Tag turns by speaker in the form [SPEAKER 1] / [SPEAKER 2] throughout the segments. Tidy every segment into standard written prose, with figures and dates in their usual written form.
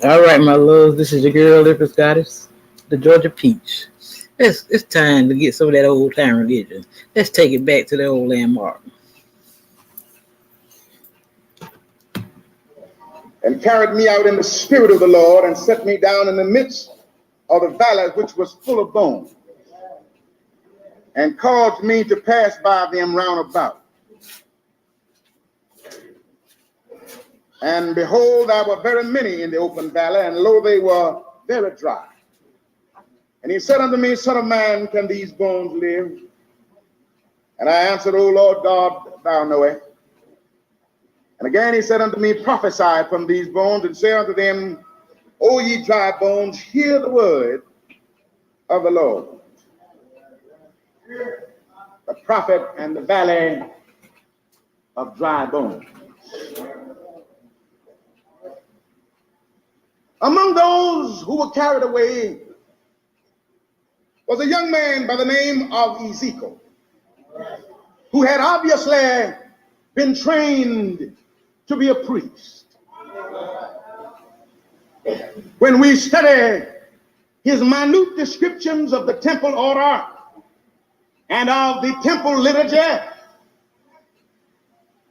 [SPEAKER 1] All right, my loves, this is your girl, Lippers Goddess, the Georgia Peach. It's time to get some of that old time religion. Let's take it back to the old landmark.
[SPEAKER 2] And carried me out in the spirit of the Lord, and set me down in the midst of the valley which was full of bones, and caused me to pass by them round about. And behold, there were very many in the open valley, and lo, they were very dry. And he said unto me, Son of man, can these bones live? And I answered, O Lord God, thou knowest. And again he said unto me, Prophesy from these bones, and say unto them, O ye dry bones, hear the word of the Lord. The prophet and the valley of dry bones. Among those who were carried away was a young man by the name of Ezekiel, who had obviously been trained to be a priest. When we study his minute descriptions of the temple order and of the temple liturgy,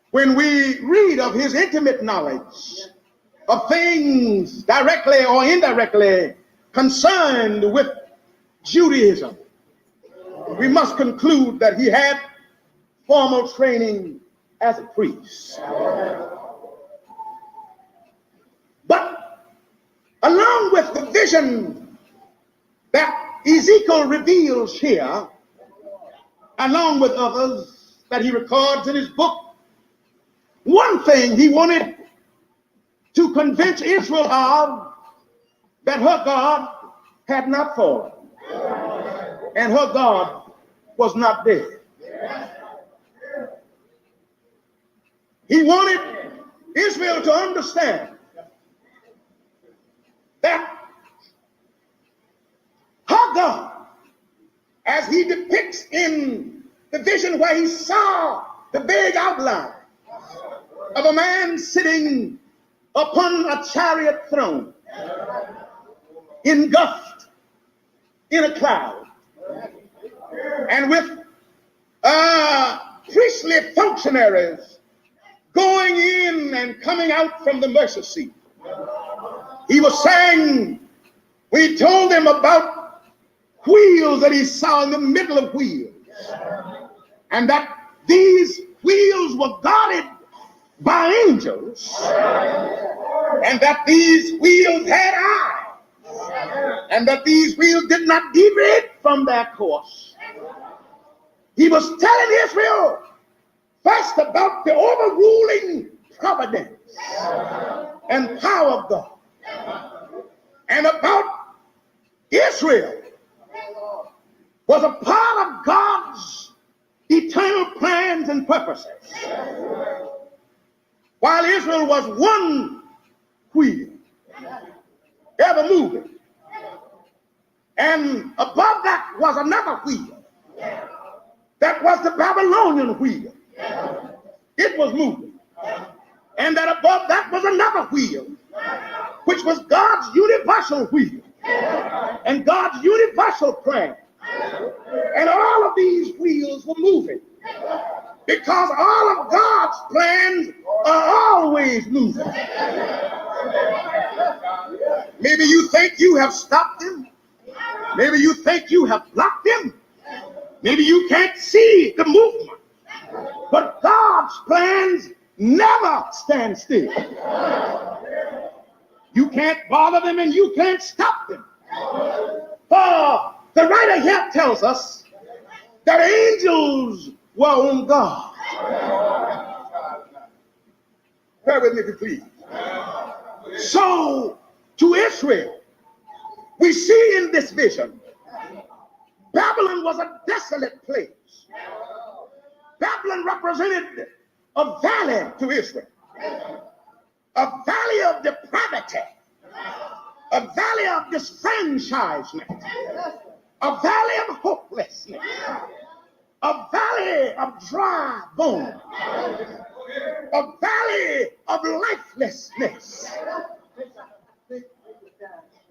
[SPEAKER 2] when we read of his intimate knowledge of things directly or indirectly concerned with Judaism, we must conclude that he had formal training as a priest. But along with the vision that Ezekiel reveals here, along with others that he records in his book, one thing he wanted to convince Israel of, that her God had not fallen and her God was not dead. He wanted Israel to understand that her God, as he depicts in the vision where he saw the vague outline of a man sitting upon a chariot throne, engulfed in a cloud, and with priestly functionaries going in and coming out from the mercy seat. He was saying, we told them about wheels that he saw in the middle of wheels, and that these wheels were guarded by angels, and that these wheels had eyes, and that these wheels did not deviate from their course. He was telling Israel first about the overruling providence and power of God, and about Israel was a part of God's eternal plans and purposes, while Israel was one wheel, ever moving, and above that was another wheel. That was the Babylonian wheel. It was moving. And that above that was another wheel, which was God's universal wheel and God's universal plan. And all of these wheels were moving because all of God's plans are always moving. Maybe you think you have stopped them. Maybe you think you have blocked them. Maybe you can't see the movement. But God's plans never stand still. You can't bother them and you can't stop them. For the writer here tells us that angels were on God. Bear with me, if you please. So, to Israel, we see in this vision, Babylon was a desolate place. Babylon represented a valley to Israel, a valley of depravity, a valley of disfranchisement, a valley of hopelessness, a valley of dry bones, a valley of lifelessness.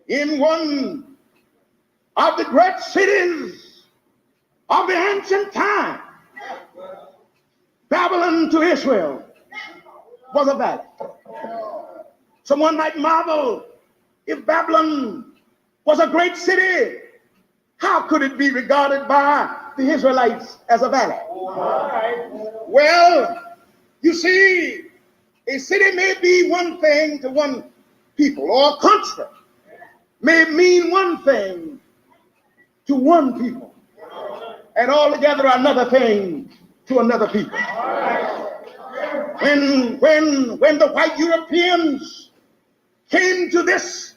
[SPEAKER 2] in one of the great cities of the ancient time. Babylon to Israel was a valley. Someone might marvel, if Babylon was a great city, how could it be regarded by the Israelites as a valley? Well, you see, a city may be one thing to one people, or a country may mean one thing to one people, and altogether another thing to another people. When the white Europeans came to this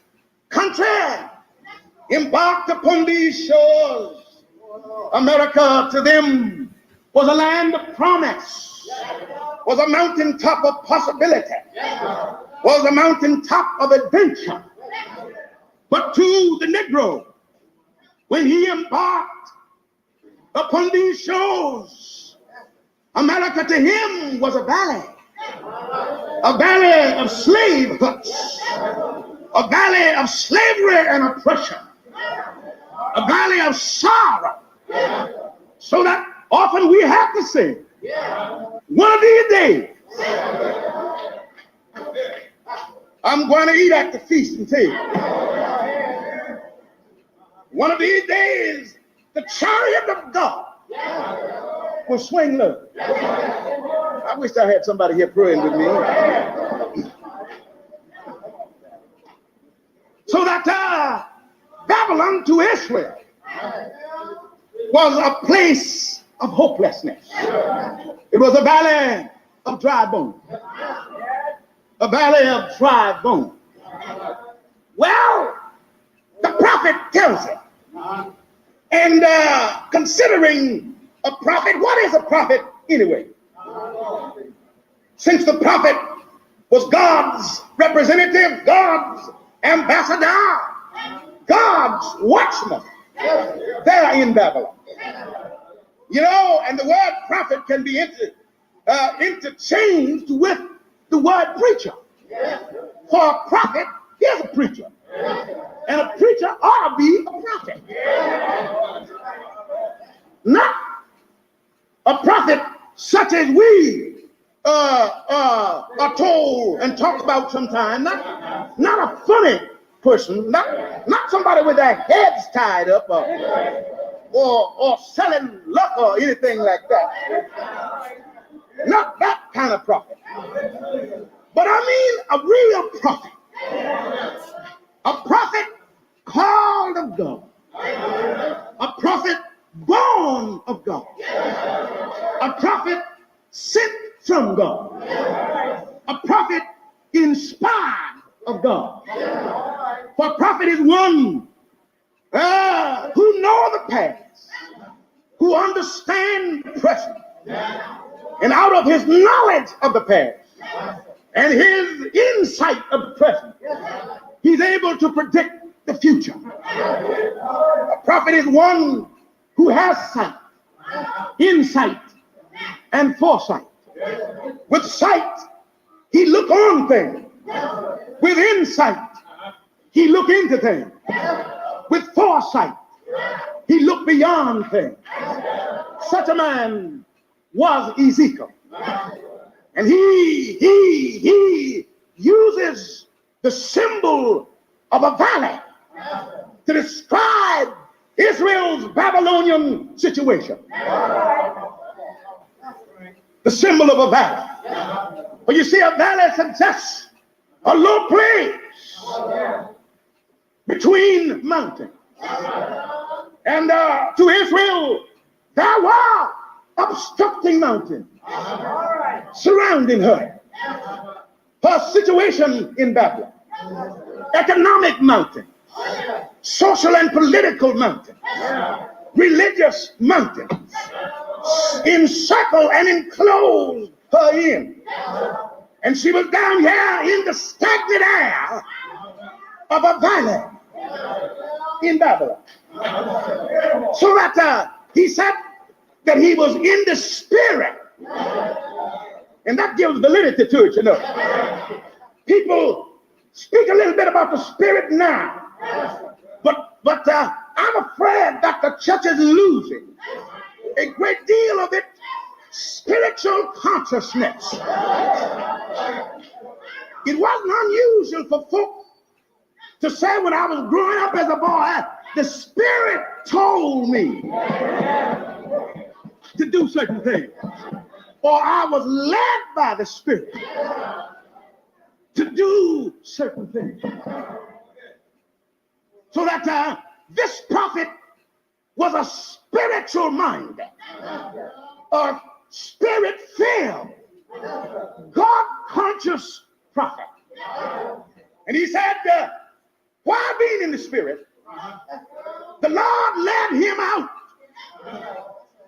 [SPEAKER 2] country, embarked upon these shores, America to them was a land of promise, was a mountaintop of possibility, was a mountaintop of adventure. But to the Negro, when he embarked upon these shores, America to him was a valley of slave huts, a valley of slavery and oppression, a valley of sorrow. So that often we have to say, one of these days, I'm going to eat at the feast and table. One of these days, the chariot of God will swing low. I wish I had somebody here praying with me. So that Babylon to Israel was a place of hopelessness. It was a valley of dry bones. A valley of dry bones. Well, the prophet tells it. And considering a prophet, what is a prophet anyway? Since the prophet was God's representative, God's ambassador, God's watchman there in Babylon. You know, and the word prophet can be interchanged with the word preacher. For a prophet is a preacher, and a preacher ought to be a prophet. Not a prophet such as we are told and talk about sometimes. Not a funny person, not somebody with their heads tied up or selling luck or anything like that. Not that kind of prophet. But I mean a real prophet. A prophet called of God. A prophet born of God. A prophet sent from God. A prophet inspired of God. For a prophet is one who knows the past, who understands the present, and out of his knowledge of the past and his insight of the present, he's able to predict the future. A prophet is one who has sight, insight, and foresight. With sight, he look on things. With insight, he look into things. With foresight, he looked beyond things. Such a man was Ezekiel. And he uses the symbol of a valley to describe Israel's Babylonian situation. The symbol of a valley. But you see, a valley suggests a low place between mountains. And to Israel, there were obstructing mountains surrounding her. Her situation in Babylon. Economic mountain. Social and political mountain. Religious mountains. Encircle and enclose her in. And she was down here in the stagnant air of a valley in Babylon. So that he said that he was in the spirit. And that gives validity to it, you know. People speak a little bit about the spirit now. But I'm afraid that the church is losing a great deal of its spiritual consciousness. It wasn't unusual for folk to say when I was growing up as a boy, the Spirit told me to do certain things, or I was led by the Spirit to do certain things. So that this prophet was a spiritual minded, a spirit-filled, God-conscious prophet. And he said, while being in the Spirit, the Lord led him out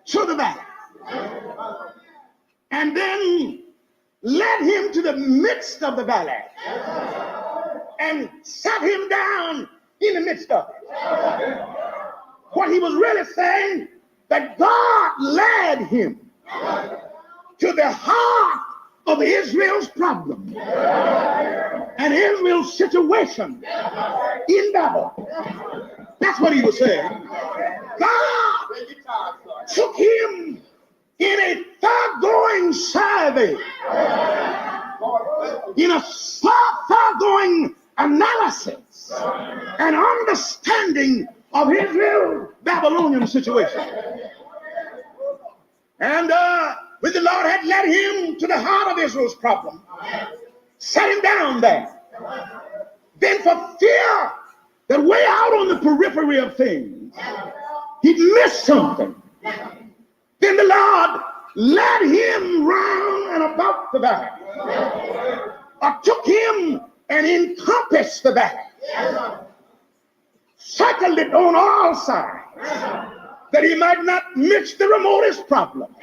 [SPEAKER 2] to the valley and then led him to the midst of the valley and sat him down in the midst of it. What he was really saying, that God led him to the heart of Israel's problem and Israel's situation in Babel. That's what he was saying. God took him in a far-going survey, in a far-going analysis and understanding of Israel's Babylonian situation. And when the Lord had led him to the heart of Israel's problem, set him down there, then for fear that way out on the periphery of things, he'd missed something, then the Lord led him round and about the valley, or took him and encompassed the valley, circled it on all sides, that he might not miss the remotest problem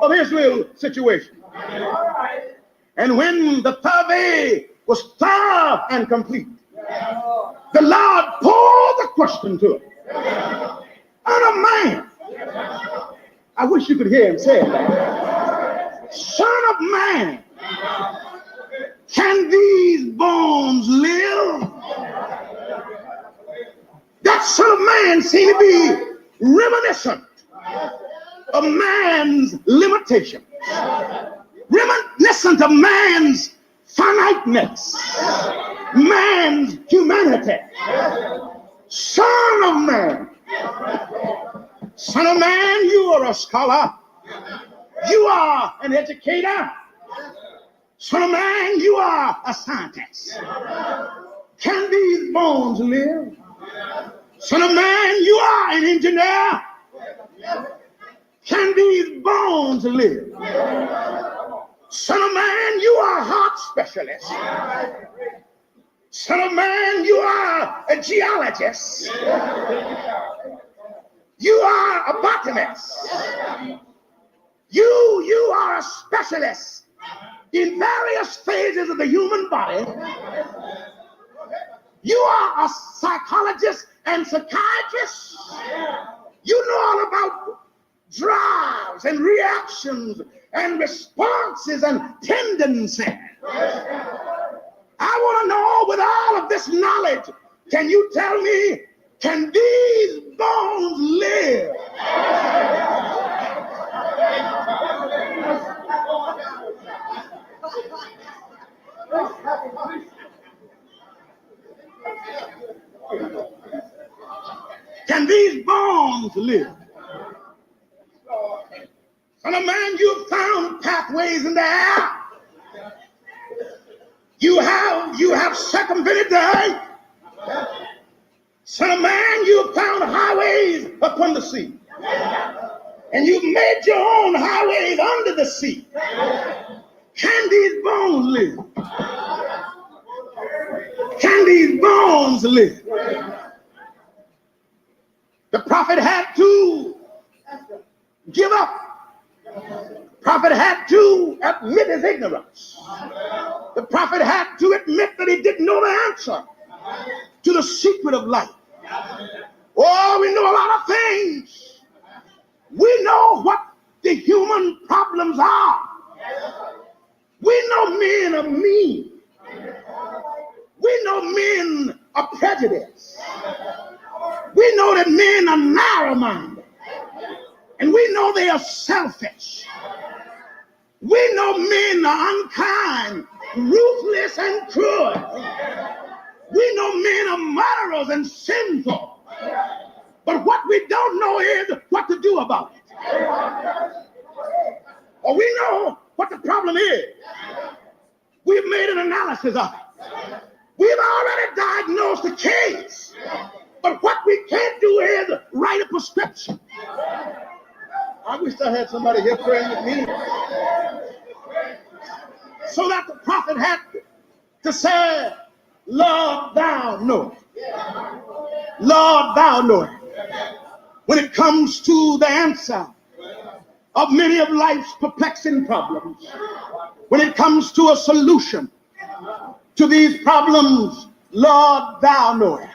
[SPEAKER 2] of Israel's situation. And when the survey was thorough and complete, the Lord posed the question to him. Son of man, I wish you could hear him say it. Son of man, can these bones live? That son of man seemed to be reminiscent of man's limitations, reminiscent of man's finiteness, man's humanity. Son of man, you are a scholar, you are an educator. Son of man, you are a scientist. Can these bones live? Son of man, you are an engineer. Can these bones live? Son of man, you are a heart specialist. Son of man, you are a geologist. You are a botanist. You are a specialist in various phases of the human body. You are a psychologist and psychiatrist. You know all about drives and reactions and responses and tendencies. I want to know, with all of this knowledge, can you tell me, can these bones live? Can these bones live? Son of man, you've found pathways in the air. You have circumvented the earth. Son of man, you've found highways upon the sea. And you've made your own highways under the sea. Can these bones live? Can these bones live? The prophet had to give up. The prophet had to admit his ignorance. The prophet had to admit that he didn't know the answer to the secret of life. Oh, we know a lot of things. We know what the human problems are. We know men are mean. We know men a prejudice. We know that men are narrow-minded, and we know they are selfish. We know men are unkind, ruthless, and cruel. We know men are murderers and sinful. But what we don't know is what to do about it. Or we know what the problem is. We've made an analysis of it. We've already diagnosed the case. But what we can't do is write a prescription. I wish I had somebody here praying with me. So that the prophet had to say, Lord, thou knowest. Lord, thou knowest. When it comes to the answer of many of life's perplexing problems, when it comes to a solution to these problems, Lord, thou knowest.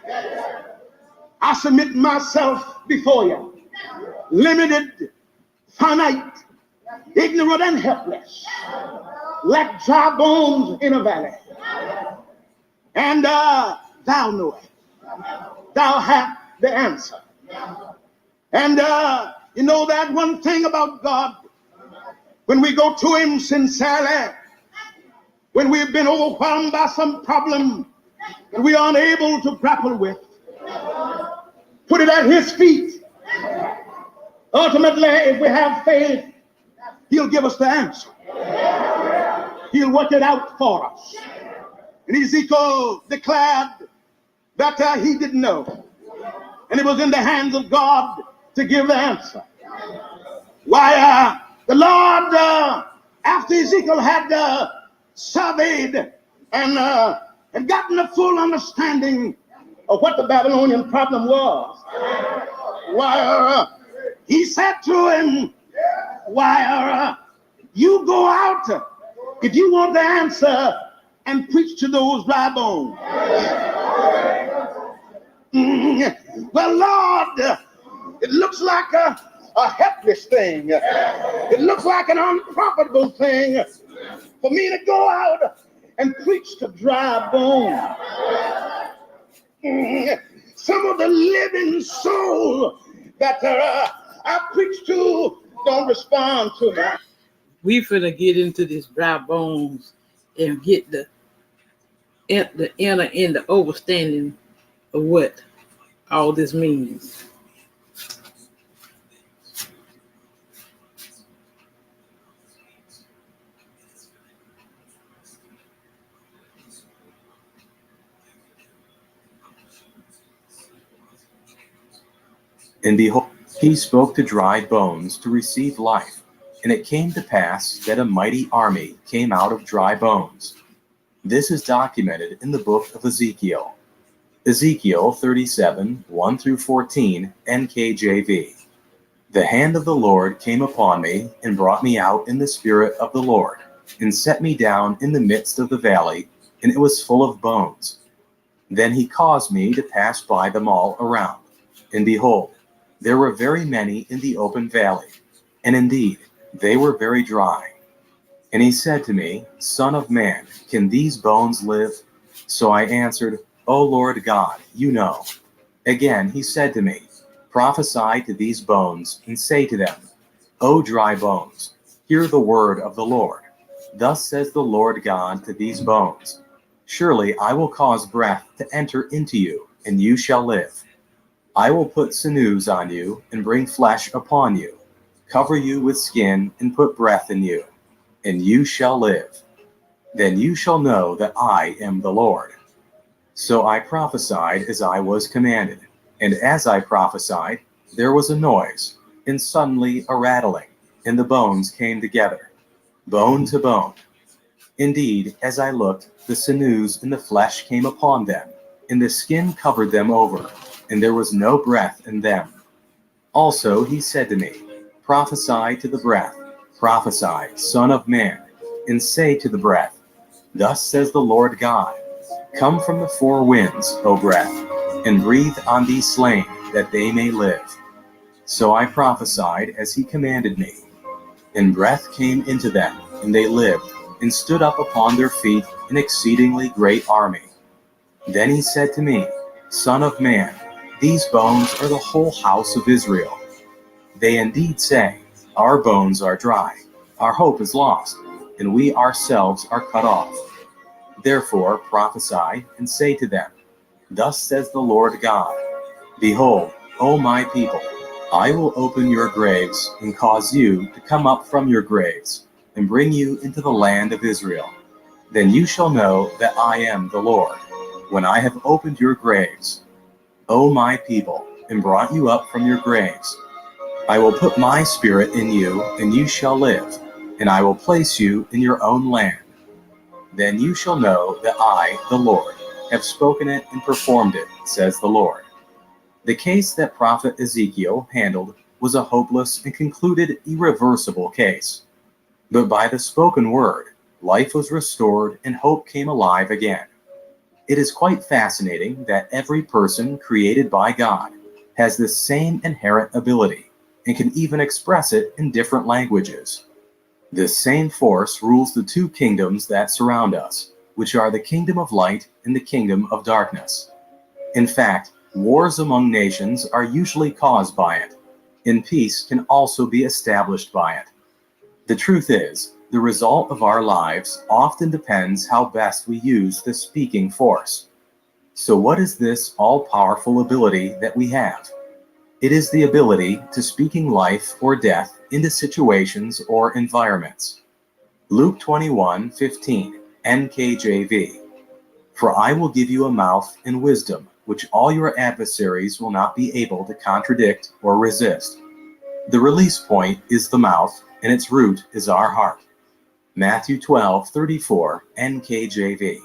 [SPEAKER 2] I submit myself before you, limited, finite, ignorant, and helpless, like dry bones in a valley. And thou knowest. Thou hast the answer. And you know that one thing about God, when we go to him sincerely, when we've been overwhelmed by some problem that we are unable to grapple with, put it at his feet. Ultimately, if we have faith, he'll give us the answer. He'll work it out for us. And Ezekiel declared that he didn't know. And it was in the hands of God to give the answer. Why, the Lord, after Ezekiel had surveyed and had gotten a full understanding of what the Babylonian problem was, why, he said to him, why, you go out if you want the answer and preach to those dry bones. Well, Lord, it looks like a helpless thing. It looks like an unprofitable thing for me to go out and preach to dry bones. Some of the living soul that I preach to don't respond to me.
[SPEAKER 1] We finna get into this dry bones and get the inner and the overstanding of what all this means.
[SPEAKER 3] And behold, he spoke to dry bones to receive life. And it came to pass that a mighty army came out of dry bones. This is documented in the book of Ezekiel. Ezekiel 37, 1 through 14, NKJV. The hand of the Lord came upon me and brought me out in the spirit of the Lord, and set me down in the midst of the valley, and it was full of bones. Then he caused me to pass by them all around. And behold, there were very many in the open valley, and indeed they were very dry. And he said to me, Son of man, can these bones live? So I answered, O Lord God, you know. Again he said to me, Prophesy to these bones, and say to them, O dry bones, hear the word of the Lord. Thus says the Lord God to these bones, Surely I will cause breath to enter into you, and you shall live. I will put sinews on you, and bring flesh upon you, cover you with skin, and put breath in you, and you shall live. Then you shall know that I am the Lord. So I prophesied as I was commanded, and as I prophesied, there was a noise, and suddenly a rattling, and the bones came together, bone to bone. Indeed, as I looked, the sinews and the flesh came upon them, and the skin covered them over, and there was no breath in them. Also he said to me, Prophesy to the breath, prophesy, Son of man, and say to the breath, Thus says the Lord God, Come from the four winds, O breath, and breathe on these slain, that they may live. So I prophesied as he commanded me. And breath came into them, and they lived, and stood up upon their feet, an exceedingly great army. Then he said to me, Son of man, these bones are the whole house of Israel. They indeed say, our bones are dry, our hope is lost, and we ourselves are cut off. Therefore prophesy and say to them, thus says the Lord God, behold, O my people, I will open your graves and cause you to come up from your graves and bring you into the land of Israel. Then you shall know that I am the Lord, when I have opened your graves, O my people, and brought you up from your graves. I will put my spirit in you, and you shall live, and I will place you in your own land. Then you shall know that I, the Lord, have spoken it and performed it, says the Lord. The case that prophet Ezekiel handled was a hopeless and concluded irreversible case. But by the spoken word, life was restored and hope came alive again. It is quite fascinating that every person created by God has this same inherent ability and can even express it in different languages. This same force rules the two kingdoms that surround us, which are the kingdom of light and the kingdom of darkness. In fact, wars among nations are usually caused by it, and peace can also be established by it. The truth is, the result of our lives often depends how best we use the speaking force. So what is this all-powerful ability that we have? It is the ability to speaking life or death into situations or environments. Luke 21:15, NKJV. For I will give you a mouth and wisdom, which all your adversaries will not be able to contradict or resist. The release point is the mouth, and its root is our heart. Matthew 12:34, NKJV.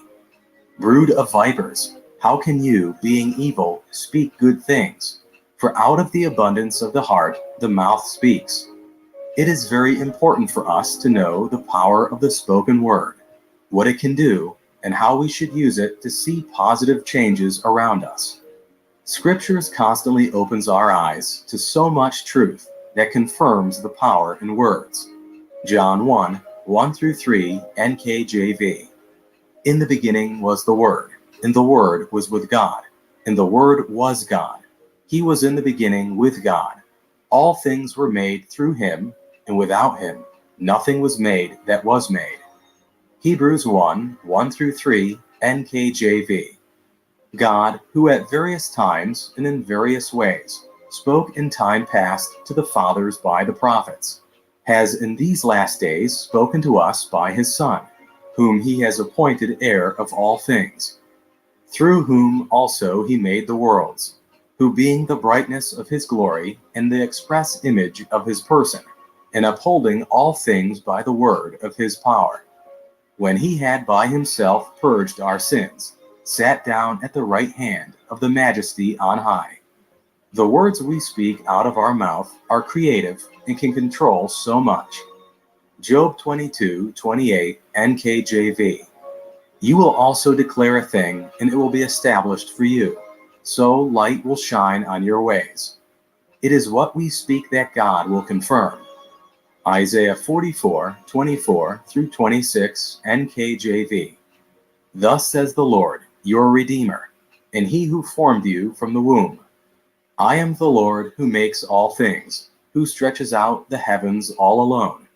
[SPEAKER 3] Brood of vipers, how can you, being evil, speak good things? For out of the abundance of the heart, the mouth speaks. It is very important for us to know the power of the spoken word, what it can do, and how we should use it to see positive changes around us. Scriptures constantly opens our eyes to so much truth that confirms the power in words. John 1:1-3, NKJV. In the beginning was the Word, and the Word was with God, and the Word was God. He was in the beginning with God. All things were made through him, and without him nothing was made that was made. Hebrews 1:1-3, NKJV. God, who at various times and in various ways spoke in time past to the fathers by the prophets, has in these last days spoken to us by his Son, whom he has appointed heir of all things, through whom also he made the worlds, who being the brightness of his glory and the express image of his person, and upholding all things by the word of his power, when he had by himself purged our sins, sat down at the right hand of the Majesty on high. The words we speak out of our mouth are creative and can control so much. Job 22:28, NKJV. You will also declare a thing, and it will be established for you. So light will shine on your ways. It is what we speak that God will confirm. Isaiah 44:24-26, NKJV. Thus says the Lord, your Redeemer, and he who formed you from the womb. I am the Lord who makes all things, who stretches out the heavens all alone,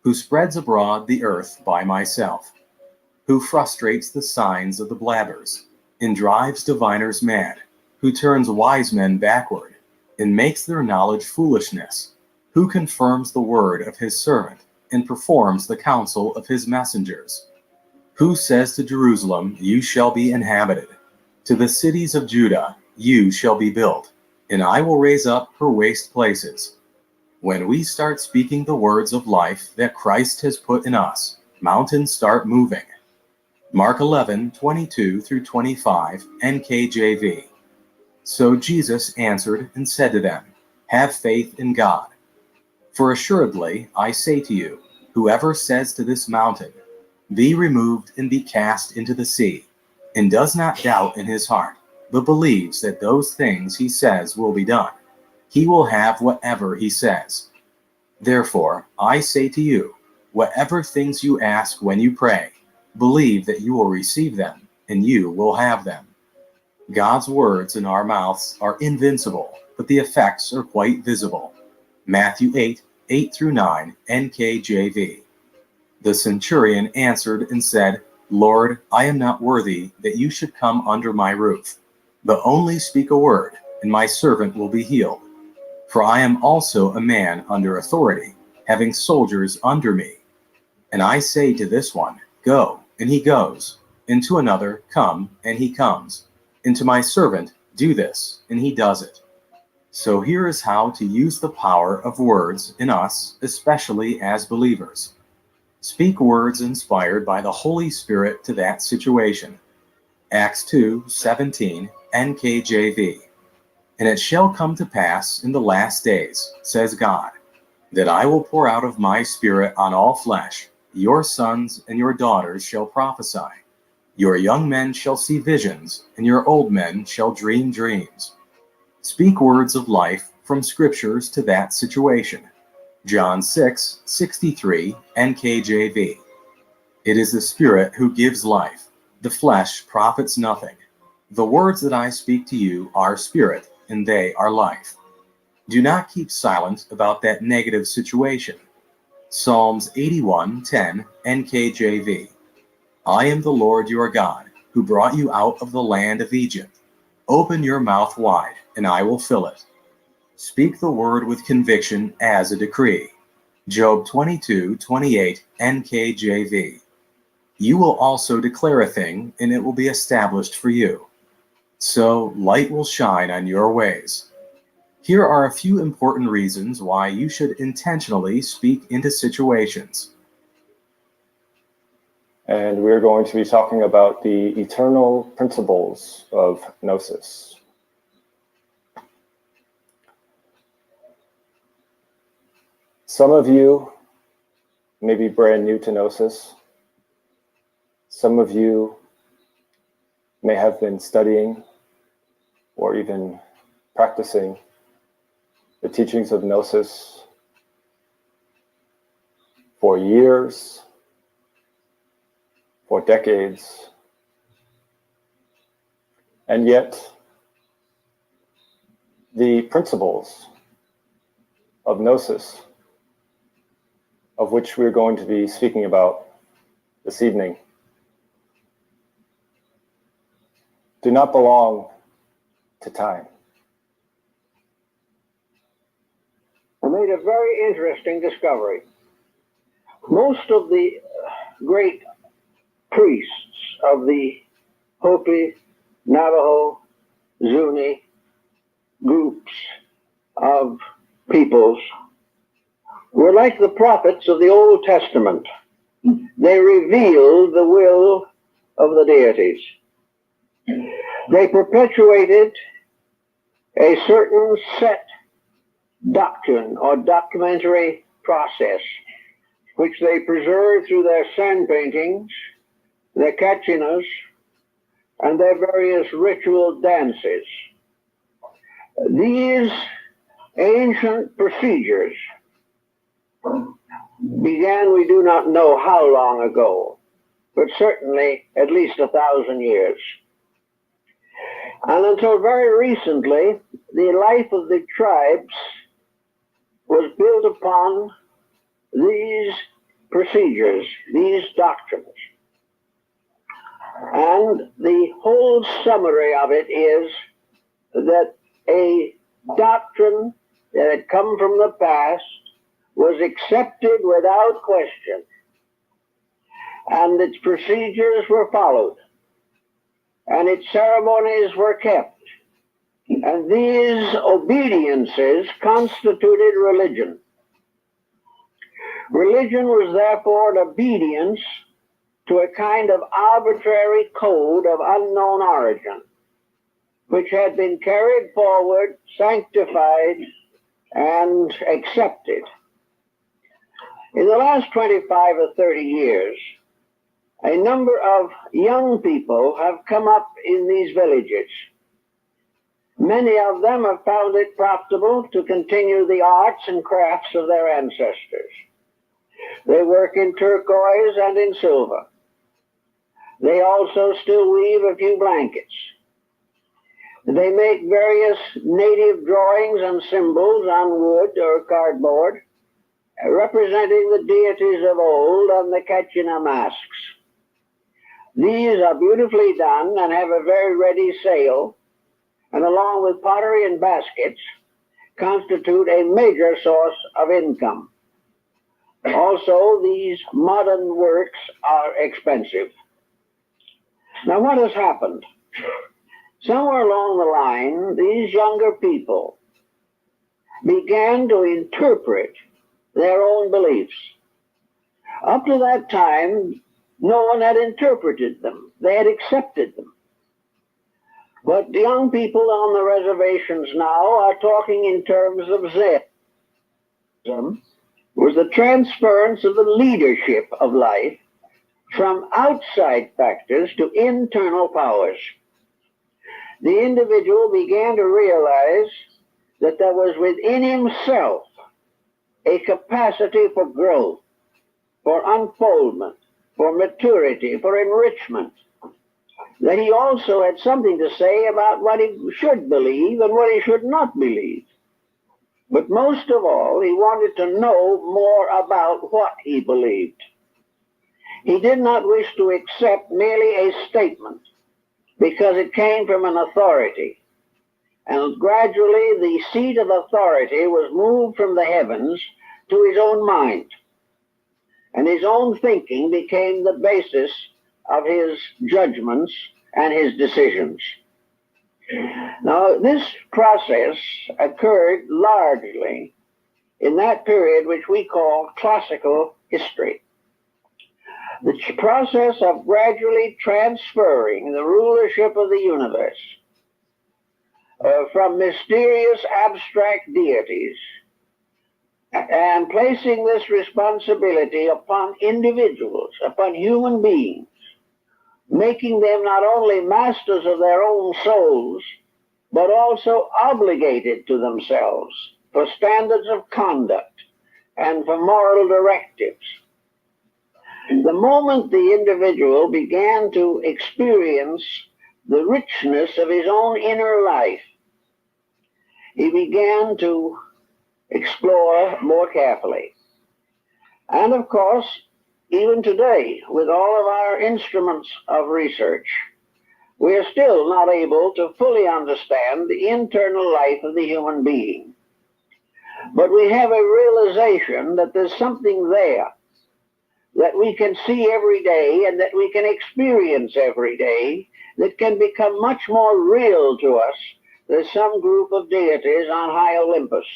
[SPEAKER 3] who spreads abroad the earth by myself, who frustrates the signs of the blabbers, and drives diviners mad, who turns wise men backward, and makes their knowledge foolishness, who confirms the word of his servant, and performs the counsel of his messengers, who says to Jerusalem, you shall be inhabited, to the cities of Judah, you shall be built, and I will raise up her waste places. When we start speaking the words of life that Christ has put in us, mountains start moving. Mark 11:22-25, NKJV. So Jesus answered and said to them, have faith in God. For assuredly, I say to you, whoever says to this mountain, be removed and be cast into the sea, and does not doubt in his heart, but believes that those things he says will be done, he will have whatever he says. Therefore, I say to you, whatever things you ask when you pray, believe that you will receive them, and you will have them. God's words in our mouths are invincible, but the effects are quite visible. Matthew 8, 8 through 9, NKJV. The centurion answered and said, Lord, I am not worthy that you should come under my roof, but only speak a word, and my servant will be healed. For I am also a man under authority, having soldiers under me. And I say to this one, Go, and he goes, and to another, Come, and he comes, and to my servant, Do this, and he does it. So here is how to use the power of words in us, especially as believers. Speak words inspired by the Holy Spirit to that situation. Acts 2:17, NKJV. And it shall come to pass in the last days, says God, that I will pour out of my Spirit on all flesh. Your sons and your daughters shall prophesy. Your young men shall see visions, and your old men shall dream dreams. Speak words of life from scriptures to that situation. John 6:63, NKJV. It is the Spirit who gives life. The flesh profits nothing. The words that I speak to you are spirit, and they are life. Do not keep silent about that negative situation. Psalms 81:10, NKJV. I am the Lord your God, who brought you out of the land of Egypt. Open your mouth wide, and I will fill it. Speak the word with conviction as a decree. Job 22:28, NKJV. You will also declare a thing, and it will be established for you. So light will shine on your ways. Here are a few important reasons why you should intentionally speak into situations.
[SPEAKER 4] And we're going to be talking about the eternal principles of Gnosis. Some of you may be brand new to Gnosis. Some of you may have been studying or even practicing the teachings of Gnosis for years, for decades, and yet the principles of Gnosis, of which we're going to be speaking about this evening, do not belong to time.
[SPEAKER 5] I made a very interesting discovery. Most of the great priests of the Hopi, Navajo, Zuni groups of peoples were like the prophets of the Old Testament. They revealed the will of the deities. They perpetuated a certain set doctrine or documentary process, which they preserved through their sand paintings, their kachinas, and their various ritual dances. These ancient procedures began, we do not know how long ago, but certainly at least 1,000 years. And until very recently, the life of the tribes was built upon these procedures, these doctrines. And the whole summary of it is that a doctrine that had come from the past was accepted without question, and its procedures were followed, and its ceremonies were kept, and these obediences constituted religion. Religion was therefore an obedience to a kind of arbitrary code of unknown origin, which had been carried forward, sanctified, and accepted. In the last 25 or 30 years, a number of young people have come up in these villages. Many of them have found it profitable to continue the arts and crafts of their ancestors. They work in turquoise and in silver. They also still weave a few blankets. They make various native drawings and symbols on wood or cardboard, representing the deities of old on the Kachina masks. These are beautifully done and have a very ready sale, and along with pottery and baskets, constitute a major source of income. Also, these modern works are expensive. Now, what has happened? Somewhere along the line, these younger people began to interpret their own beliefs. Up to that time, no one had interpreted them. They had accepted them. But the young people on the reservations now are talking in terms of Zen. Was the transference of the leadership of life from outside factors to internal powers. The individual began to realize that there was within himself a capacity for growth, for unfoldment, for maturity, for enrichment, that he also had something to say about what he should believe and what he should not believe. But most of all, he wanted to know more about what he believed. He did not wish to accept merely a statement because it came from an authority. And gradually the seat of authority was moved from the heavens to his own mind. And his own thinking became the basis of his judgments and his decisions. Now, this process occurred largely in that period which we call classical history. The process of gradually transferring the rulership of the universe from mysterious abstract deities and placing this responsibility upon individuals, upon human beings, making them not only masters of their own souls, but also obligated to themselves for standards of conduct and for moral directives. The moment the individual began to experience the richness of his own inner life, he began to explore more carefully. And of course, even today, with all of our instruments of research, we are still not able to fully understand the internal life of the human being. But we have a realization that there's something there that we can see every day and that we can experience every day that can become much more real to us than some group of deities on high Olympus.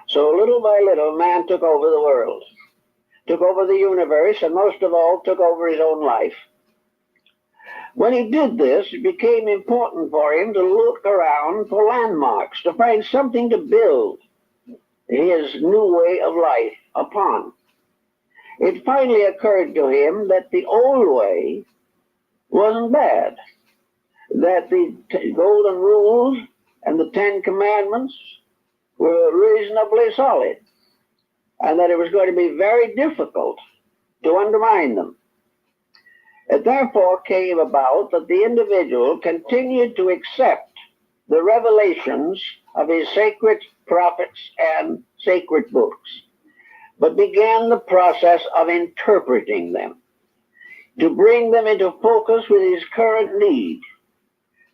[SPEAKER 5] So little by little, man took over the world, took over the universe, and most of all, took over his own life. When he did this, it became important for him to look around for landmarks, to find something to build his new way of life upon. It finally occurred to him that the old way wasn't bad, that the golden rules and the 10 Commandments were reasonably solid, and that it was going to be very difficult to undermine them. It therefore came about that the individual continued to accept the revelations of his sacred prophets and sacred books, but began the process of interpreting them, to bring them into focus with his current need,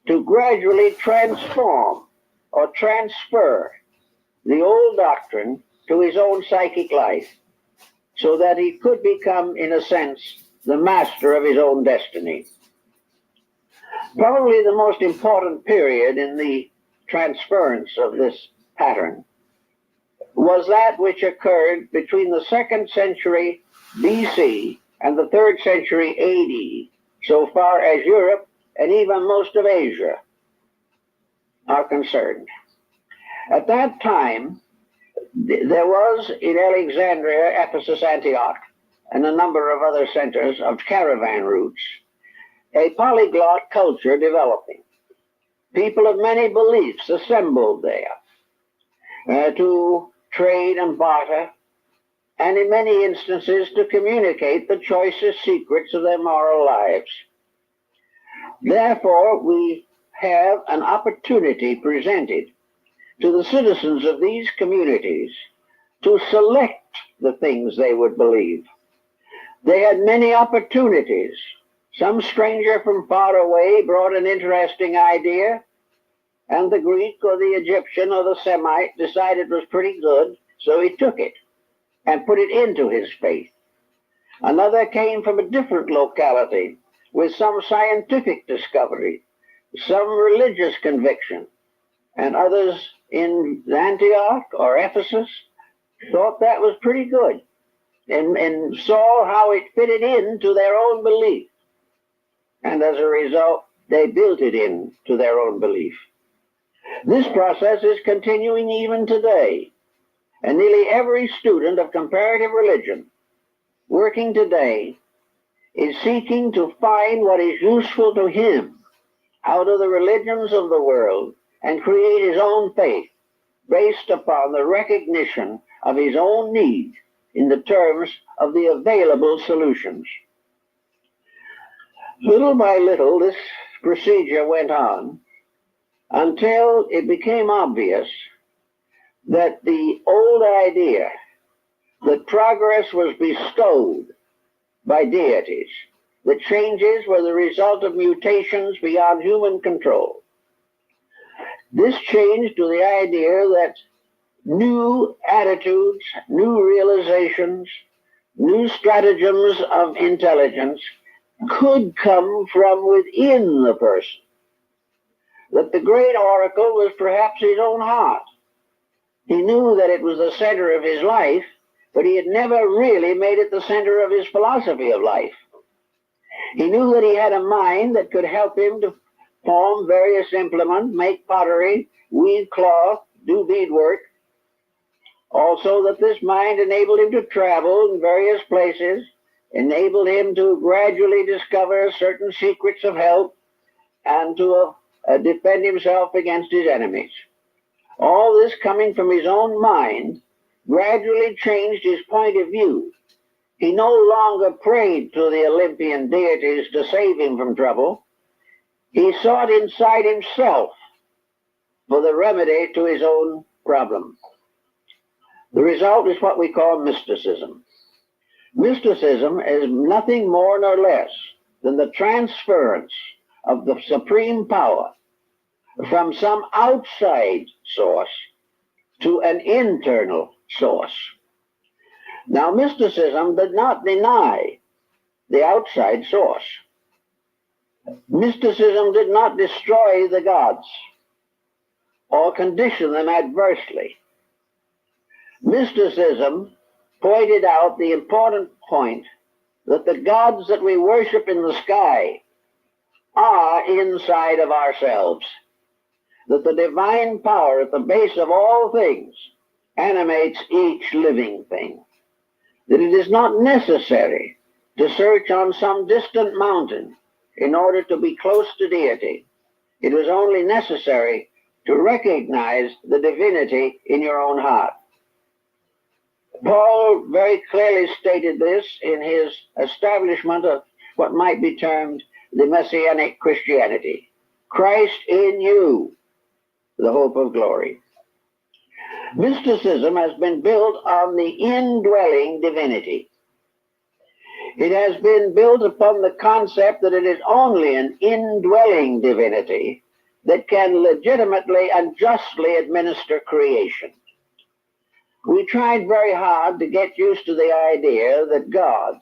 [SPEAKER 5] to gradually transform or transfer the old doctrine to his own psychic life, so that he could become, in a sense, the master of his own destiny. Probably the most important period in the transference of this pattern was that which occurred between the 2nd century BC and the 3rd century AD, so far as Europe and even most of Asia are concerned. At that time, there was in Alexandria, Ephesus, Antioch, and a number of other centers of caravan routes, a polyglot culture developing. People of many beliefs assembled there to trade and barter, and in many instances to communicate the choicest secrets of their moral lives. Therefore, we have an opportunity presented to the citizens of these communities to select the things they would believe. They had many opportunities. Some stranger from far away brought an interesting idea, and the Greek or the Egyptian or the Semite decided it was pretty good, so he took it and put it into his faith. Another came from a different locality with some scientific discovery, some religious conviction, and others in Antioch or Ephesus thought that was pretty good and saw how it fitted into their own belief. And as a result, they built it into their own belief. This process is continuing even today, and nearly every student of comparative religion working today is seeking to find what is useful to him out of the religions of the world and create his own faith based upon the recognition of his own need in the terms of the available solutions. Little by little, this procedure went on until it became obvious that the old idea that progress was bestowed by deities, that changes were the result of mutations beyond human control. This changed to the idea that new attitudes, new realizations, new stratagems of intelligence could come from within the person. That the great oracle was perhaps his own heart. He knew that it was the center of his life, but he had never really made it the center of his philosophy of life. He knew that he had a mind that could help him to form various implements, make pottery, weave cloth, do beadwork. Also that this mind enabled him to travel in various places, enabled him to gradually discover certain secrets of health and to defend himself against his enemies. All this coming from his own mind gradually changed his point of view. He no longer prayed to the Olympian deities to save him from trouble. He sought inside himself for the remedy to his own problem. The result is what we call mysticism. Mysticism is nothing more nor less than the transference of the supreme power from some outside source to an internal source. Now, mysticism did not deny the outside source. Mysticism did not destroy the gods or condition them adversely. Mysticism pointed out the important point that the gods that we worship in the sky are inside of ourselves, that the divine power at the base of all things animates each living thing, that it is not necessary to search on some distant mountain in order to be close to deity. It was only necessary to recognize the divinity in your own heart. Paul very clearly stated this in his establishment of what might be termed the Messianic Christianity. Christ in you, the hope of glory. Mysticism has been built on the indwelling divinity. It has been built upon the concept that it is only an indwelling divinity that can legitimately and justly administer creation. We tried very hard to get used to the idea that God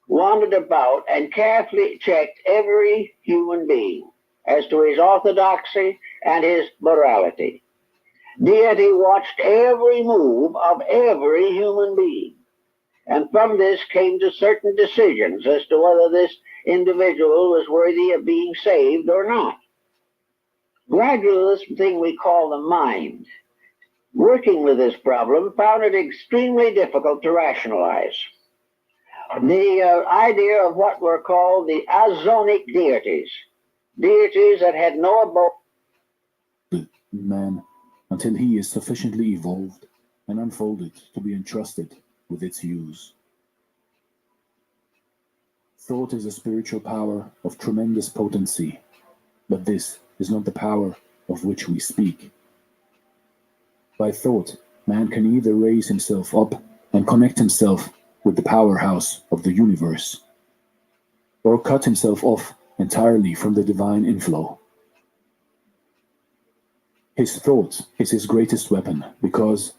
[SPEAKER 5] wandered about and carefully checked every human being as to his orthodoxy and his morality. Deity watched every move of every human being, and from this came to certain decisions as to whether this individual was worthy of being saved or not. Gradually, this thing we call the mind, working with this problem, found it extremely difficult to rationalize. The idea of what were called the azonic deities, deities that had no abode.
[SPEAKER 6] Man, until he is sufficiently evolved and unfolded to be entrusted with its use. Thought is a spiritual power of tremendous potency, but this is not the power of which we speak. By thought, man can either raise himself up and connect himself with the powerhouse of the universe, or cut himself off entirely from the divine inflow. His thought is his greatest weapon because,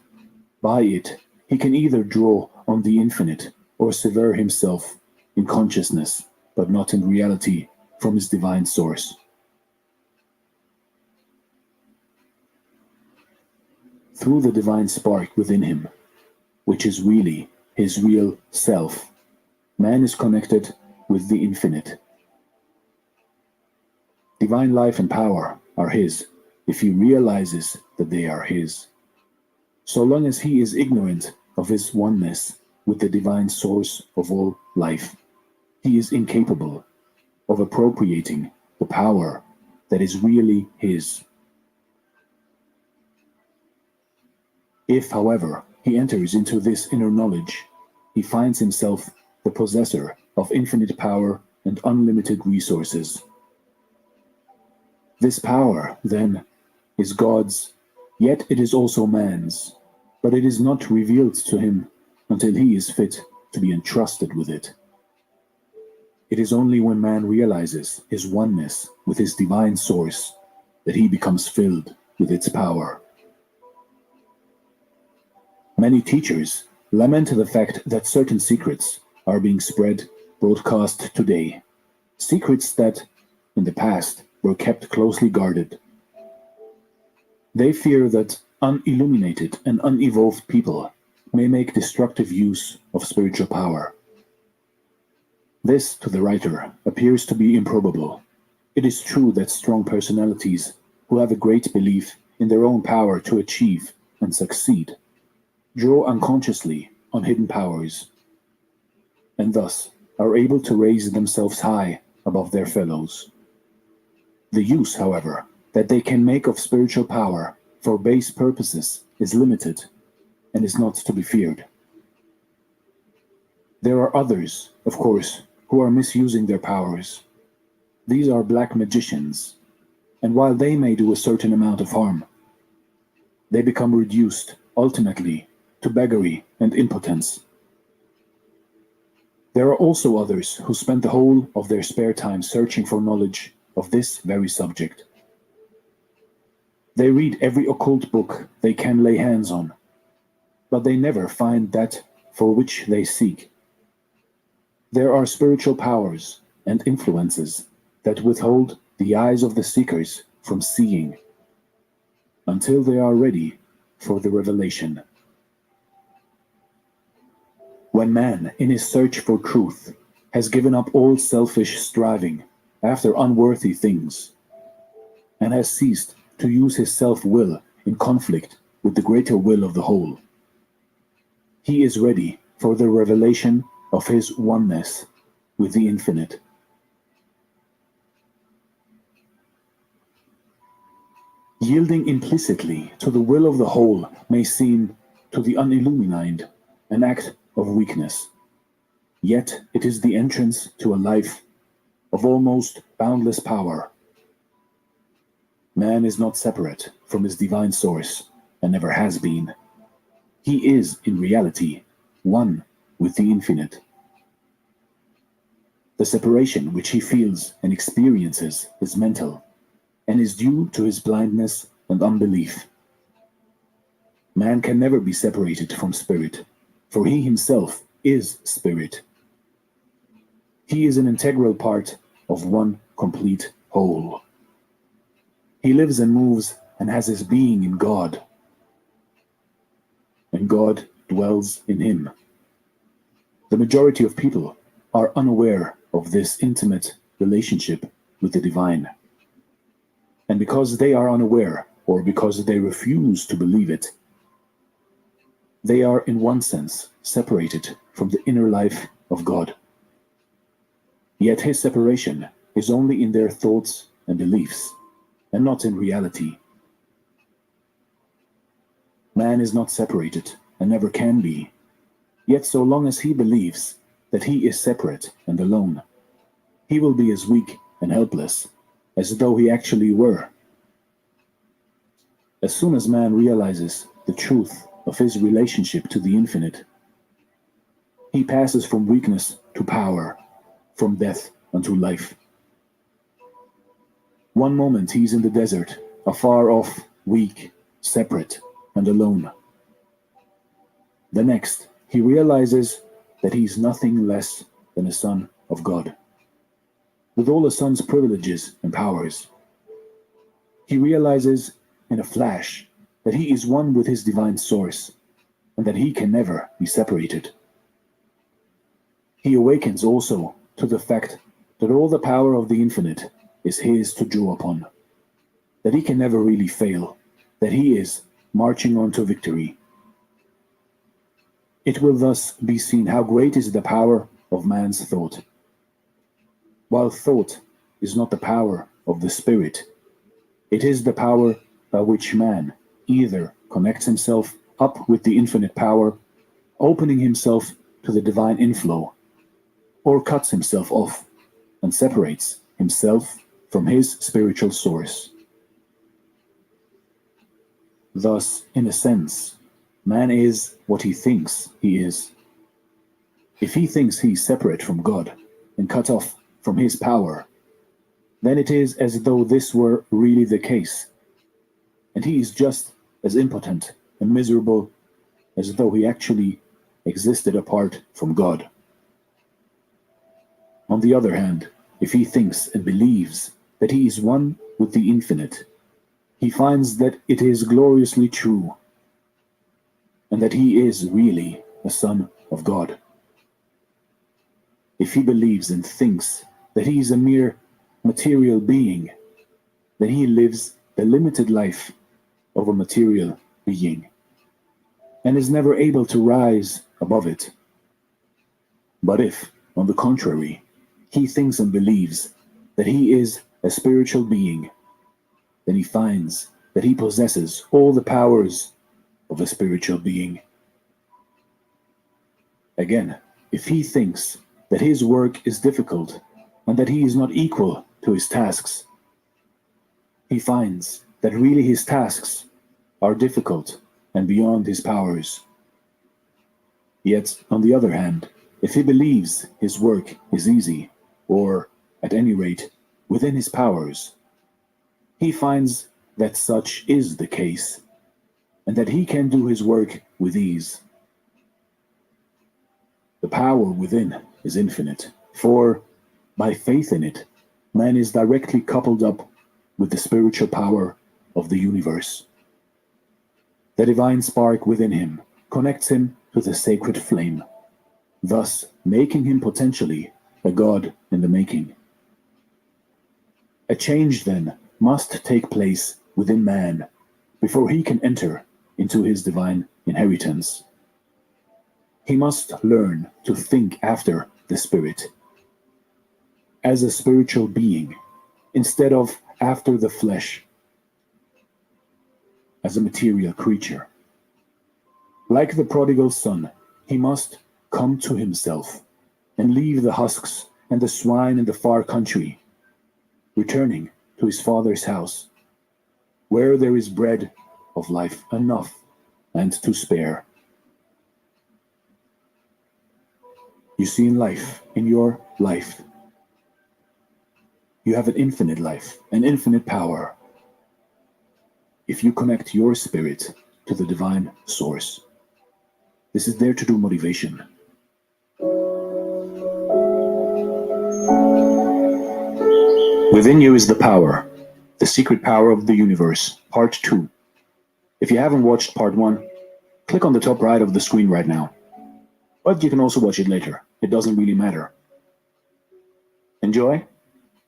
[SPEAKER 6] by it, he can either draw on the infinite or sever himself in consciousness, but not in reality, from his divine source. Through the divine spark within him, which is really his real self, man is connected with the infinite. Divine life and power are his if he realizes that they are his. So long as he is ignorant of his oneness with the divine source of all life, he is incapable of appropriating the power that is really his. If, however, he enters into this inner knowledge, he finds himself the possessor of infinite power and unlimited resources. This power, then, is God's, yet it is also man's, but it is not revealed to him until he is fit to be entrusted with it. It is only when man realizes his oneness with his divine source that he becomes filled with its power. Many teachers lament the fact that certain secrets are being spread, broadcast today, secrets that, in the past, were kept closely guarded. They fear that unilluminated and unevolved people may make destructive use of spiritual power. This, to the writer, appears to be improbable. It is true that strong personalities who have a great belief in their own power to achieve and succeed draw unconsciously on hidden powers, and thus are able to raise themselves high above their fellows. The use, however, that they can make of spiritual power for base purposes is limited and is not to be feared. There are others, of course, who are misusing their powers. These are black magicians, and while they may do a certain amount of harm, they become reduced, ultimately, to beggary and impotence. There are also others who spend the whole of their spare time searching for knowledge of this very subject. They read every occult book they can lay hands on, but they never find that for which they seek. There are spiritual powers and influences that withhold the eyes of the seekers from seeing until they are ready for the revelation. When man, in his search for truth, has given up all selfish striving after unworthy things, and has ceased to use his self-will in conflict with the greater will of the whole, he is ready for the revelation of his oneness with the infinite. Yielding implicitly to the will of the whole may seem, to the unillumined, an act of weakness. Yet it is the entrance to a life of almost boundless power. Man is not separate from his divine source, and never has been. He is, in reality, one with the infinite. The separation which he feels and experiences is mental, and is due to his blindness and unbelief. Man can never be separated from spirit, for he himself is spirit. He is an integral part of one complete whole. He lives and moves and has his being in God, and God dwells in him. The majority of people are unaware of this intimate relationship with the divine. And because they are unaware, or because they refuse to believe it, they are in one sense separated from the inner life of God. Yet his separation is only in their thoughts and beliefs, and not in reality. Man is not separated, and never can be. Yet so long as he believes that he is separate and alone, he will be as weak and helpless as though he actually were. As soon as man realizes the truth of his relationship to the infinite, he passes from weakness to power, from death unto life. One moment he's in the desert, afar off, weak, separate, and alone. The next, he realizes that he's nothing less than a son of God, with all a son's privileges and powers. He realizes in a flash that he is one with his divine source, and that he can never be separated. He awakens also to the fact that all the power of the infinite is his to draw upon, that he can never really fail, that he is marching on to victory. It will thus be seen how great is the power of man's thought. While thought is not the power of the spirit, it is the power by which man either connects himself up with the infinite power, opening himself to the divine inflow, or cuts himself off and separates himself from his spiritual source. Thus, in a sense, man is what he thinks he is. If he thinks he's separate from God and cut off from his power, then it is as though this were really the case, and he is just as impotent and miserable as though he actually existed apart from God. On the other hand, if he thinks and believes that he is one with the infinite, he finds that it is gloriously true, and that he is really a son of God. If he believes and thinks that he is a mere material being, then he lives the limited life of a material being, and is never able to rise above it. But if, on the contrary, he thinks and believes that he is a spiritual being, then he finds that he possesses all the powers of a spiritual being. Again, if he thinks that his work is difficult and that he is not equal to his tasks, he finds that really his tasks are difficult and beyond his powers. Yet, on the other hand, if he believes his work is easy, or, at any rate, within his powers, he finds that such is the case, and that he can do his work with ease. The power within is infinite, for, by faith in it, man is directly coupled up with the spiritual power of the universe. The divine spark within him connects him to the sacred flame, thus making him potentially a god in the making. A change, then, must take place within man before he can enter into his divine inheritance. He must learn to think after the spirit, as a spiritual being, instead of after the flesh, as a material creature. Like the prodigal son, he must come to himself and leave the husks and the swine in the far country, returning to his father's house, where there is bread of life enough and to spare. You see, in life, in your life, you have an infinite life, an infinite power, if you connect your spirit to the divine source. This is there to do motivation. Within you is the power, the secret power of the universe, part 2. If you haven't watched part 1, click on the top right of the screen right now. But you can also watch it later. It doesn't really matter. Enjoy,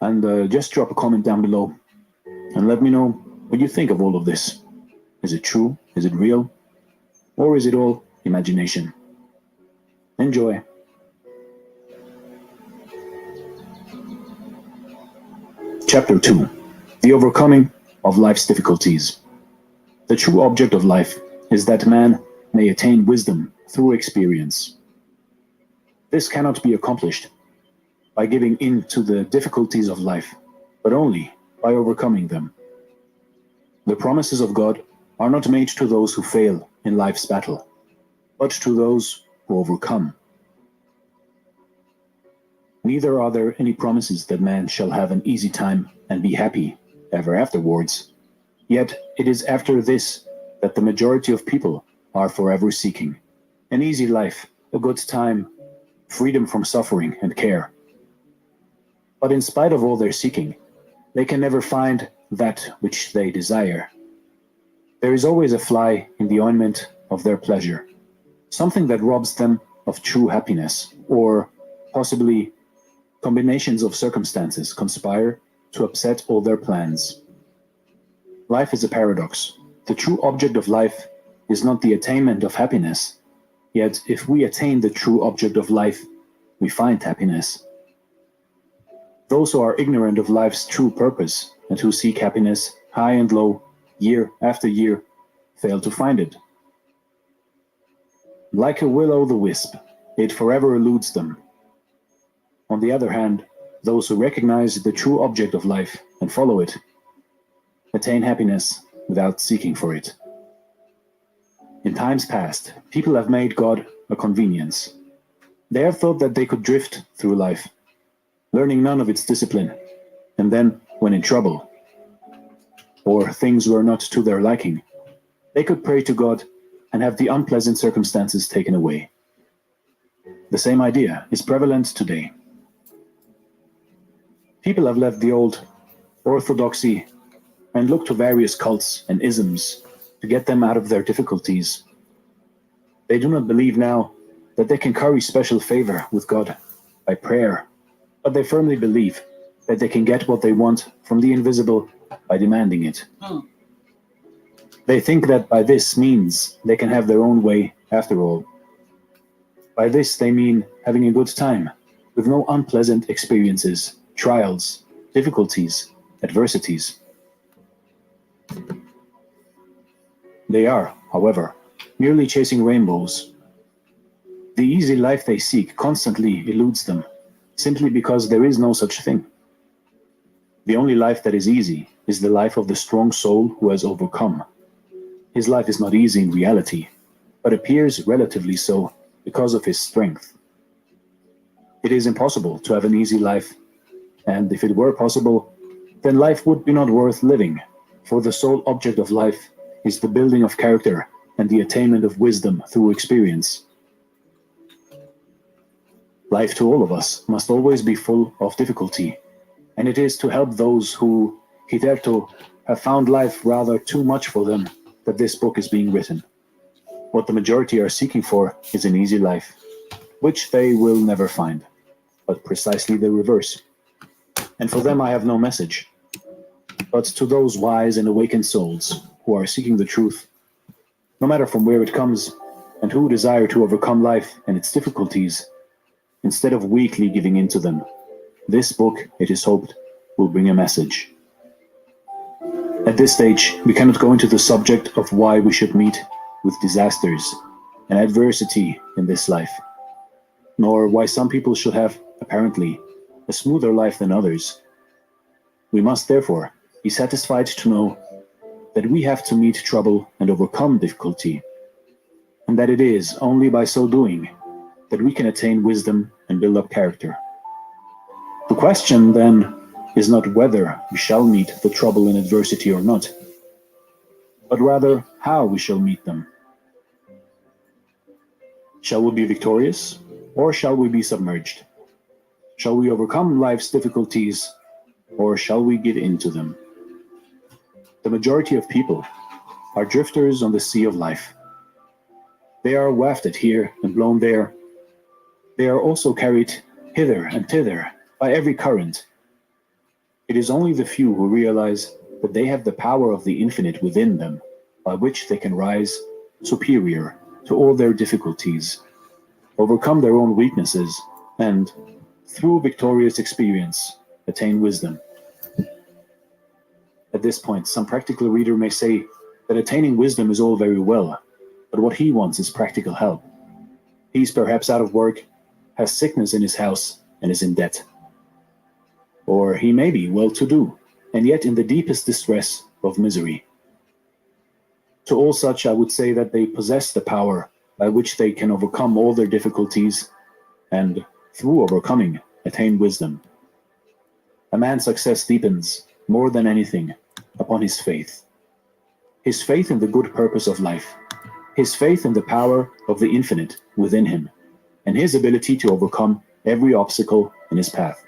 [SPEAKER 6] and just drop a comment down below and let me know what you think of all of this. Is it true? Is it real? Or is it all imagination? Enjoy. Chapter 2. The overcoming of life's difficulties. The true object of life is that man may attain wisdom through experience. This cannot be accomplished by giving in to the difficulties of life, but only by overcoming them. The promises of God are not made to those who fail in life's battle, but to those who overcome. Neither are there any promises that man shall have an easy time and be happy ever afterwards. Yet it is after this that the majority of people are forever seeking. An easy life, a good time, freedom from suffering and care. But in spite of all their seeking, they can never find that which they desire. There is always a fly in the ointment of their pleasure, something that robs them of true happiness, or possibly combinations of circumstances conspire to upset all their plans. Life is a paradox. The true object of life is not the attainment of happiness, yet if we attain the true object of life, we find happiness. Those who are ignorant of life's true purpose and who seek happiness high and low, year after year, fail to find it. Like a will-o'-the-wisp, it forever eludes them. On the other hand, those who recognize the true object of life and follow it, attain happiness without seeking for it. In times past, people have made God a convenience. They have thought that they could drift through life, learning none of its discipline, and then, when in trouble, or things were not to their liking, they could pray to God and have the unpleasant circumstances taken away. The same idea is prevalent today. People have left the old orthodoxy and look to various cults and isms to get them out of their difficulties. They do not believe now that they can curry special favor with God by prayer, but they firmly believe that they can get what they want from the invisible by demanding it. They think that by this means they can have their own way after all. By this they mean having a good time, with no unpleasant experiences, trials, difficulties, adversities. They are, however, merely chasing rainbows. The easy life they seek constantly eludes them, simply because there is no such thing. The only life that is easy is the life of the strong soul who has overcome. His life is not easy in reality, but appears relatively so because of his strength. It is impossible to have an easy life, and if it were possible, then life would be not worth living, for the sole object of life is the building of character and the attainment of wisdom through experience. Life to all of us must always be full of difficulty, and it is to help those who hitherto have found life rather too much for them that this book is being written. What the majority are seeking for is an easy life, which they will never find, but precisely the reverse. And for them I have no message. But to those wise and awakened souls who are seeking the truth, no matter from where it comes, and who desire to overcome life and its difficulties, instead of weakly giving in to them, this book, it is hoped, will bring a message. At this stage, we cannot go into the subject of why we should meet with disasters and adversity in this life, nor why some people should have, apparently, a smoother life than others. We must, therefore, be satisfied to know that we have to meet trouble and overcome difficulty, and that it is only by so doing that we can attain wisdom and build up character. The question, then, is not whether we shall meet the trouble and adversity or not, but rather how we shall meet them. Shall we be victorious, or shall we be submerged? Shall we overcome life's difficulties, or shall we give in to them? The majority of people are drifters on the sea of life. They are wafted here and blown there. They are also carried hither and thither by every current. It is only the few who realize that they have the power of the infinite within them, by which they can rise superior to all their difficulties, overcome their own weaknesses, and, through victorious experience, attain wisdom. At this point, some practical reader may say that attaining wisdom is all very well, but what he wants is practical help. He's perhaps out of work, has sickness in his house, and is in debt. Or he may be well-to-do, and yet in the deepest distress of misery. To all such, I would say that they possess the power by which they can overcome all their difficulties and, through overcoming, attain wisdom. A man's success depends, more than anything, upon his faith. His faith in the good purpose of life, his faith in the power of the infinite within him, and his ability to overcome every obstacle in his path.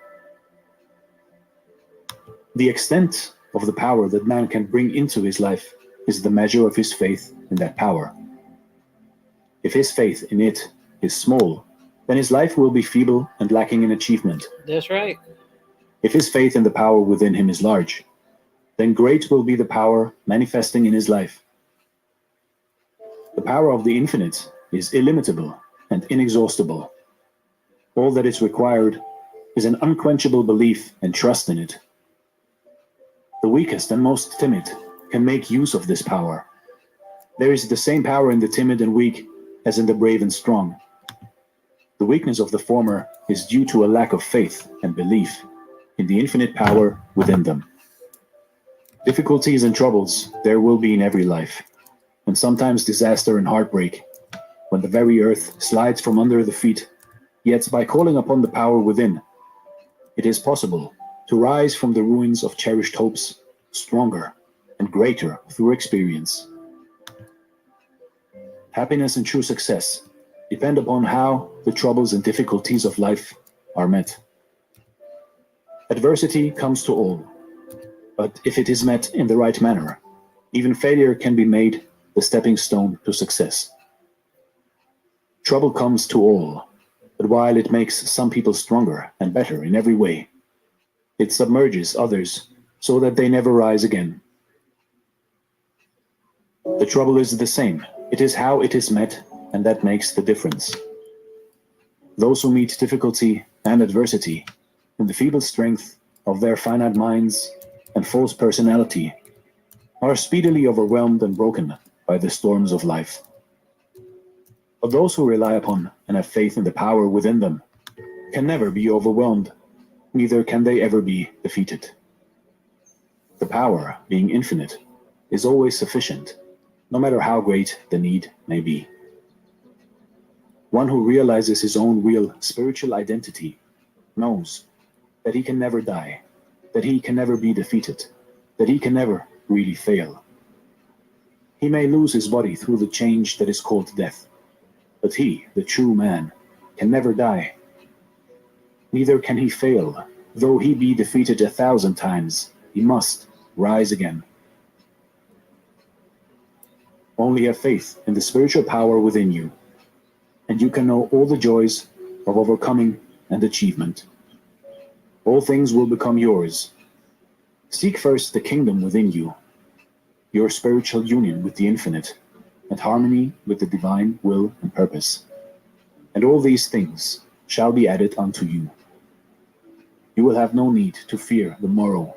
[SPEAKER 6] The extent of the power that man can bring into his life is the measure of his faith in that power. If his faith in it is small, then his life will be feeble and lacking in achievement.
[SPEAKER 1] That's right.
[SPEAKER 6] If his faith in the power within him is large, then great will be the power manifesting in his life. The power of the infinite is illimitable and inexhaustible. All that is required is an unquenchable belief and trust in it. The weakest and most timid can make use of this power. There is the same power in the timid and weak as in the brave and strong. The weakness of the former is due to a lack of faith and belief in the infinite power within them. Difficulties and troubles there will be in every life, and sometimes disaster and heartbreak, when the very earth slides from under the feet. Yet by calling upon the power within, it is possible to rise from the ruins of cherished hopes, stronger and greater through experience. Happiness and true success depend upon how the troubles and difficulties of life are met. Adversity comes to all, but if it is met in the right manner, even failure can be made the stepping stone to success. Trouble comes to all, but while it makes some people stronger and better in every way, it submerges others so that they never rise again. The trouble is the same. It is how it is met, and that makes the difference. Those who meet difficulty and adversity in the feeble strength of their finite minds and false personality are speedily overwhelmed and broken by the storms of life. But those who rely upon and have faith in the power within them can never be overwhelmed, neither can they ever be defeated. The power, being infinite, is always sufficient, no matter how great the need may be. One who realizes his own real spiritual identity knows that he can never die, that he can never be defeated, that he can never really fail. He may lose his body through the change that is called death, but he, the true man, can never die. Neither can he fail. Though he be defeated 1,000 times, he must rise again. Only have faith in the spiritual power within you, and you can know all the joys of overcoming and achievement. All things will become yours. Seek first the kingdom within you, your spiritual union with the infinite, and harmony with the divine will and purpose. And all these things shall be added unto you. You will have no need to fear the morrow,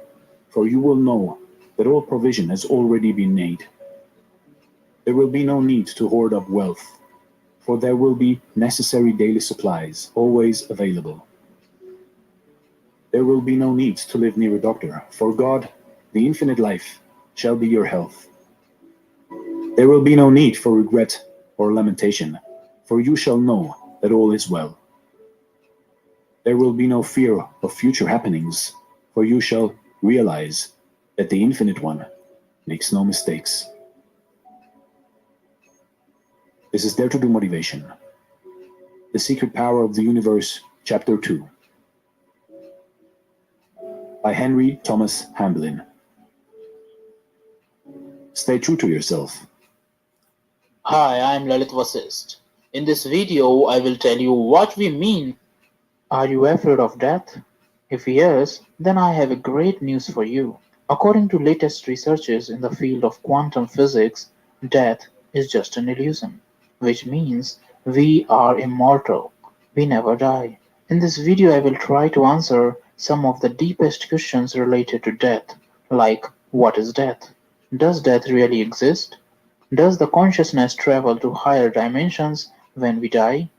[SPEAKER 6] for you will know that all provision has already been made. There will be no need to hoard up wealth, for there will be necessary daily supplies always available. There will be no need to live near a doctor, for God, the infinite life, shall be your health. There will be no need for regret or lamentation, for you shall know that all is well. There will be no fear of future happenings, for you shall realize that the Infinite One makes no mistakes. This is Dare to Do Motivation. The Secret Power of the Universe, Chapter 2. By Henry Thomas Hamblin. Stay true to yourself.
[SPEAKER 7] Hi, I'm Lalit Vasist. In this video, I will tell you what we mean. Are you afraid of death? If yes, then I have a great news for you. According to latest researches in the field of quantum physics, death is just an illusion, which means we are immortal. We never die. In this video, I will try to answer some of the deepest questions related to death, like what is death? Does death really exist? Does the consciousness travel to higher dimensions when we die?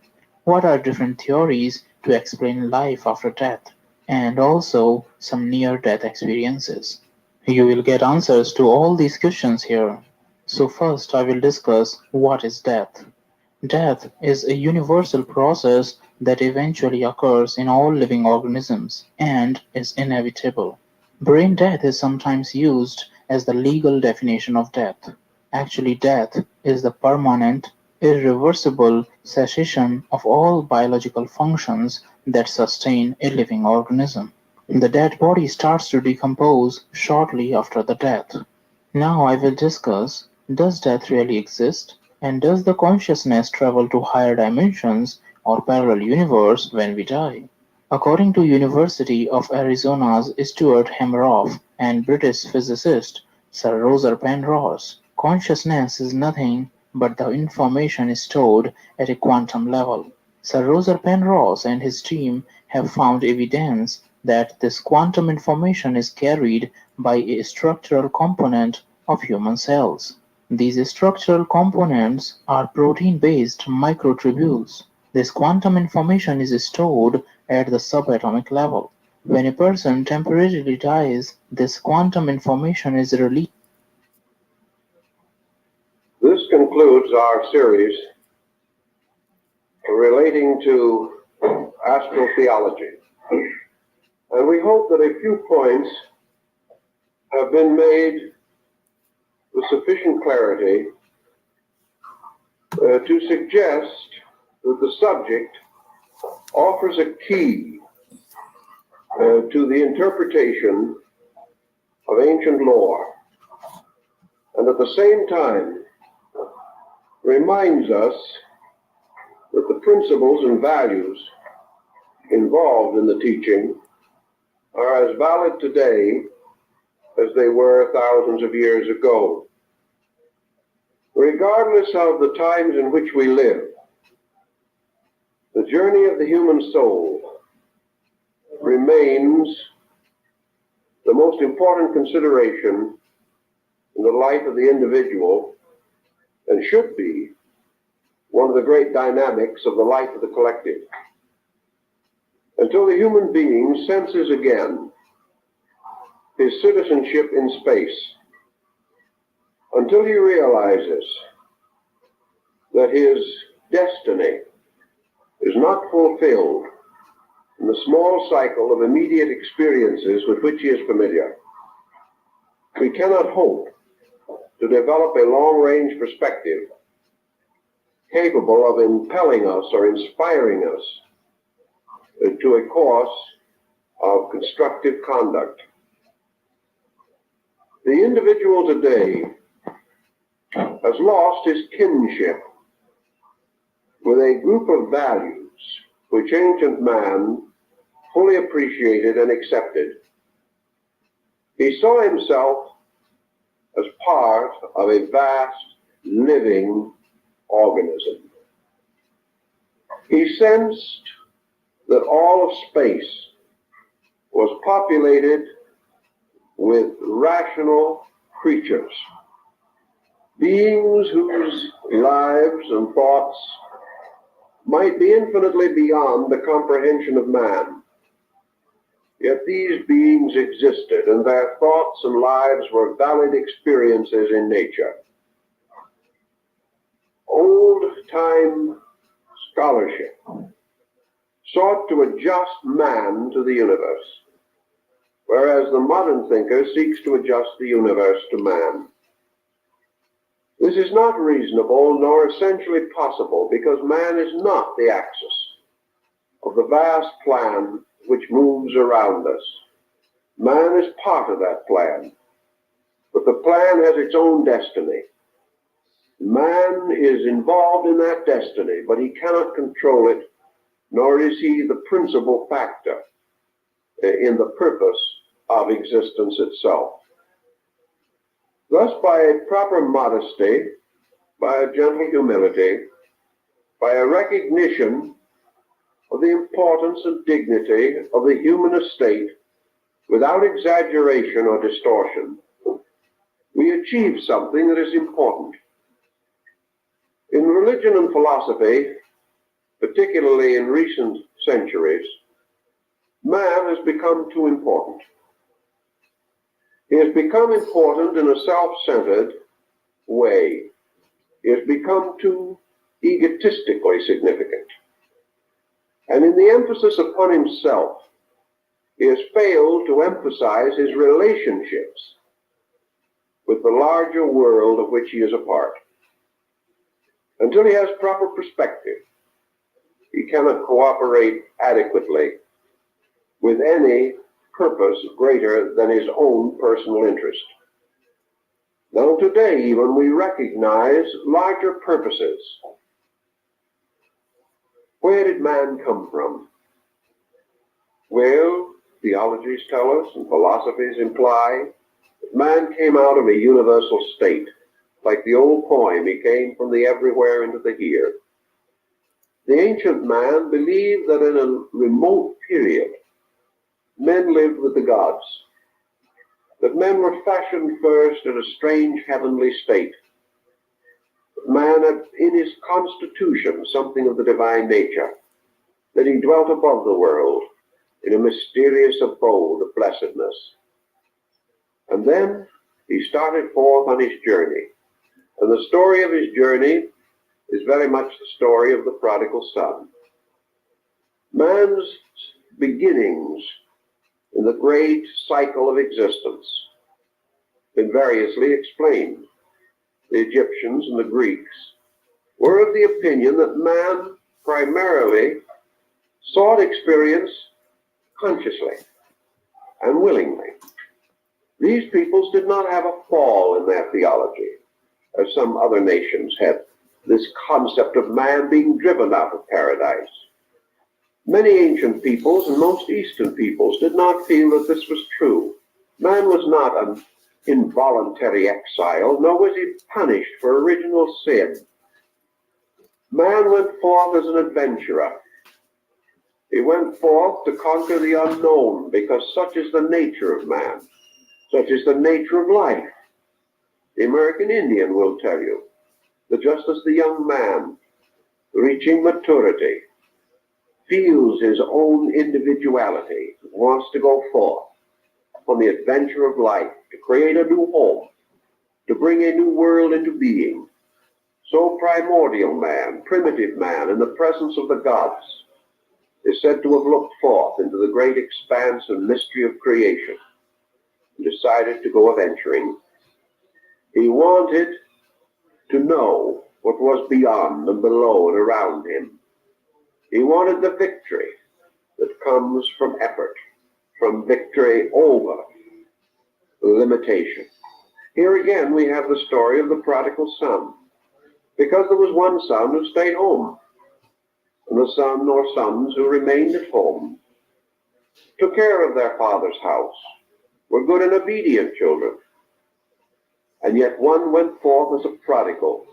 [SPEAKER 7] What are different theories to explain life after death? And also some near-death experiences. You will get answers to all these questions here. So first I will discuss what is death. Death is a universal process that eventually occurs in all living organisms and is inevitable. Brain death is sometimes used as the legal definition of death. Actually, death is the permanent, irreversible cessation of all biological functions that sustain a living organism. The dead body starts to decompose shortly after the death. Now I will discuss, does death really exist? And does the consciousness travel to higher dimensions or parallel universe when we die? According to University of Arizona's Stuart Hameroff and British physicist Sir Roger Penrose, consciousness is nothing but the information stored at a quantum level. Sir Roger Penrose and his team have found evidence that this quantum information is carried by a structural component of human cells. These structural components are protein-based microtubules. This quantum information is stored at the subatomic level. When a person temporarily dies, this quantum information is released.
[SPEAKER 8] This concludes our series relating to astrotheology. And we hope that a few points have been made with sufficient clarity to suggest that the subject offers a key to the interpretation of ancient lore, and at the same time reminds us that the principles and values involved in the teaching are as valid today as they were thousands of years ago. Regardless of the times in which we live, the journey of the human soul remains the most important consideration in the life of the individual and should be one of the great dynamics of the life of the collective. Until the human being senses again his citizenship in space, until he realizes that his destiny is not fulfilled in the small cycle of immediate experiences with which he is familiar, we cannot hope to develop a long-range perspective capable of impelling us or inspiring us to a course of constructive conduct. The individual today has lost his kinship with a group of values which ancient man fully appreciated and accepted. He saw himself as part of a vast living organism. He sensed that all of space was populated with rational creatures, beings whose lives and thoughts might be infinitely beyond the comprehension of man. Yet these beings existed, and their thoughts and lives were valid experiences in nature. Old-time scholarship sought to adjust man to the universe, whereas the modern thinker seeks to adjust the universe to man. This is not reasonable nor essentially possible, because man is not the axis of the vast plan which moves around us. Man is part of that plan, but the plan has its own destiny. Man is involved in that destiny, but he cannot control it, nor is he the principal factor in the purpose of existence itself. Thus, by a proper modesty, by a gentle humility, by a recognition of the importance and dignity of the human estate without exaggeration or distortion, we achieve something that is important. In religion and philosophy, particularly in recent centuries, man has become too important. He has become important in a self-centered way. He has become too egotistically significant. And in the emphasis upon himself, he has failed to emphasize his relationships with the larger world of which he is a part. Until he has proper perspective, he cannot cooperate adequately with any purpose greater than his own personal interest. Now today, even, we recognize larger purposes. Where did man come from? Well, theologies tell us and philosophies imply that man came out of a universal state. Like the old poem, he came from the everywhere into the here. The ancient man believed that in a remote period, men lived with the gods, that men were fashioned first in a strange heavenly state. Man had in his constitution something of the divine nature, that he dwelt above the world in a mysterious abode of blessedness. And then he started forth on his journey. And the story of his journey is very much the story of the prodigal son. Man's beginnings in the great cycle of existence been variously explained. The Egyptians and the Greeks were of the opinion that man primarily sought experience consciously and willingly. These peoples did not have a fall in their theology, as some other nations had this concept of man being driven out of paradise. Many ancient peoples and most Eastern peoples did not feel that this was true. Man was not an involuntary exile, nor was he punished for original sin. Man went forth as an adventurer. He went forth to conquer the unknown, because such is the nature of man. Such is the nature of life. The American Indian will tell you that just as the young man, reaching maturity, feels his own individuality, wants to go forth on the adventure of life, to create a new home, to bring a new world into being, so primordial man, primitive man, in the presence of the gods, is said to have looked forth into the great expanse and mystery of creation and decided to go a-venturing. He wanted to know what was beyond and below and around him. He wanted the victory that comes from effort, from victory over limitation. Here again we have the story of the prodigal son, because there was one son who stayed home, and the son or sons who remained at home, took care of their father's house, were good and obedient children. And yet one went forth as a prodigal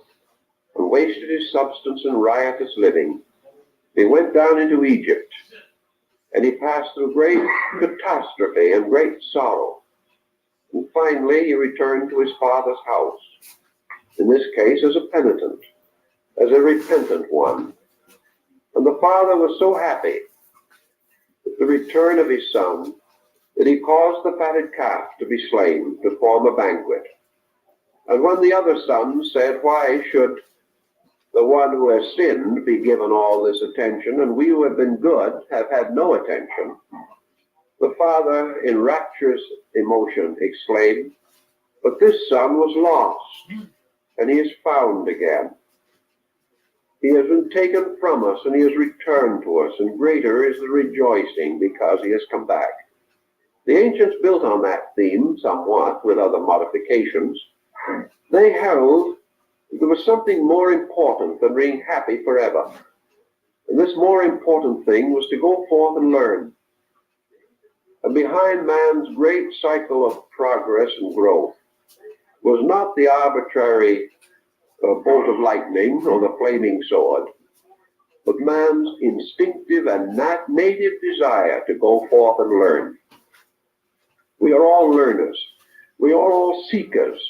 [SPEAKER 8] and wasted his substance in riotous living. He went down into Egypt, and he passed through great catastrophe and great sorrow. And finally he returned to his father's house, in this case as a penitent, as a repentant one. And the father was so happy with the return of his son that he caused the fatted calf to be slain to form a banquet. And when the other sons said, "Why should the one who has sinned be given all this attention, and we who have been good have had no attention?" the father, in rapturous emotion, exclaimed, "But this son was lost, and he is found again. He has been taken from us, and he has returned to us, and greater is the rejoicing because he has come back." The ancients built on that theme somewhat, with other modifications. They held there was something more important than being happy forever. And this more important thing was to go forth and learn. And behind man's great cycle of progress and growth was not the arbitrary bolt of lightning or the flaming sword, but man's instinctive and native desire to go forth and learn. We are all learners. We are all seekers.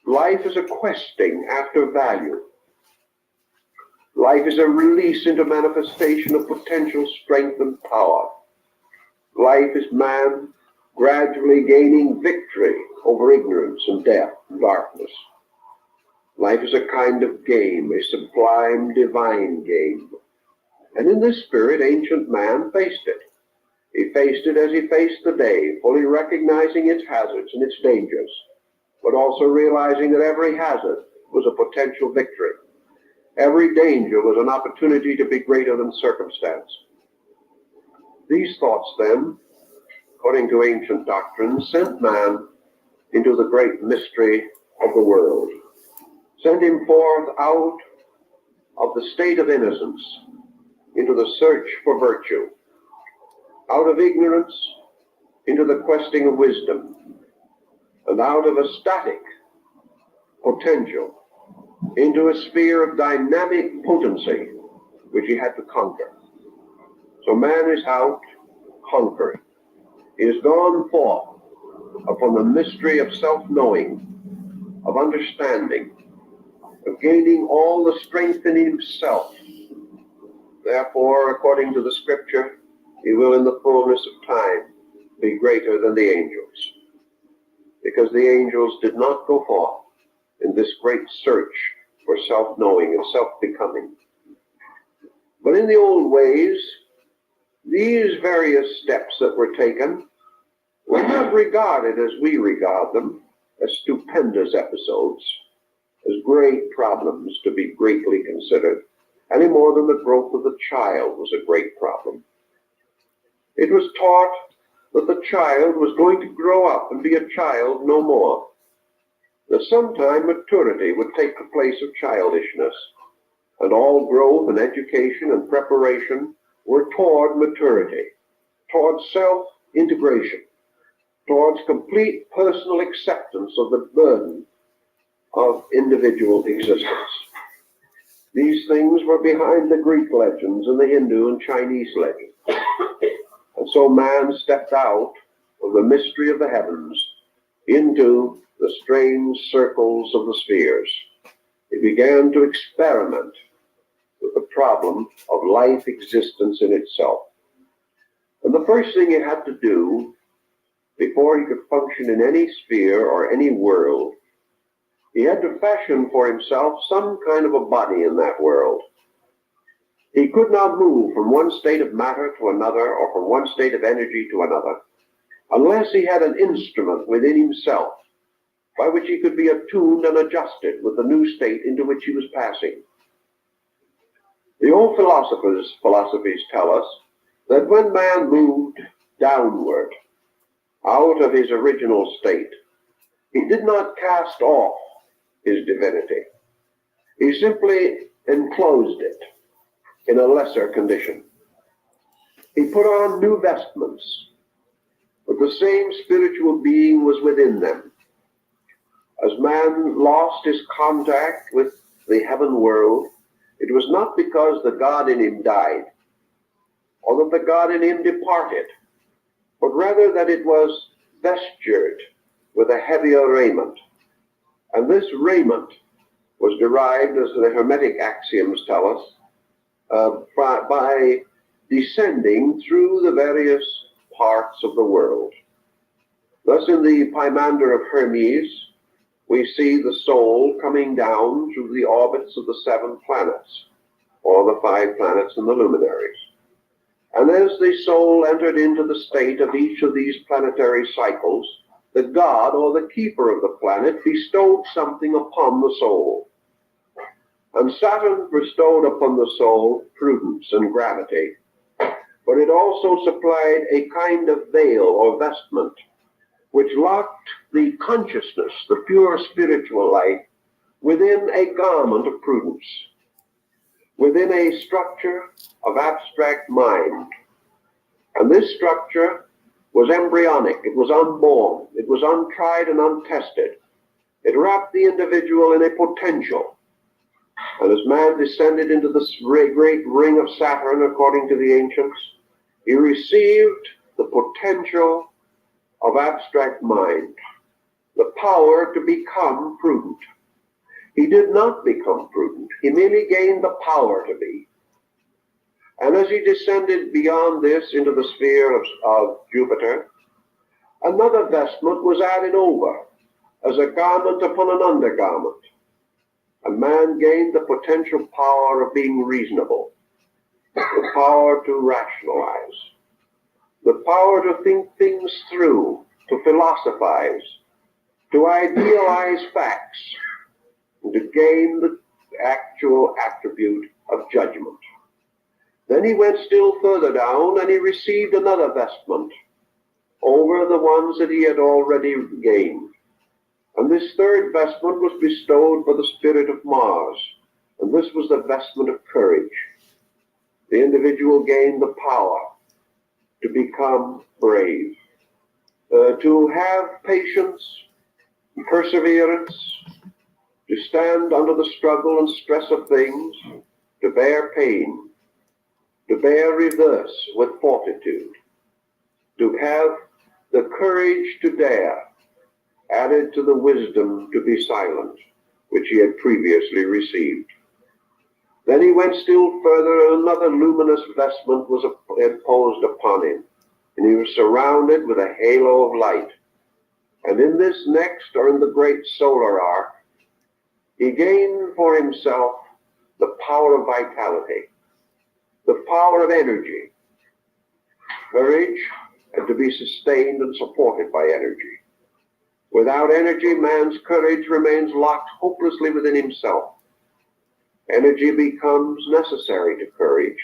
[SPEAKER 8] Life is a questing after value. Life is a release into manifestation of potential strength and power. Life is man gradually gaining victory over ignorance and death and darkness. Life is a kind of game, a sublime divine game. And in this spirit, ancient man faced it. He faced it as he faced the day, fully recognizing its hazards and its dangers, but also realizing that every hazard was a potential victory. Every danger was an opportunity to be greater than circumstance. These thoughts then, according to ancient doctrines, sent man into the great mystery of the world, sent him forth out of the state of innocence into the search for virtue, out of ignorance into the questing of wisdom, and out of a static potential into a sphere of dynamic potency which he had to conquer. So man is out conquering. He has gone forth upon the mystery of self-knowing, of understanding, of gaining all the strength in himself. Therefore, according to the scripture, he will in the fullness of time be greater than the angels. Because the angels did not go forth in this great search for self-knowing and self-becoming. But in the old ways, these various steps that were taken were not regarded as we regard them, as stupendous episodes, as great problems to be greatly considered, any more than the growth of the child was a great problem. It was taught that the child was going to grow up and be a child no more, that sometime maturity would take the place of childishness, and all growth and education and preparation were toward maturity, toward self-integration, towards complete personal acceptance of the burden of individual existence. These things were behind the Greek legends and the Hindu and Chinese legends. And so man stepped out of the mystery of the heavens into the strange circles of the spheres. He began to experiment with the problem of life existence in itself. And the first thing he had to do before he could function in any sphere or any world, he had to fashion for himself some kind of a body in that world. He could not move from one state of matter to another or from one state of energy to another unless he had an instrument within himself by which he could be attuned and adjusted with the new state into which he was passing. The old philosophies tell us that when man moved downward out of his original state, he did not cast off his divinity. He simply enclosed it in a lesser condition. He put on new vestments, but the same spiritual being was within them. As man lost his contact with the heaven world, it was not because the God in him died, or that the God in him departed, but rather that it was vestured with a heavier raiment. And this raiment was derived, as the Hermetic axioms tell us, by descending through the various parts of the world. Thus in the Pymander of Hermes, we see the soul coming down through the orbits of the 7 planets, or the 5 planets and the luminaries. And as the soul entered into the state of each of these planetary cycles, the god or the keeper of the planet bestowed something upon the soul. And Saturn bestowed upon the soul prudence and gravity, but it also supplied a kind of veil or vestment which locked the consciousness, the pure spiritual life, within a garment of prudence, within a structure of abstract mind. And this structure was embryonic, it was unborn, it was untried and untested. It wrapped the individual in a potential. And as man descended into this great ring of Saturn, according to the ancients, he received the potential of abstract mind, the power to become prudent. He did not become prudent, he merely gained the power to be. And as he descended beyond this into the sphere of Jupiter, Another vestment was added over, as a garment upon an undergarment. A man gained the potential power of being reasonable, the power to rationalize, the power to think things through, to philosophize, to idealize facts, and to gain the actual attribute of judgment. Then he went still further down, and he received another vestment over the ones that he had already gained. And this third vestment was bestowed by the spirit of Mars, and this was the vestment of courage. The individual gained the power to become brave, to have patience, perseverance, to stand under the struggle and stress of things, to bear pain, to bear reverse with fortitude, to have the courage to dare, added to the wisdom to be silent, which he had previously received. Then he went still further, and another luminous vestment was imposed upon him, and he was surrounded with a halo of light. And in this next, or in the great solar arc, he gained for himself the power of vitality, the power of energy, courage, and to be sustained and supported by energy. Without energy, man's courage remains locked hopelessly within himself. Energy becomes necessary to courage,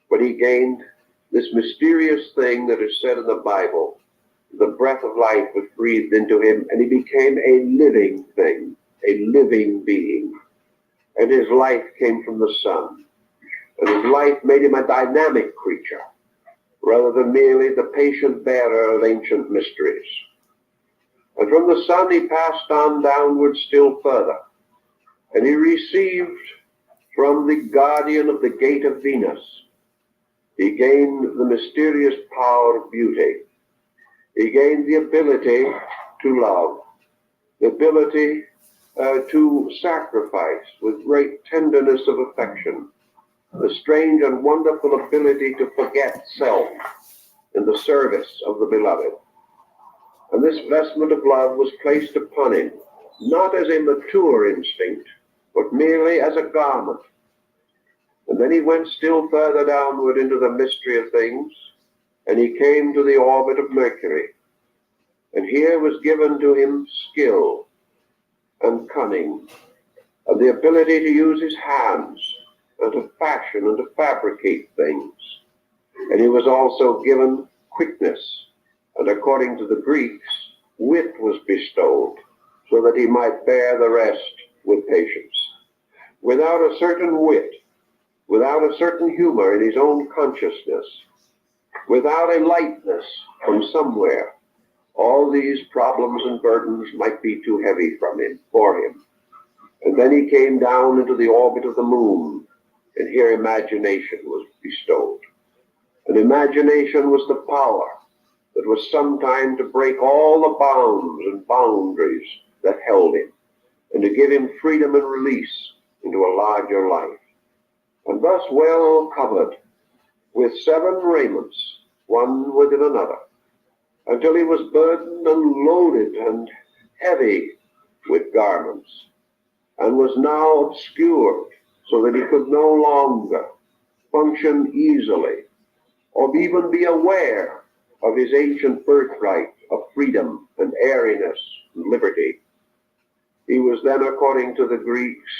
[SPEAKER 8] but he gained this mysterious thing that is said in the Bible. The breath of life was breathed into him, and he became a living thing, a living being. And his life came from the sun, and his life made him a dynamic creature, rather than merely the patient bearer of ancient mysteries. And from the sun he passed on downward still further, and he received from the guardian of the gate of Venus, he gained the mysterious power of beauty. He gained the ability to love, the ability to sacrifice with great tenderness of affection, the strange and wonderful ability to forget self in the service of the beloved. And this vestment of love was placed upon him, not as a mature instinct, but merely as a garment. And then he went still further downward into the mystery of things, and he came to the orbit of Mercury. And here was given to him skill and cunning, and the ability to use his hands, and to fashion and to fabricate things. And he was also given quickness, and according to the Greeks, wit was bestowed, so that he might bear the rest with patience. Without a certain wit, without a certain humor in his own consciousness, without a lightness from somewhere, all these problems and burdens might be too heavy for him. And then he came down into the orbit of the moon, and here imagination was bestowed. And imagination was the power that was sometime to break all the bounds and boundaries that held him, and to give him freedom and release into a larger life. And thus well covered with 7 raiments, one within another, until he was burdened and loaded and heavy with garments, and was now obscured so that he could no longer function easily, or even be aware of his ancient birthright of freedom and airiness and liberty. He was then, according to the Greeks,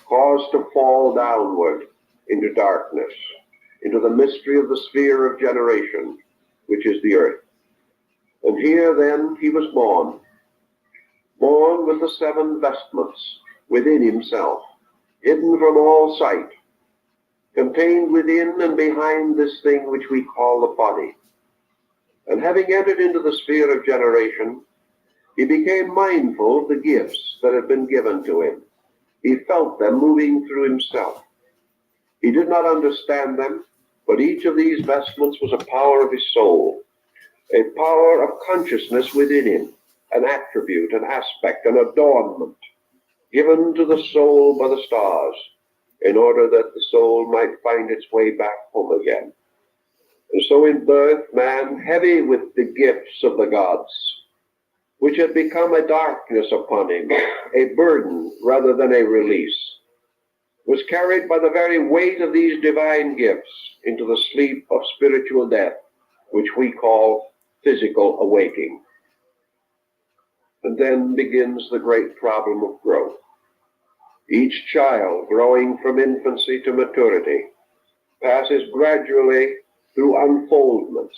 [SPEAKER 8] caused to fall downward into darkness, into the mystery of the sphere of generation, which is the earth. And here then he was born with the 7 vestments within himself, hidden from all sight, contained within and behind this thing which we call the body. And having entered into the sphere of generation, he became mindful of the gifts that had been given to him. He felt them moving through himself. He did not understand them, but each of these vestments was a power of his soul, a power of consciousness within him, an attribute, an aspect, an adornment, given to the soul by the stars, in order that the soul might find its way back home again. And so in birth, man, heavy with the gifts of the gods, which had become a darkness upon him, a burden rather than a release, was carried by the very weight of these divine gifts into the sleep of spiritual death, which we call physical awaking. And then begins the great problem of growth. Each child, growing from infancy to maturity, passes gradually through unfoldments,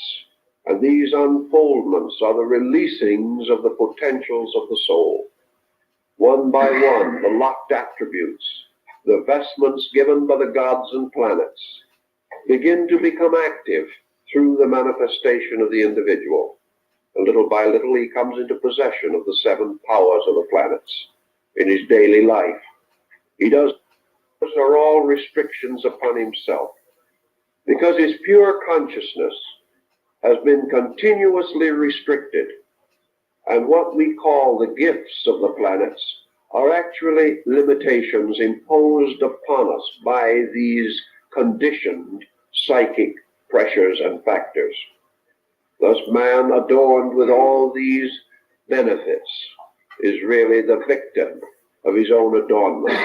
[SPEAKER 8] and these unfoldments are the releasings of the potentials of the soul. One by one, the locked attributes, the vestments given by the gods and planets, begin to become active through the manifestation of the individual. And little by little, he comes into possession of the 7 powers of the planets in his daily life. He does, those are all restrictions upon himself, because his pure consciousness has been continuously restricted. And what we call the gifts of the planets are actually limitations imposed upon us by these conditioned psychic pressures and factors. Thus, man, adorned with all these benefits, is really the victim of his own adornment.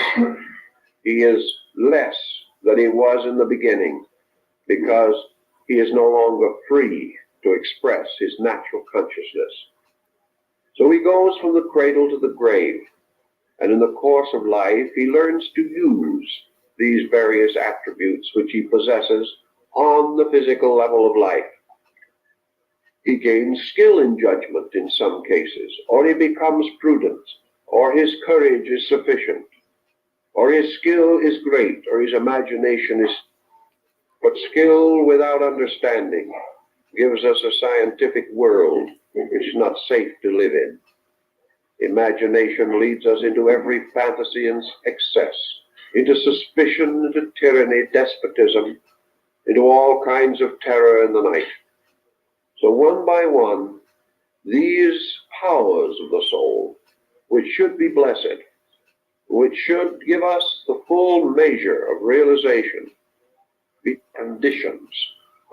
[SPEAKER 8] He is less than he was in the beginning because he is no longer free to express his natural consciousness. So he goes from the cradle to the grave, and in the course of life, he learns to use these various attributes which he possesses on the physical level of life. He gains skill in judgment in some cases, or he becomes prudent, or his courage is sufficient, or his skill is great, or his imagination is. But skill without understanding gives us a scientific world which is not safe to live in. Imagination leads us into every fantasy and excess, into suspicion, into tyranny, despotism, into all kinds of terror in the night. So one by one, these powers of the soul, which should be blessed, which should give us the full measure of realization, be conditions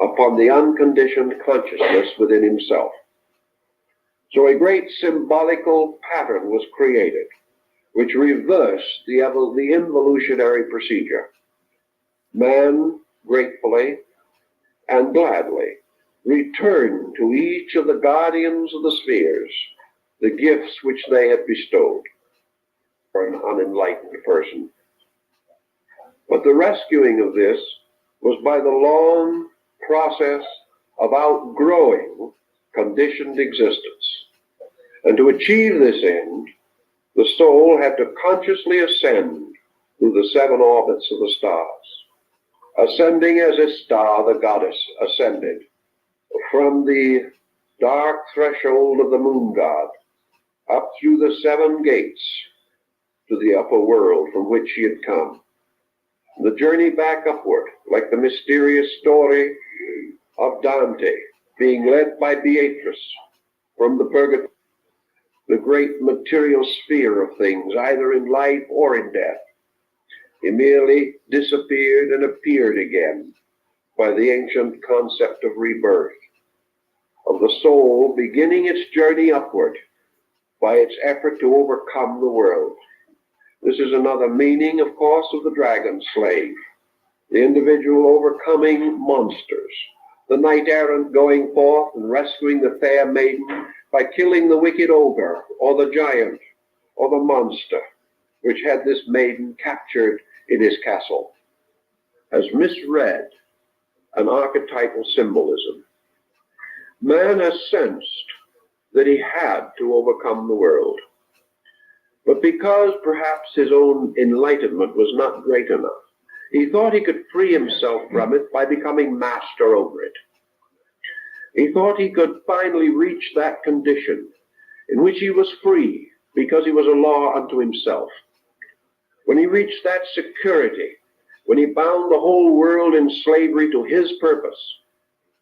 [SPEAKER 8] upon the unconditioned consciousness within himself. So a great symbolical pattern was created, which reversed the involutionary procedure. Man gratefully and gladly returned to each of the guardians of the spheres the gifts which they had bestowed for an unenlightened person. But the rescuing of this was by the long process of outgrowing conditioned existence. And to achieve this end, the soul had to consciously ascend through the 7 orbits of the stars, ascending as a star, the goddess ascended from the dark threshold of the moon god up through the 7 gates to the upper world from which she had come. The journey back upward, like the mysterious story of Dante being led by Beatrice from the purgatory, the great material sphere of things, either in life or in death. He merely disappeared and appeared again by the ancient concept of rebirth, of the soul beginning its journey upward by its effort to overcome the world. This is another meaning, of course, of the dragon slave, the individual overcoming monsters, the knight-errant going forth and rescuing the fair maiden by killing the wicked ogre or the giant or the monster which had this maiden captured in his castle, has misread an archetypal symbolism. Man has sensed that he had to overcome the world, but because perhaps his own enlightenment was not great enough, he thought he could free himself from it by becoming master over it. He thought he could finally reach that condition in which he was free because he was a law unto himself. When he reached that security, when he bound the whole world in slavery to his purpose,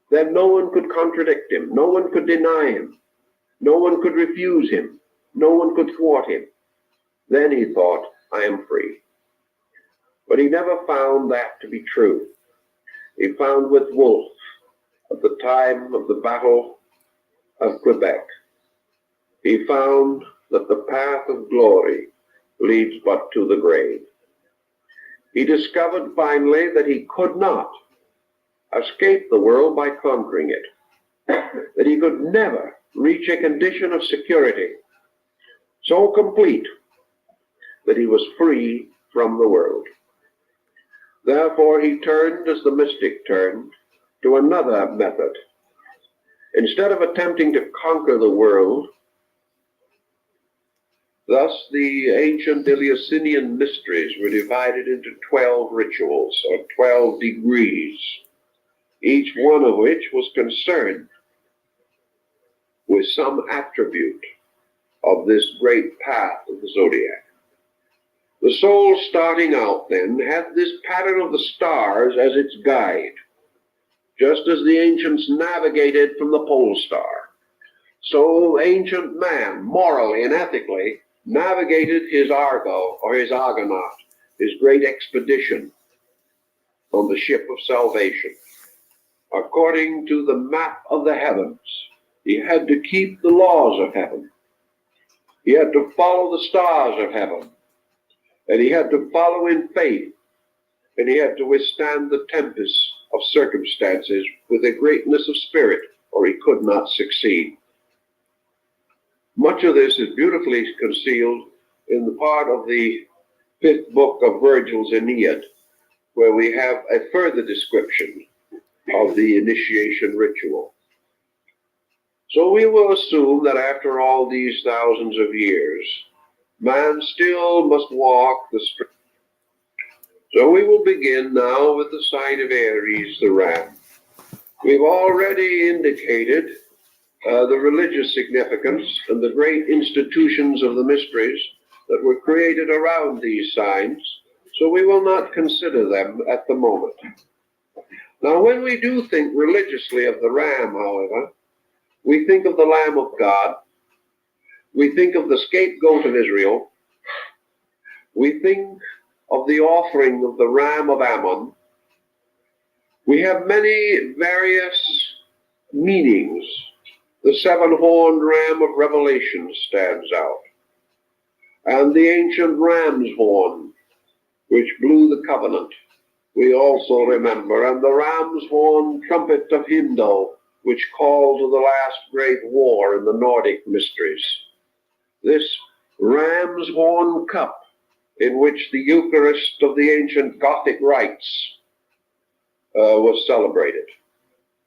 [SPEAKER 8] then no one could contradict him, no one could deny him, no one could refuse him, no one could thwart him. Then he thought, I am free. But he never found that to be true. He found with Wolf at the time of the Battle of Quebec, he found that the path of glory leads but to the grave. He discovered finally that he could not escape the world by conquering it, that he could never reach a condition of security so complete that he was free from the world. Therefore, he turned, as the mystic turned, to another method. Instead of attempting to conquer the world, thus the ancient Eleusinian mysteries were divided into 12 rituals, or 12 degrees, each one of which was concerned with some attribute of this great path of the zodiac. The soul, starting out then, had this pattern of the stars as its guide. Just as the ancients navigated from the pole star, so ancient man, morally and ethically, navigated his Argo, or his Argonaut, his great expedition on the ship of salvation. According to the map of the heavens, he had to keep the laws of heaven. He had to follow the stars of heaven. And he had to follow in faith. And he had to withstand the tempests of circumstances with a greatness of spirit, or he could not succeed. Much of this is beautifully concealed in the part of the 5th book of Virgil's Aeneid, where we have a further description of the initiation ritual. So we will assume that after all these thousands of years, man still must walk the street. So we will begin now with the sign of Aries, the ram. We've already indicated the religious significance and the great institutions of the mysteries that were created around these signs, so we will not consider them at the moment. Now, when we do think religiously of the ram, however, we think of the Lamb of God, we think of the scapegoat of Israel, we think of the offering of the ram of Ammon. We have many various meanings. The 7-horned ram of Revelation stands out, and the ancient ram's horn, which blew the covenant, we also remember, and the ram's horn trumpet of Hindel, which called to the last great war in the Nordic mysteries. This ram's horn cup, in which the Eucharist of the ancient Gothic rites was celebrated.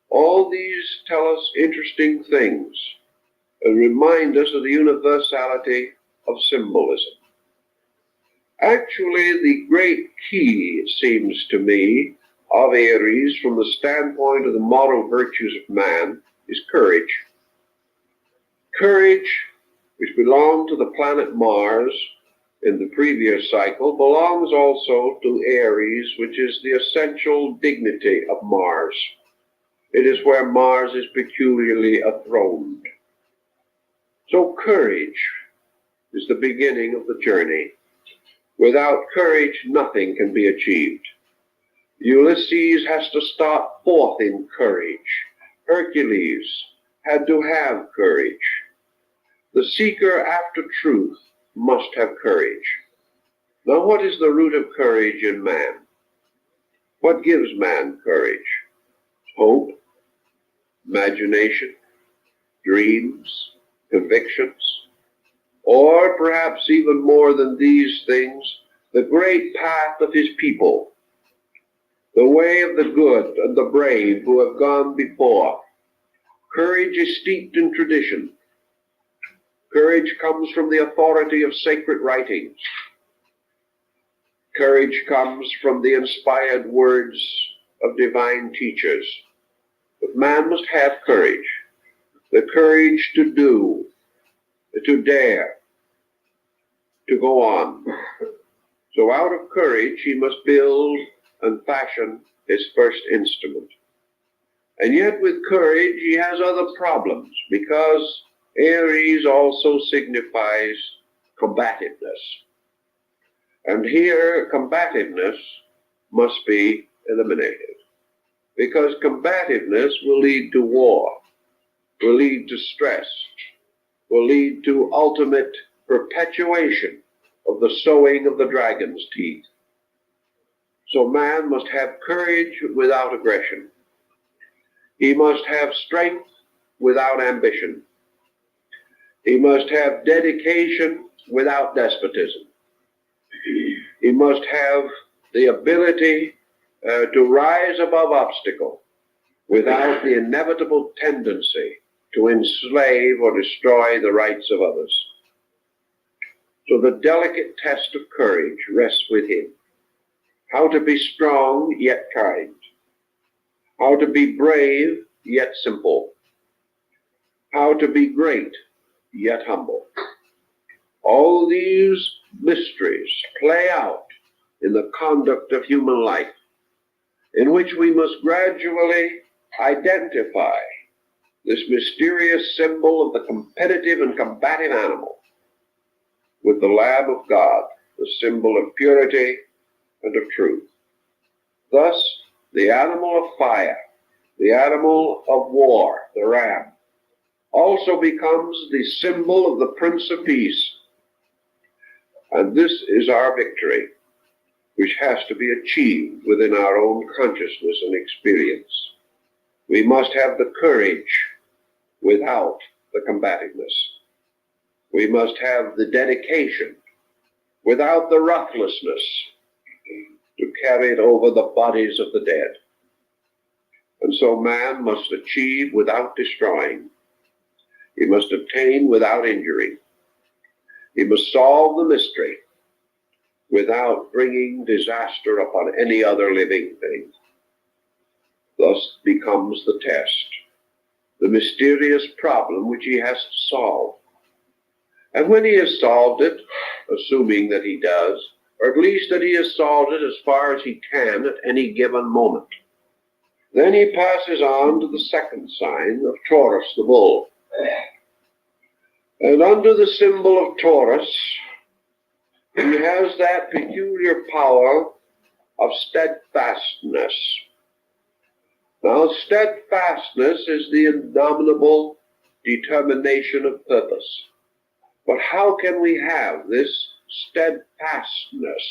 [SPEAKER 8] All these tell us interesting things and remind us of the universality of symbolism. Actually, the great key, it seems to me, of Aries from the standpoint of the moral virtues of man is courage. Courage, which belonged to the planet Mars in the previous cycle, belongs also to Aries, which is the essential dignity of Mars. It is where Mars is peculiarly enthroned. So courage is the beginning of the journey. Without courage, nothing can be achieved. Ulysses has to start forth in courage. Hercules had to have courage. The seeker after truth must have courage. Now, what is the root of courage in man? What gives man courage? Hope, imagination, dreams, convictions, or perhaps even more than these things, the great path of his people, the way of the good and the brave who have gone before. Courage is steeped in tradition. Courage comes from the authority of sacred writings. Courage comes from the inspired words of divine teachers. But man must have courage, the courage to do, to dare, to go on. So out of courage, he must build and fashion his first instrument. And yet with courage, he has other problems, because Aries also signifies combativeness. And here, combativeness must be eliminated. because combativeness will lead to war, will lead to stress, will lead to ultimate perpetuation of the sowing of the dragon's teeth. So man must have courage without aggression. He must have strength without ambition. He must have dedication without despotism. He must have the ability to rise above obstacle without the inevitable tendency to enslave or destroy the rights of others. So the delicate test of courage rests with him. How to be strong yet kind. How to be brave yet simple. How to be great yet humble. All these mysteries play out in the conduct of human life, in which we must gradually identify this mysterious symbol of the competitive and combative animal with the Lamb of God, the symbol of purity and of truth. Thus, the animal of fire, the animal of war, the ram, also becomes the symbol of the Prince of Peace. And this is our victory, which has to be achieved within our own consciousness and experience. We must have the courage without the combativeness. We must have the dedication without the ruthlessness to carry it over the bodies of the dead. And so man must achieve without destroying. He must obtain without injury. He must solve the mystery without bringing disaster upon any other living thing. Thus becomes the test, the mysterious problem which he has to solve. And when he has solved it, assuming that he does, or at least that he has solved it as far as he can at any given moment, then he passes on to the second sign of Taurus, the bull. And under the symbol of Taurus, he has that peculiar power of steadfastness. Now, steadfastness is the indomitable determination of purpose. But how can we have this steadfastness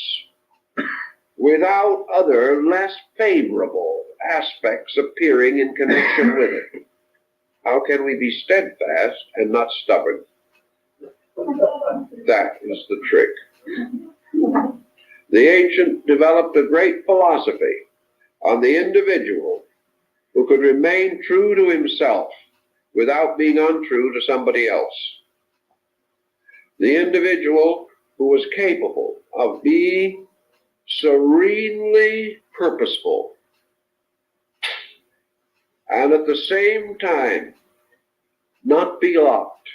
[SPEAKER 8] without other less favorable aspects appearing in connection with it? How can we be steadfast and not stubborn? That is the trick. The ancient developed a great philosophy on the individual who could remain true to himself without being untrue to somebody else. The individual who was capable of being serenely purposeful and at the same time not be locked,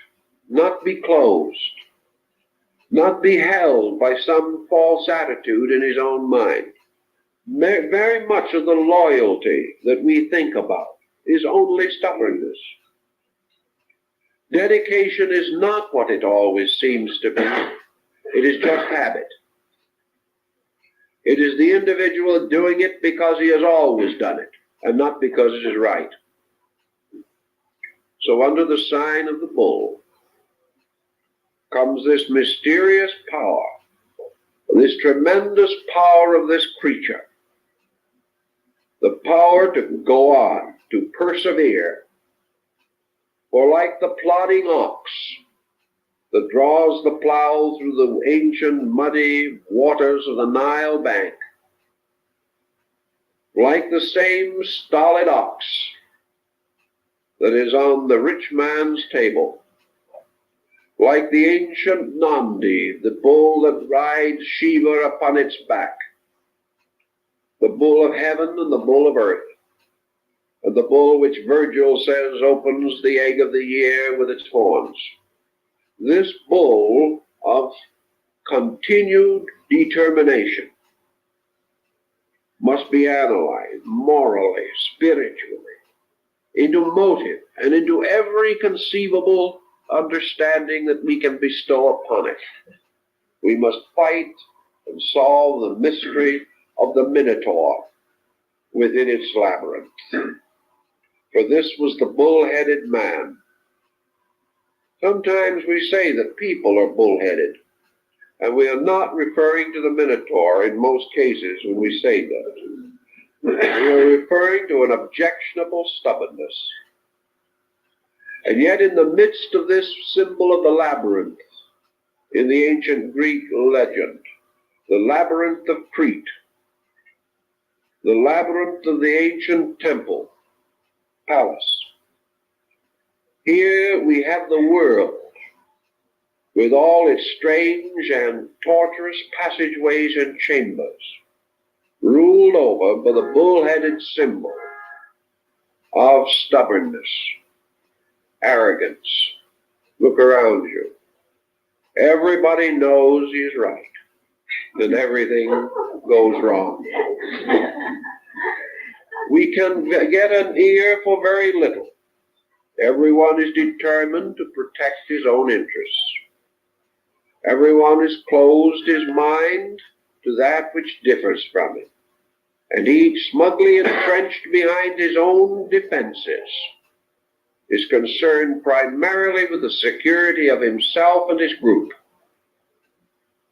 [SPEAKER 8] not be closed, not be held by some false attitude in his own mind. Very much of the loyalty that we think about is only stubbornness. Dedication is not what it always seems to be. It is just habit. It is the individual doing it because he has always done it, and not because it is right. So under the sign of the bull comes this mysterious power, this tremendous power of this creature, the power to go on, to persevere. For like the plodding ox that draws the plow through the ancient muddy waters of the Nile bank, like the same stolid ox that is on the rich man's table, like the ancient Nandi, the bull that rides Shiva upon its back, the bull of heaven and the bull of earth, and the bull which Virgil says opens the egg of the year with its horns. This bull of continued determination must be analyzed morally, spiritually, into motive and into every conceivable understanding that we can bestow upon it. We must fight and solve the mystery of the Minotaur, within its labyrinth. For this was the bull-headed man. Sometimes we say that people are bull-headed, and we are not referring to the Minotaur in most cases when we say that. We are referring to an objectionable stubbornness. And yet in the midst of this symbol of the labyrinth, in the ancient Greek legend, the labyrinth of Crete, the labyrinth of the ancient temple, palace, here we have the world with all its strange and tortuous passageways and chambers, ruled over by the bull-headed symbol of stubbornness, arrogance. Look around you. Everybody knows he's right, and everything goes wrong. We can get an ear for very little. Everyone is determined to protect his own interests. Everyone has closed his mind to that which differs from it, and each, smugly entrenched behind his own defenses, is concerned primarily with the security of himself and his group,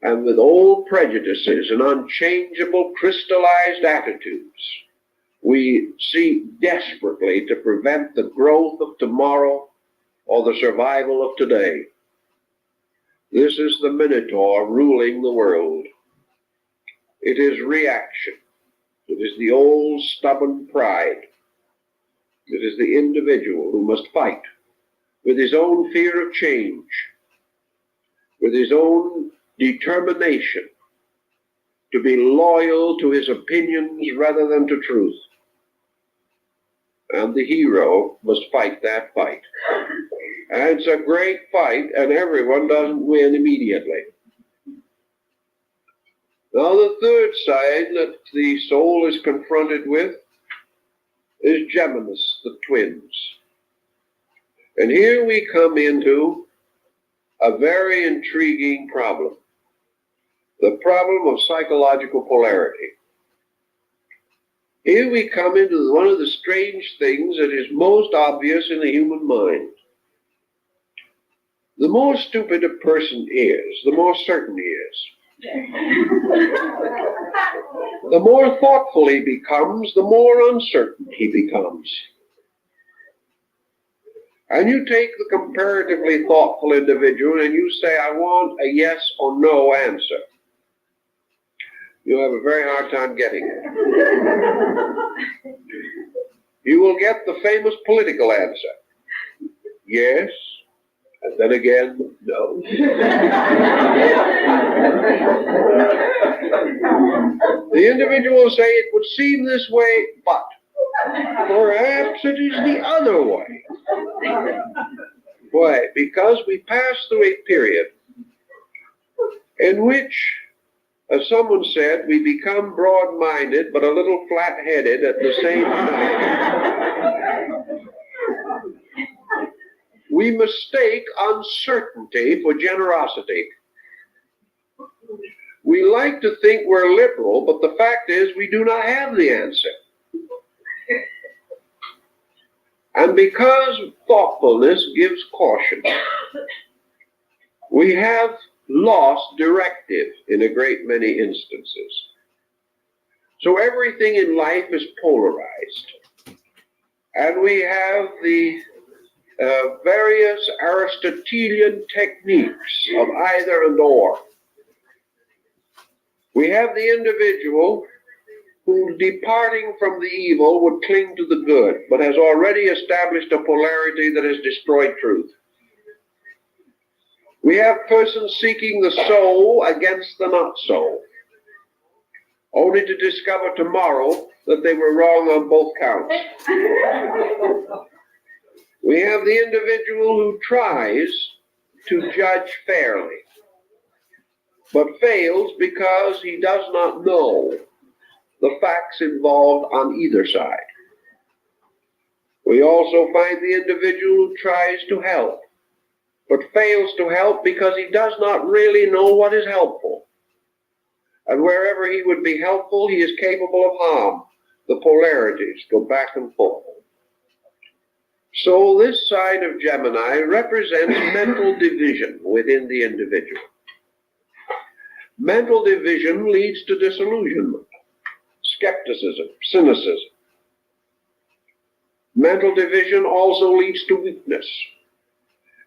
[SPEAKER 8] and with old prejudices and unchangeable crystallized attitudes. We seek desperately to prevent the growth of tomorrow or the survival of today. This is the Minotaur ruling the world. It is reaction. It is the old stubborn pride. It is the individual who must fight with his own fear of change, with his own determination to be loyal to his opinions rather than to truth. And the hero must fight that fight. And it's a great fight, and everyone doesn't win immediately. Now, the third side that the soul is confronted with is Geminus, the twins. And here we come into a very intriguing problem, the problem of psychological polarity. Here we come into one of the strange things that is most obvious in the human mind. The more stupid a person is, the more certain he is. The more thoughtful he becomes, the more uncertain he becomes. And you take the comparatively thoughtful individual and you say, I want a yes or no answer. You'll have a very hard time getting it. You will get the famous political answer. Yes, and then again, no. The individual will say, it would seem this way, but perhaps it is the other way. Why? Because we pass through a period in which, as someone said, we become broad-minded but a little flat-headed at the same time. We mistake uncertainty for generosity. We like to think we're liberal, but the fact is we do not have the answer. And because thoughtfulness gives caution, we have lost directive in a great many instances. So everything in life is polarized. And we have the various Aristotelian techniques of either and or. We have the individual who, departing from the evil, would cling to the good, but has already established a polarity that has destroyed truth. We have persons seeking the so against the not so, only to discover tomorrow that they were wrong on both counts. We have the individual who tries to judge fairly, but fails because he does not know the facts involved on either side. We also find the individual who tries to help, but fails to help because he does not really know what is helpful. And wherever he would be helpful, he is capable of harm. The polarities go back and forth. So this side of Gemini represents mental division within the individual. Mental division leads to disillusionment, skepticism, cynicism. Mental division also leads to weakness,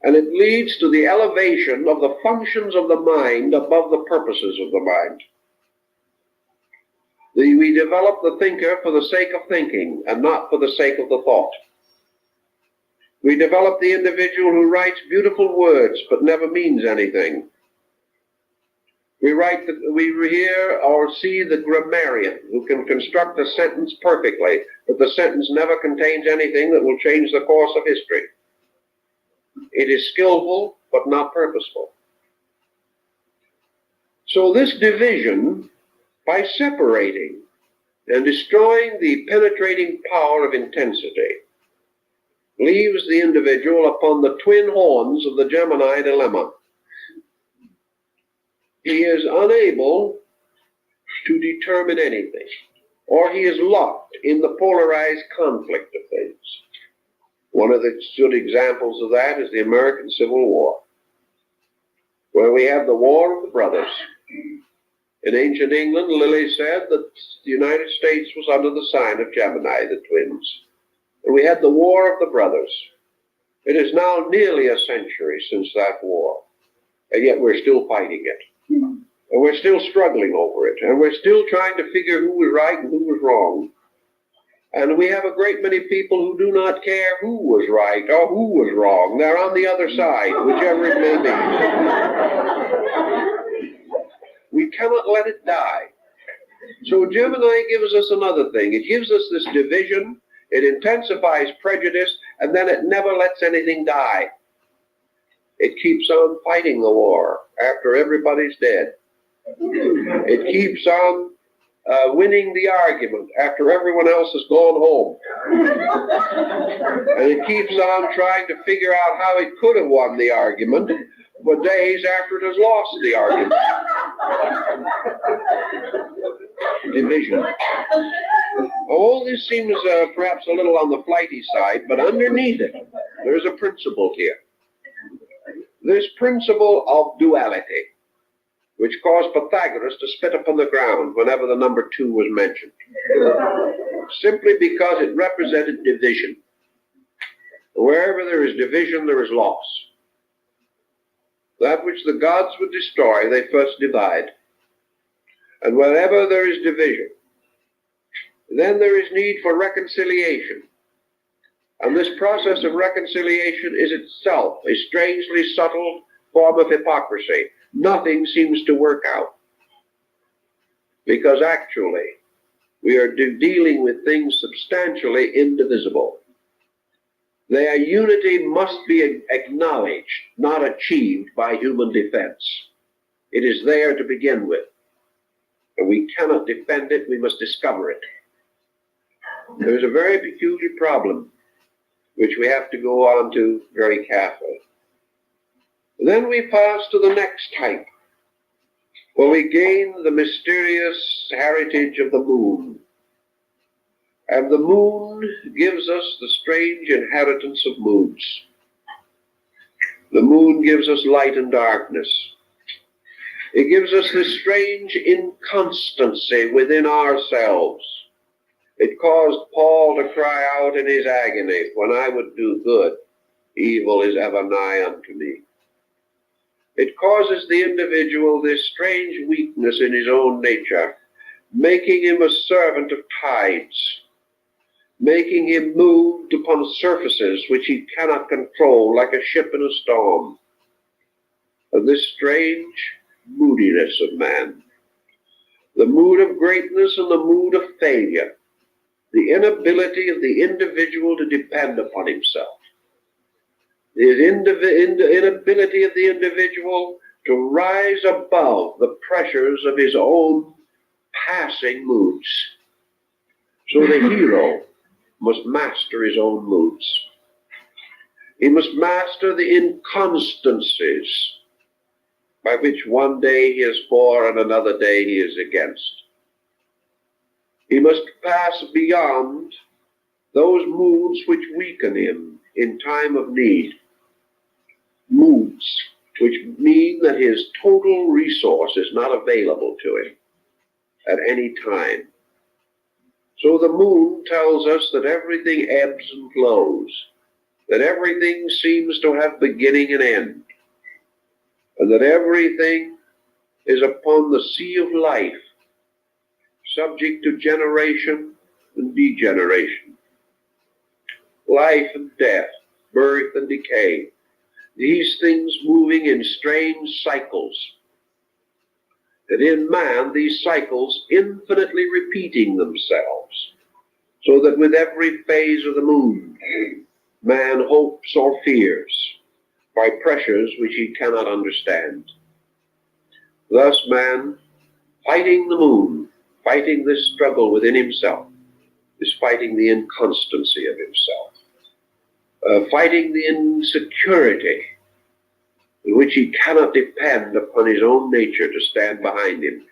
[SPEAKER 8] and it leads to the elevation of the functions of the mind above the purposes of the mind. We develop the thinker for the sake of thinking and not for the sake of the thought. We develop the individual who writes beautiful words but never means anything. We hear or see the grammarian who can construct a sentence perfectly, but the sentence never contains anything that will change the course of history. It is skillful but not purposeful. So this division, by separating and destroying the penetrating power of intensity, leaves the individual upon the twin horns of the Gemini dilemma. He is unable to determine anything, or he is locked in the polarized conflict of things. One of the good examples of that is the American Civil War, where we have the War of the Brothers. In ancient England, Lilly said that the United States was under the sign of Gemini, the twins. And we had the War of the Brothers. It is now nearly a century since that war, and yet we're still fighting it. And we're still struggling over it, and we're still trying to figure who was right and who was wrong. And we have a great many people who do not care who was right or who was wrong. They're on the other side, whichever it may be. We cannot let it die. So Gemini gives us another thing. It gives us this division. It intensifies prejudice, and then it never lets anything die. It keeps on fighting the war after everybody's dead. It keeps on winning the argument after everyone else has gone home. And it keeps on trying to figure out how it could have won the argument for days after it has lost the argument. Division. All this seems perhaps a little on the flighty side, but underneath it, there's a principle here. This principle of duality, which caused Pythagoras to spit upon the ground whenever the number 2 was mentioned, simply because it represented division. Wherever there is division, there is loss. That which the gods would destroy, they first divide. And wherever there is division, then there is need for reconciliation. And this process of reconciliation is itself a strangely subtle form of hypocrisy. Nothing seems to work out, because actually we are dealing with things substantially indivisible. Their unity must be acknowledged, not achieved by human defense. It is there to begin with, and we cannot defend it, we must discover it. There's a very peculiar problem which we have to go on to very carefully. Then we pass to the next type, where we gain the mysterious heritage of the moon. And the moon gives us the strange inheritance of moods. The moon gives us light and darkness. It gives us this strange inconstancy within ourselves. It caused Paul to cry out in his agony, "When I would do good, evil is ever nigh unto me." It causes the individual this strange weakness in his own nature, making him a servant of tides, making him moved upon surfaces which he cannot control, like a ship in a storm. And this strange moodiness of man, the mood of greatness and the mood of failure, the inability of the individual to depend upon himself, the inability of the individual to rise above the pressures of his own passing moods. So the hero must master his own moods. He must master the inconstancies by which one day he is for and another day he is against. He must pass beyond those moods which weaken him in time of need, moods which mean that his total resource is not available to him at any time. So the moon tells us that everything ebbs and flows, that everything seems to have beginning and end, and that everything is upon the sea of life, subject to generation and degeneration, life and death, birth and decay, these things moving in strange cycles, and in man these cycles infinitely repeating themselves, so that with every phase of the moon, man hopes or fears by pressures which he cannot understand. Thus man, fighting the moon, fighting this struggle within himself, is fighting the inconstancy of himself, fighting the insecurity in which he cannot depend upon his own nature to stand behind him.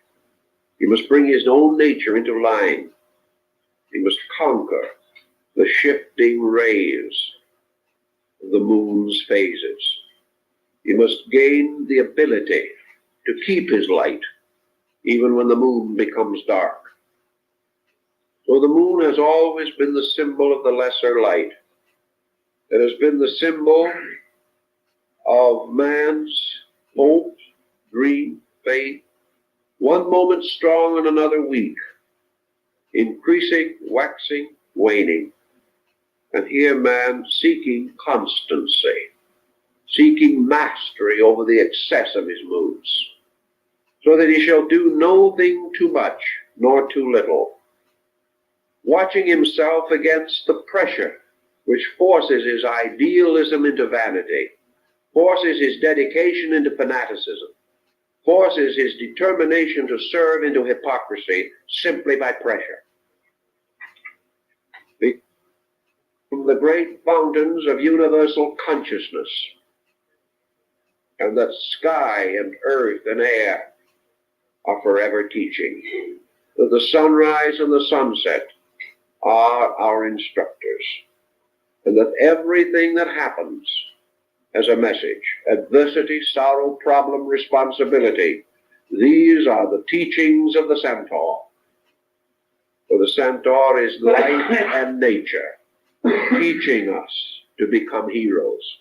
[SPEAKER 8] He must bring his own nature into line. He must conquer the shifting rays of the moon's phases. He must gain the ability to keep his light even when the moon becomes dark. So the moon has always been the symbol of the lesser light. It has been the symbol of man's hope, dream, faith, one moment strong and another weak, increasing, waxing, waning. And here man seeking constancy, seeking mastery over the excess of his moods, so that he shall do no thing too much, nor too little, watching himself against the pressure which forces his idealism into vanity, forces his dedication into fanaticism, forces his determination to serve into hypocrisy simply by pressure. From the great fountains of universal consciousness, and that sky and earth and air are forever teaching, that the sunrise and the sunset are our instructors, and that everything that happens has a message: adversity, sorrow, problem, responsibility. These are the teachings of the centaur. For the centaur is life and nature, teaching us to become heroes.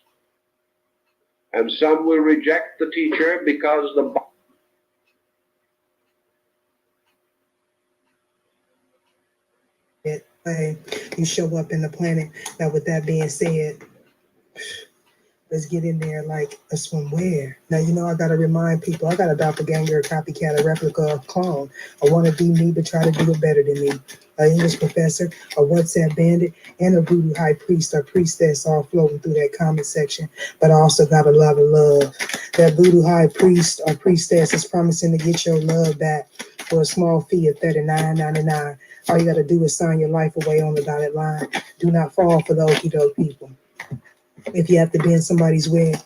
[SPEAKER 8] And some will reject the teacher because the
[SPEAKER 9] way you show up in the planet. Now, with that being said, let's get in there like a swimwear. Now, you know, I got to remind people, I got a doppelganger, a copycat, a replica, a clone. I want to be me, but try to do it better than me. An English professor, a WhatsApp bandit, and a voodoo high priest or priestess all floating through that comment section. But I also got a lot of love. That voodoo high priest or priestess is promising to get your love back for a small fee of $39.99. All you got to do is sign your life away on the dotted line. Do not fall for the okie-doke people. If you have to be in somebody's will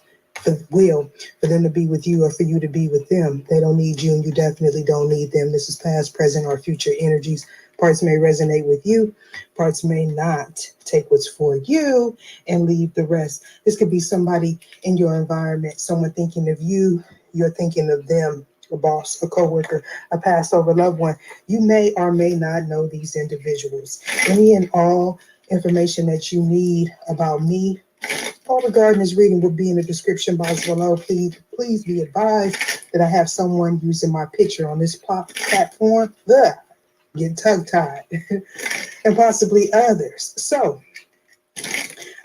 [SPEAKER 9] for them to be with you or for you to be with them, they don't need you and you definitely don't need them. This is past, present, or future energies. Parts may resonate with you, parts may not. Take what's for you and leave the rest. This could be somebody in your environment, someone thinking of you, you're thinking of them, a boss, a coworker, a passed over loved one. You may or may not know these individuals. Any and all information that you need about me, all the gardener's reading will be in the description box below. Please be advised that I have someone using my picture on this platform. Ugh, get tongue-tied. And possibly others. So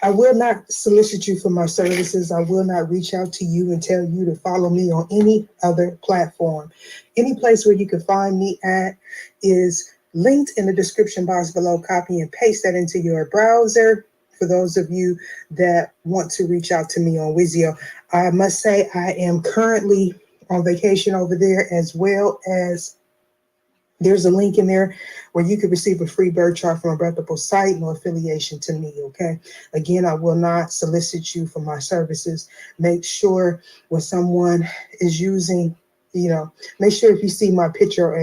[SPEAKER 9] I will not solicit you for my services. I will not reach out to you and tell you to follow me on any other platform. Any place where you can find me at is linked in the description box below. Copy and paste that into your browser. For those of you that want to reach out to me on Wizio, I must say I am currently on vacation over there, as well as there's a link in there where you can receive a free birth chart from a reputable site, no affiliation to me, okay? Again, I will not solicit you for my services. Make sure when someone is using, make sure if you see my picture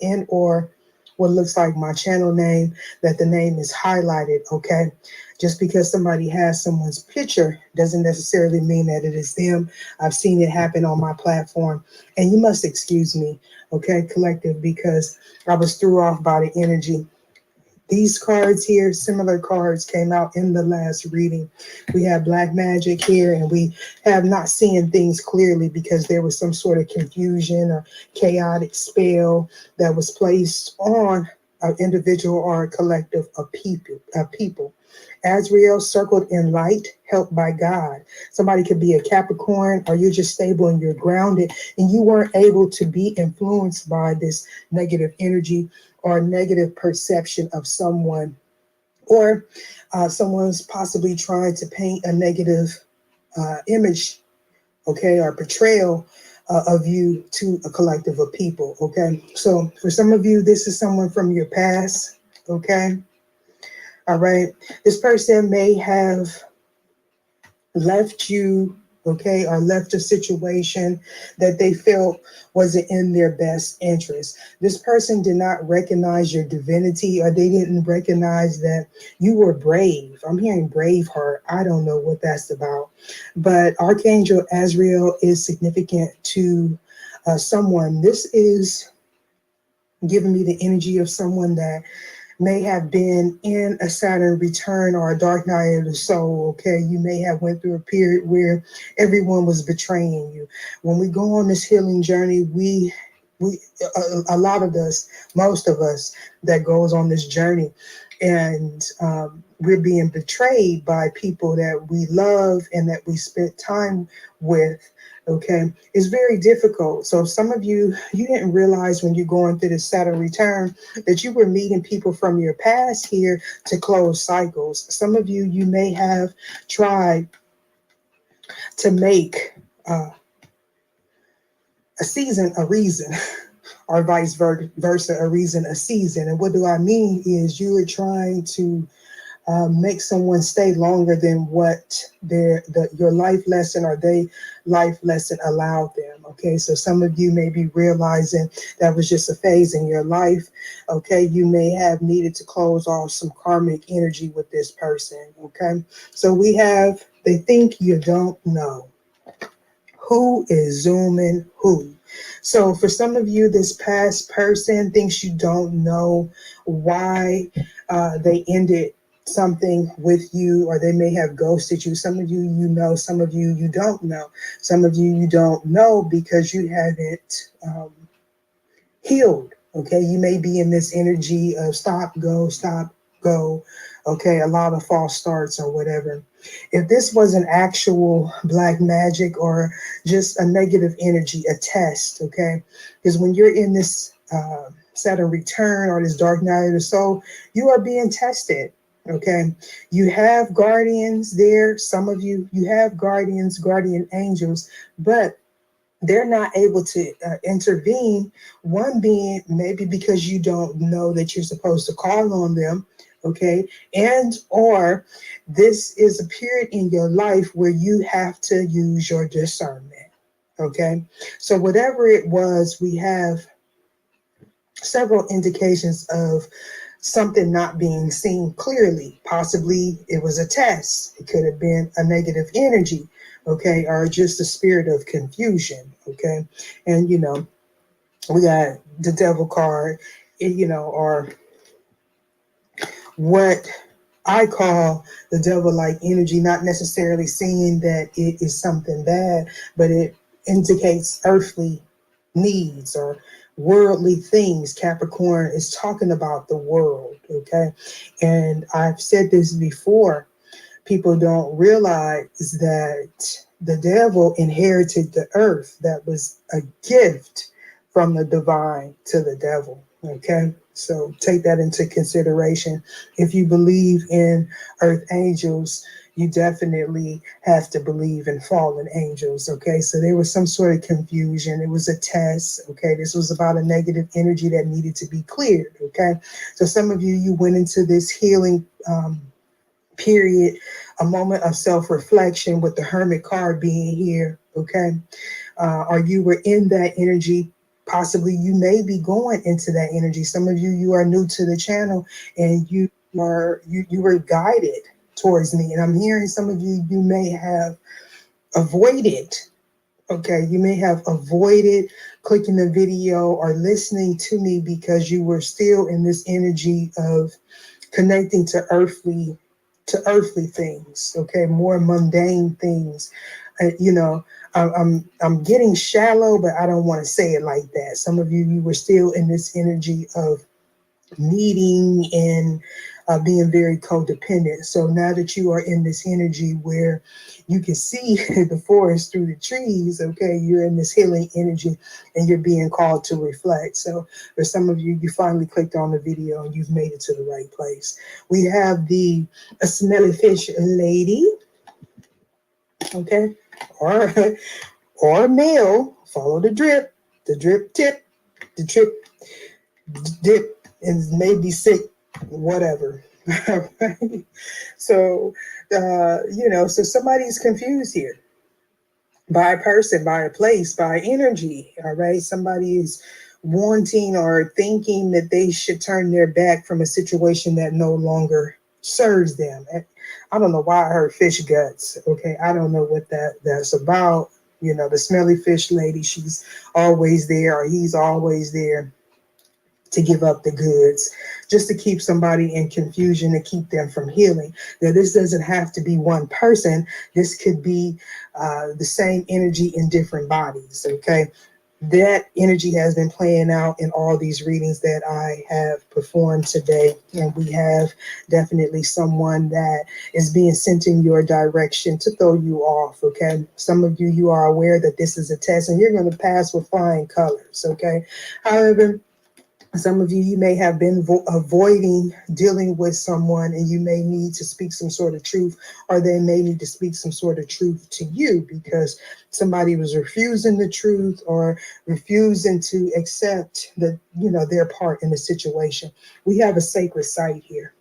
[SPEAKER 9] and or what looks like my channel name, that the name is highlighted, okay? Just because somebody has someone's picture doesn't necessarily mean that it is them. I've seen it happen on my platform. And you must excuse me, okay, collective, because I was threw off by the energy. These cards here, similar cards came out in the last reading. We have Black Magic here, and we have not seen things clearly because there was some sort of confusion or chaotic spell that was placed on an individual or a collective of people. Azrael circled in light, helped by God. Somebody could be a Capricorn, or you're just stable and you're grounded, and you weren't able to be influenced by this negative energy or negative perception of someone, or someone's possibly trying to paint a negative image, okay, or portrayal of you to a collective of people, okay? So for some of you, this is someone from your past, okay? All right. This person may have left you, okay, or left a situation that they felt wasn't in their best interest. This person did not recognize your divinity, or they didn't recognize that you were brave. I'm hearing brave heart. I don't know what that's about. But Archangel Azrael is significant to someone. This is giving me the energy of someone that may have been in a Saturn return or a dark night of the soul, okay? You may have went through a period where everyone was betraying you. When we go on this healing journey, we a lot of us, most of us that goes on this journey, and we're being betrayed by people that we love and that we spent time with, okay? It's very difficult. So some of you didn't realize when you're going through the Saturn return that you were meeting people from your past here to close cycles. Some of you may have tried to make a season a reason, or vice versa, a reason a season. And what do I mean is you were trying to make someone stay longer than what your life lesson or they life lesson allowed them. Okay, so some of you may be realizing that was just a phase in your life. Okay, you may have needed to close off some karmic energy with this person. Okay, so we have, they think you don't know. Who is zooming who? So for some of you, this past person thinks you don't know why they ended something with you, or they may have ghosted you. Some of you, you know, some of you, you don't know. Some of you don't know because you haven't healed. Okay, you may be in this energy of stop, go. Okay, a lot of false starts or whatever. If this was an actual black magic or just a negative energy, a test, okay, because when you're in this Saturn return or this dark night of the soul, you are being tested. Okay, you have guardians there. Some of you have guardians, guardian angels, but they're not able to intervene. One being maybe because you don't know that you're supposed to call on them, okay? And or this is a period in your life where you have to use your discernment, okay? So whatever it was, we have several indications of something not being seen clearly. Possibly it was a test. It could have been a negative energy, okay, or just a spirit of confusion, okay? And, you know, we got the devil card, you know, or what I call the devil-like energy, not necessarily seeing that it is something bad, but it indicates earthly needs or worldly things. Capricorn is talking about the world, okay? And I've said this before, people don't realize that the devil inherited the earth. That was a gift from the divine to the devil, okay? So take that into consideration. If you believe in earth angels, you definitely have to believe in fallen angels, okay? So there was some sort of confusion. It was a test, okay? This was about a negative energy that needed to be cleared, okay? So some of you went into this healing period, a moment of self-reflection with the Hermit card being here, okay? Or you were in that energy possibly you may be going into that energy. Some of you, you are new to the channel and you were guided towards me. And I'm hearing some of you, you may have avoided. Okay, you may have avoided clicking the video or listening to me because you were still in this energy of connecting to earthly things. Okay, more mundane things. You know, I'm getting shallow, but I don't want to say it like that. Some of you, you were still in this energy of needing and being very codependent. So now that you are in this energy where you can see the forest through the trees, okay, you're in this healing energy and you're being called to reflect. So for some of you, you finally clicked on the video and you've made it to the right place. We have the smelly fish lady, okay, or male. Follow the drip tip, the drip dip, and maybe sick, whatever. All right. So, so somebody's confused here by a person, by a place, by energy. All right. Somebody is wanting or thinking that they should turn their back from a situation that no longer serves them. I don't know why I heard fish guts. Okay. I don't know what that's about. You know, the smelly fish lady, she's always there, or he's always there to give up the goods, just to keep somebody in confusion, to keep them from healing. Now, this doesn't have to be one person. This could be the same energy in different bodies, okay? That energy has been playing out in all these readings that I have performed today. And we have definitely someone that is being sent in your direction to throw you off, okay? Some of you, you are aware that this is a test and you're going to pass with flying colors, okay? However, some of you, you may have been avoiding dealing with someone and you may need to speak some sort of truth, or they may need to speak some sort of truth to you because somebody was refusing the truth or refusing to accept their part in the situation. We have a sacred site here.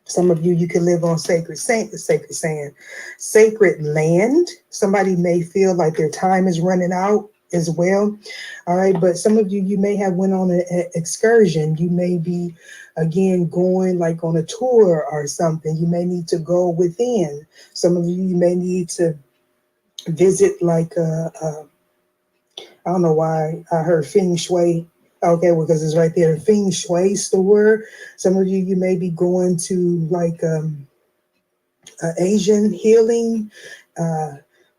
[SPEAKER 9] Some of you, you can live on sacred sand, sacred land. Somebody may feel like their time is running out as well. All right. But some of you, you may have went on an excursion. You may be, again, going like on a tour or something. You may need to go within. Some of you, you may need to visit like I don't know why I heard feng shui. Okay, well, because it's right there, the feng shui store. Some of you, you may be going to like Asian healing,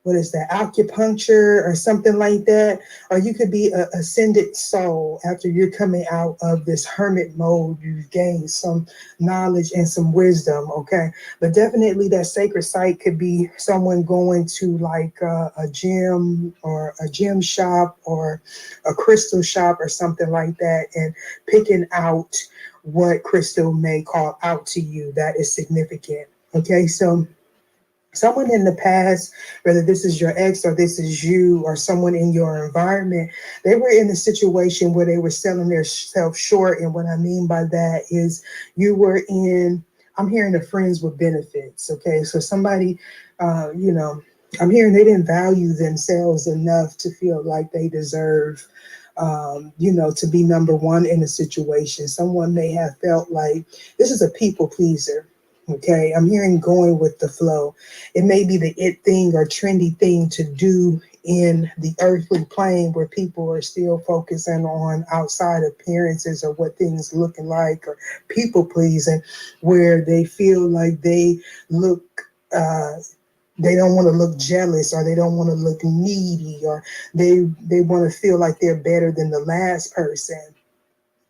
[SPEAKER 9] what is that, acupuncture or something like that. Or you could be an ascended soul after you're coming out of this hermit mode. You've gained some knowledge and some wisdom, okay? But definitely that sacred site could be someone going to like a gym or a gym shop or a crystal shop or something like that, and picking out what crystal may call out to you that is significant. Okay, so someone in the past, whether this is your ex or this is you or someone in your environment, they were in a situation where they were selling themselves short. And what I mean by that is you were in, I'm hearing the friends with benefits. Okay, so somebody, I'm hearing they didn't value themselves enough to feel like they deserve to be number one in a situation. Someone may have felt like this is a people pleaser. Okay, I'm hearing going with the flow. It may be the it thing or trendy thing to do in the earthly plane where people are still focusing on outside appearances or what things looking like, or people pleasing, where they feel like they look, they don't want to look jealous, or they don't want to look needy, or they want to feel like they're better than the last person.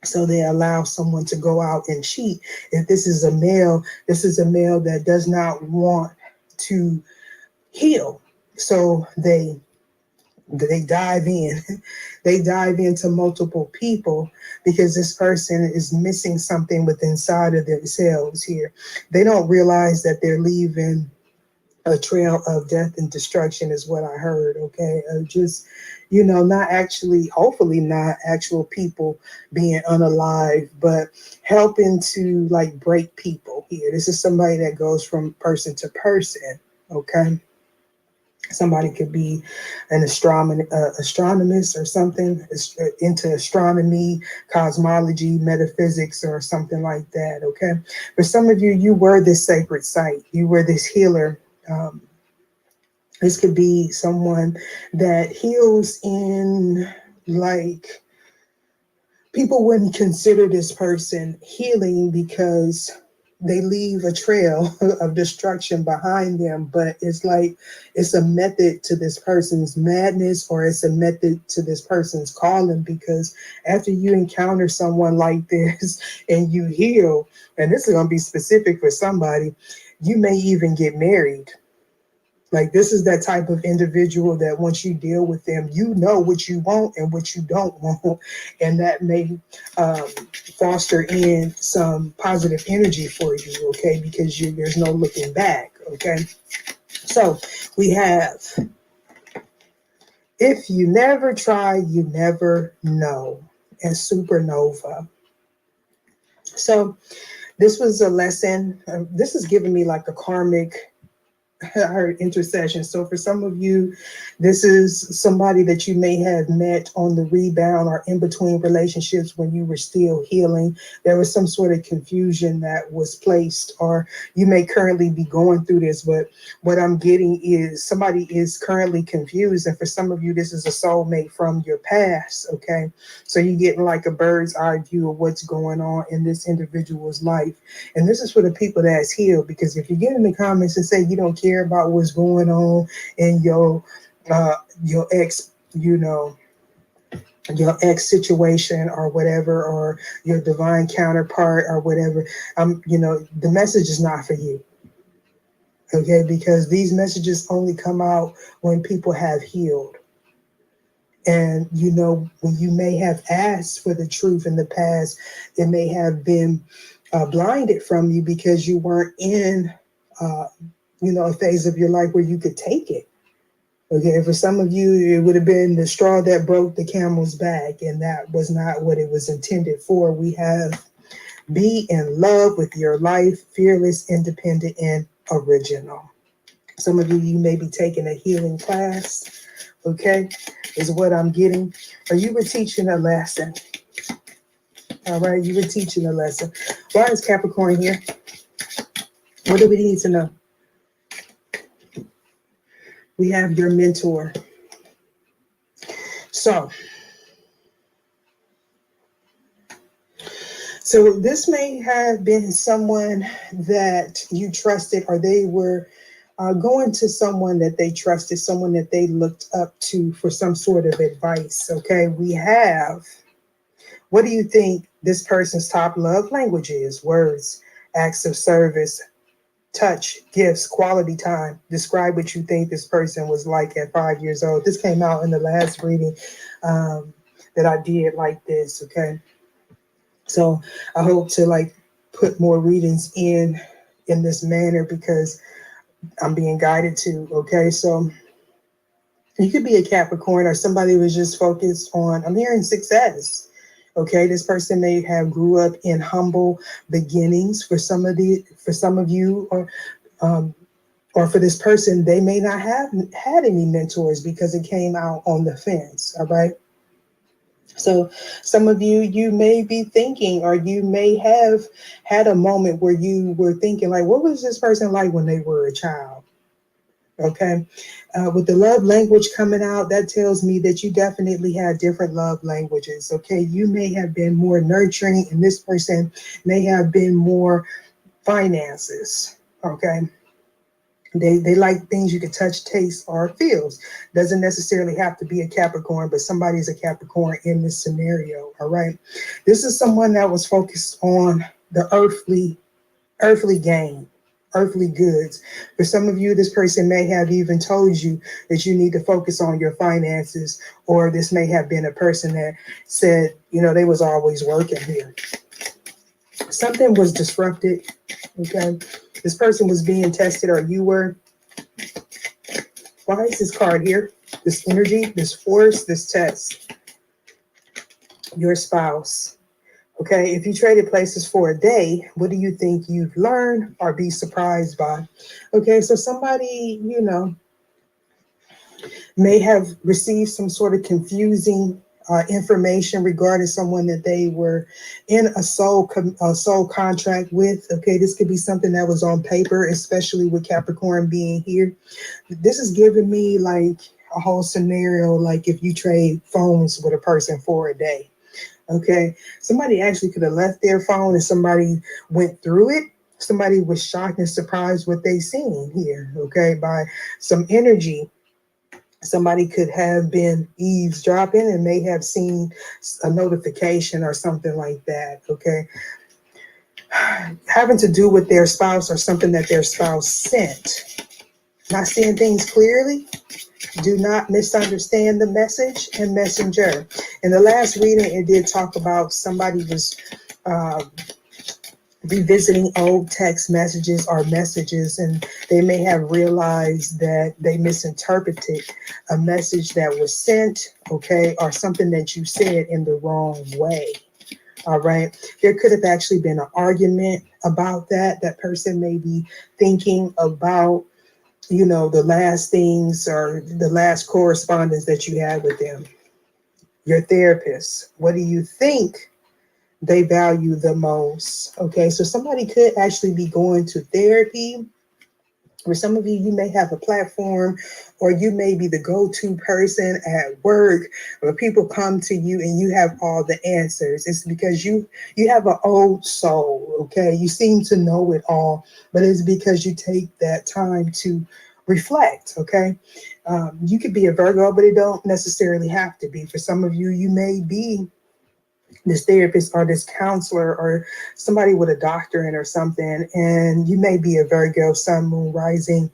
[SPEAKER 9] So they allow someone to go out and cheat. If this is a male that does not want to heal. So they dive in. They dive into multiple people because this person is missing something within inside of themselves here. They don't realize that they're leaving a trail of death and destruction is what I heard. Okay. Just, not actually, hopefully not actual people being unalive, but helping to like break people here. This is somebody that goes from person to person. Okay. Somebody could be an astronomist or something, into astronomy, cosmology, metaphysics, or something like that. Okay. For some of you, you were this sacred site. You were this healer. This could be someone that heals in, like, people wouldn't consider this person healing because they leave a trail of destruction behind them, but it's like it's a method to this person's madness, or it's a method to this person's calling, because after you encounter someone like this and you heal, and this is going to be specific for somebody, you may even get married. Like, this is that type of individual that once you deal with them, you know what you want and what you don't want. And that may foster in some positive energy for you, okay? Because there's no looking back, okay? So we have, if you never try, you never know, and supernova. So this was a lesson. This is giving me like a karmic, I heard intercession. So for some of you, this is somebody that you may have met on the rebound or in between relationships when you were still healing. There was some sort of confusion that was placed, or you may currently be going through this, but what I'm getting is somebody is currently confused. And for some of you, this is a soulmate from your past, okay? So you're getting like a bird's eye view of what's going on in this individual's life. And this is for the people that's healed, because if you get in the comments and say you don't care about what's going on in your ex, your ex situation or whatever, or your divine counterpart or whatever, the message is not for you. Okay, because these messages only come out when people have healed. And when you may have asked for the truth in the past, it may have been blinded from you because you weren't in a phase of your life where you could take it. Okay, for some of you, it would have been the straw that broke the camel's back, and that was not what it was intended for. We have be in love with your life, fearless, independent, and original. Some of you may be taking a healing class, okay, is what I'm getting. Or you were teaching a lesson. All right, you were teaching a lesson. Why is Capricorn here? What do we need to know? We have your mentor. So this may have been someone that you trusted, or they were going to someone that they trusted, someone that they looked up to for some sort of advice. Okay, we have, what do you think this person's top love language is? Words, acts of service, touch, gifts, quality time. Describe what you think this person was like at 5 years old. This came out in the last reading that I did like this, okay? So I hope to put more readings in this manner, because I'm being guided to, okay? So you could be a Capricorn, or somebody who was just focused on, I'm hearing success. Okay, this person may have grew up in humble beginnings. For some of you, or for this person, they may not have had any mentors because it came out on the fence. All right. So some of you may be thinking, or you may have had a moment where you were thinking, like, what was this person like when they were a child? Okay. With the love language coming out, that tells me that you definitely had different love languages. Okay. You may have been more nurturing, and this person may have been more finances. Okay. They like things you can touch, taste, or feels. Doesn't necessarily have to be a Capricorn, but somebody's a Capricorn in this scenario. All right. This is someone that was focused on the earthly gain, earthly goods. For some of you, this person may have even told you that you need to focus on your finances, or this may have been a person that said, they was always working here. Something was disrupted. Okay. This person was being tested, or you were. Why is this card here? This energy, this force, this test. Your spouse. Okay, if you traded places for a day, what do you think you've learned or be surprised by? Okay, so somebody, may have received some sort of confusing information regarding someone that they were in a soul contract with. Okay, this could be something that was on paper, especially with Capricorn being here. This is giving me like a whole scenario, like if you trade phones with a person for a day. Okay, somebody actually could have left their phone and somebody went through it. Somebody was shocked and surprised what they seen here. Okay, by some energy. Somebody could have been eavesdropping and may have seen a notification or something like that. Okay, having to do with their spouse or something that their spouse sent. Not seeing things clearly. Do not misunderstand the message and messenger. In the last reading, it did talk about somebody was revisiting old text messages or messages, and they may have realized that they misinterpreted a message that was sent, okay, or something that you said in the wrong way. All right. There could have actually been an argument about that. That person may be thinking about, you know, the last things or the last correspondence that you had with them. Your therapist, what do you think they value the most? Okay, so somebody could actually be going to therapy. For some of you, you may have a platform or you may be the go-to person at work where people come to you and you have all the answers. It's because you have an old soul, okay? You seem to know it all, but it's because you take that time to reflect, okay? You could be a Virgo, but it don't necessarily have to be. For some of you, you may be this therapist or this counselor or somebody with a doctorate or something, and you may be a Virgo, Sun, Moon, Rising.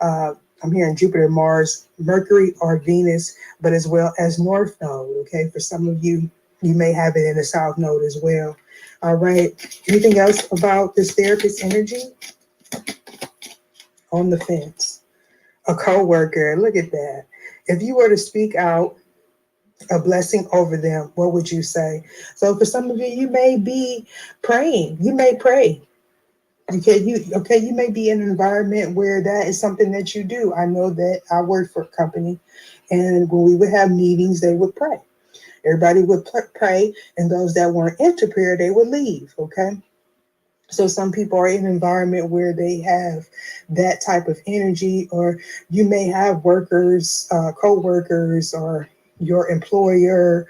[SPEAKER 9] I'm hearing Jupiter, Mars, Mercury, or Venus, but as well as North Node. Okay, for some of you, you may have it in the South Node as well. All right. Anything else about this therapist energy? On the fence, a co-worker. Look at that. If you were to speak out a blessing over them, what would you say? So for some of you, you may be praying. You may pray. You may be in an environment where that is something that you do. I know that I worked for a company, and when we would have meetings, they would pray. Everybody would pray, and those that weren't into prayer, they would leave. Okay. So some people are in an environment where they have that type of energy, or you may have workers, co-workers, or your employer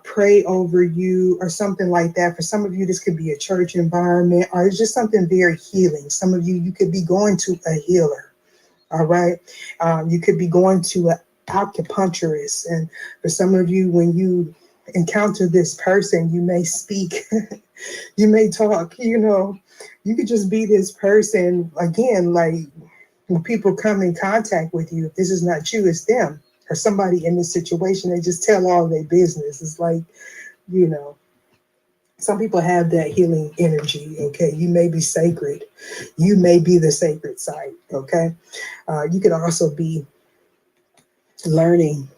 [SPEAKER 9] pray over you or something like that. For some of you, this could be a church environment, or it's just something very healing. Some of you could be going to a healer. All right. You could be going to an acupuncturist. And for some of you, when you encounter this person, you may speak, you may talk, you could just be this person again, like when people come in contact with you, if this is not you, it's them or somebody in this situation, they just tell all their business. It's like, some people have that healing energy, okay? You may be sacred. You may be the sacred site, okay? You could also be learning,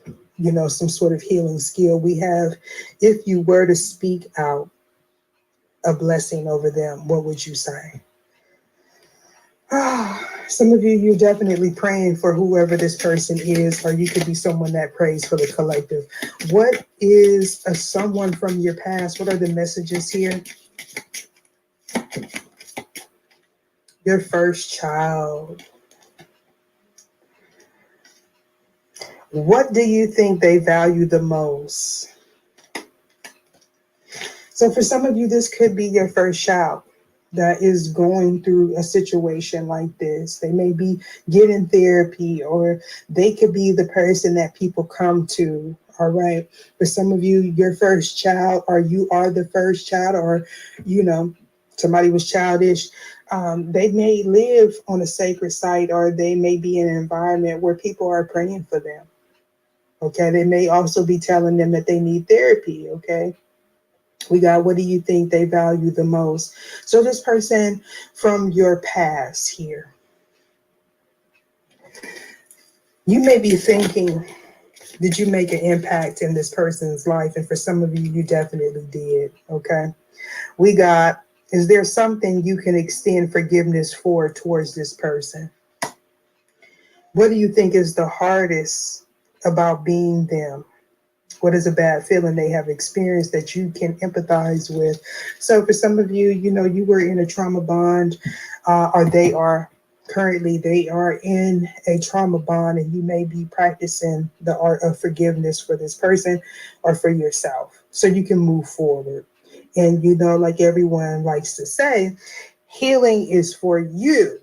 [SPEAKER 9] some sort of healing skill. We have, if you were to speak out a blessing over them, what would you say? Some of you, you're definitely praying for whoever this person is, or you could be someone that prays for the collective. What is someone from your past? What are the messages here? Your first child. What do you think they value the most? So for some of you, this could be your first child that is going through a situation like this. They may be getting therapy, or they could be the person that people come to. All right. For some of you, your first child, or you are the first child, or, somebody was childish. They may live on a sacred site, or they may be in an environment where people are praying for them. Okay. They may also be telling them that they need therapy. Okay. We got, what do you think they value the most? So this person from your past here, you may be thinking, did you make an impact in this person's life? And for some of you, you definitely did, okay? We got, is there something you can extend forgiveness for towards this person? What do you think is the hardest about being them? What is a bad feeling they have experienced that you can empathize with? So for some of you, you know, you were in a trauma bond, or they are in a trauma bond, and you may be practicing the art of forgiveness for this person or for yourself so you can move forward. And, you know, like everyone likes to say, healing is for you.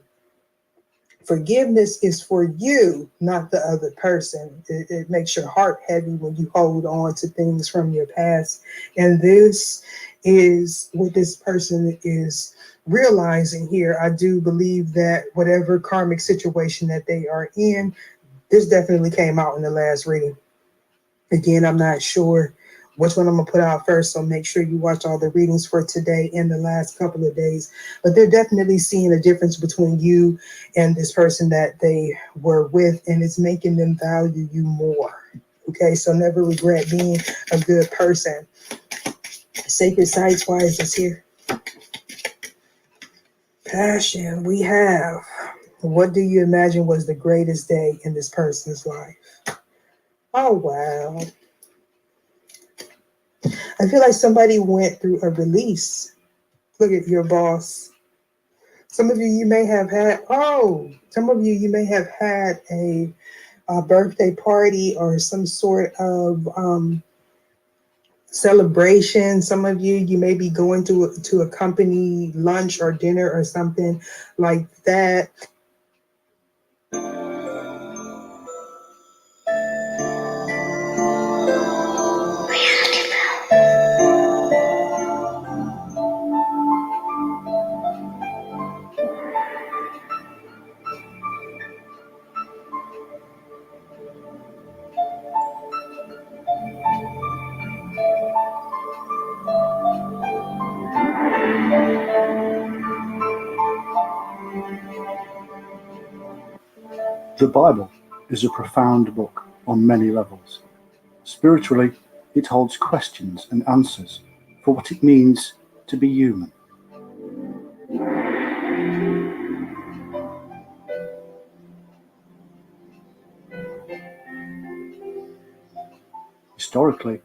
[SPEAKER 9] Forgiveness is for you, not the other person. It makes your heart heavy when you hold on to things from your past. And this is what this person is realizing here. I do believe that whatever karmic situation that they are in, this definitely came out in the last reading. Again, I'm not sure which one I'm going to put out first, so make sure you watch all the readings for today and the last couple of days. But they're definitely seeing a difference between you and this person that they were with, and it's making them value you more. Okay, so never regret being a good person. Sacred Sites Wise is here. Passion, we have. What do you imagine was the greatest day in this person's life? Oh, wow. I feel like somebody went through a release. Look at your boss. Some of you may have had a birthday party or some sort of celebration. Some of you may be going to a company lunch or dinner or something like that.
[SPEAKER 10] The Bible is a profound book on many levels. Spiritually, it holds questions and answers for what it means to be human. Historically,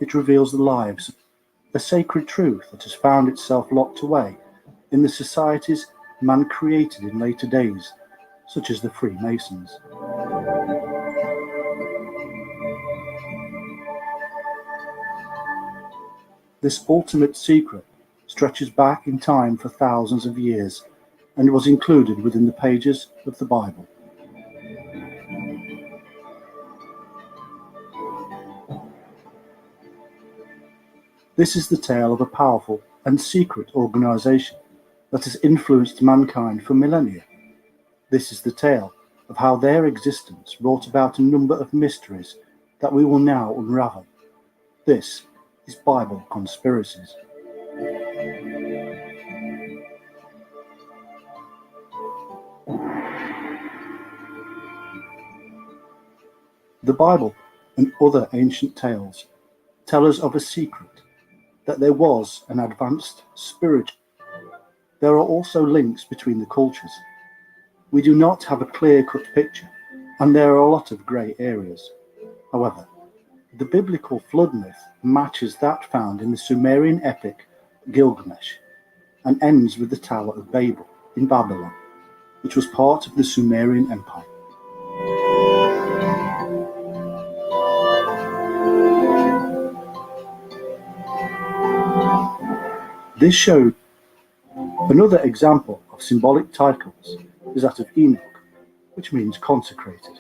[SPEAKER 10] it reveals the lives, a sacred truth that has found itself locked away in the societies man created in later days, such as the Freemasons. This ultimate secret stretches back in time for thousands of years and was included within the pages of the Bible. This is the tale of a powerful and secret organization that has influenced mankind for millennia. This is the tale of how their existence brought about a number of mysteries that we will now unravel. This is Bible Conspiracies. The Bible and other ancient tales tell us of a secret, that there was an advanced spirit. There are also links between the cultures. We do not have a clear-cut picture, and there are a lot of grey areas. However, the biblical flood myth matches that found in the Sumerian epic Gilgamesh, and ends with the Tower of Babel in Babylon, which was part of the Sumerian Empire. This showed another example of symbolic titles is that of Enoch, which means consecrated.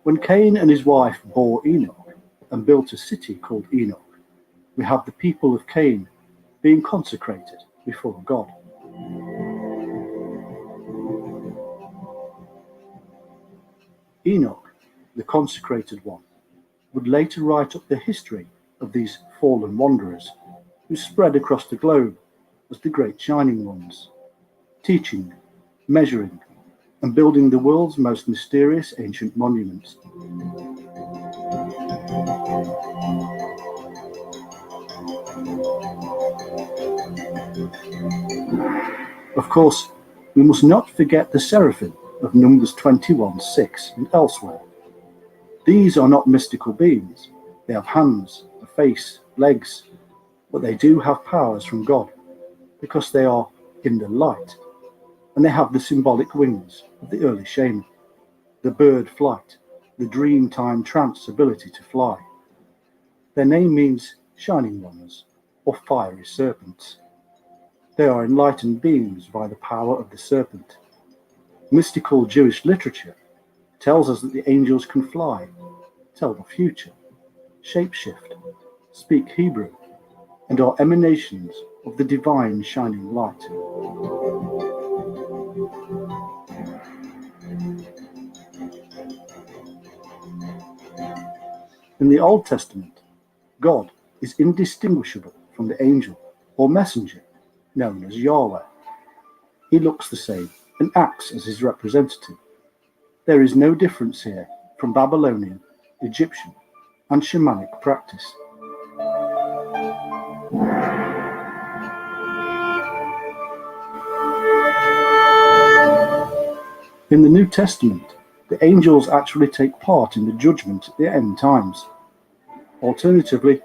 [SPEAKER 10] When Cain and his wife bore Enoch and built a city called Enoch, we have the people of Cain being consecrated before God. Enoch, the consecrated one, would later write up the history of these fallen wanderers who spread across the globe as the great shining ones, teaching, measuring, and building the world's most mysterious ancient monuments. Of course, we must not forget the seraphim of Numbers 21:6 and elsewhere. These are not mystical beings. They have hands, a face, legs, but they do have powers from God because they are in the light, and they have the symbolic wings of the early shaman, the bird flight, the dream time trance ability to fly. Their name means shining ones or fiery serpents. They are enlightened beings by the power of the serpent. Mystical Jewish literature tells us that the angels can fly, tell the future, shapeshift, speak Hebrew, and are emanations of the divine shining light. In the Old Testament, God is indistinguishable from the angel or messenger known as Yahweh. He looks the same and acts as his representative. There is no difference here from Babylonian, Egyptian, and shamanic practice. In the New Testament, the angels actually take part in the judgment at the end times. Alternatively,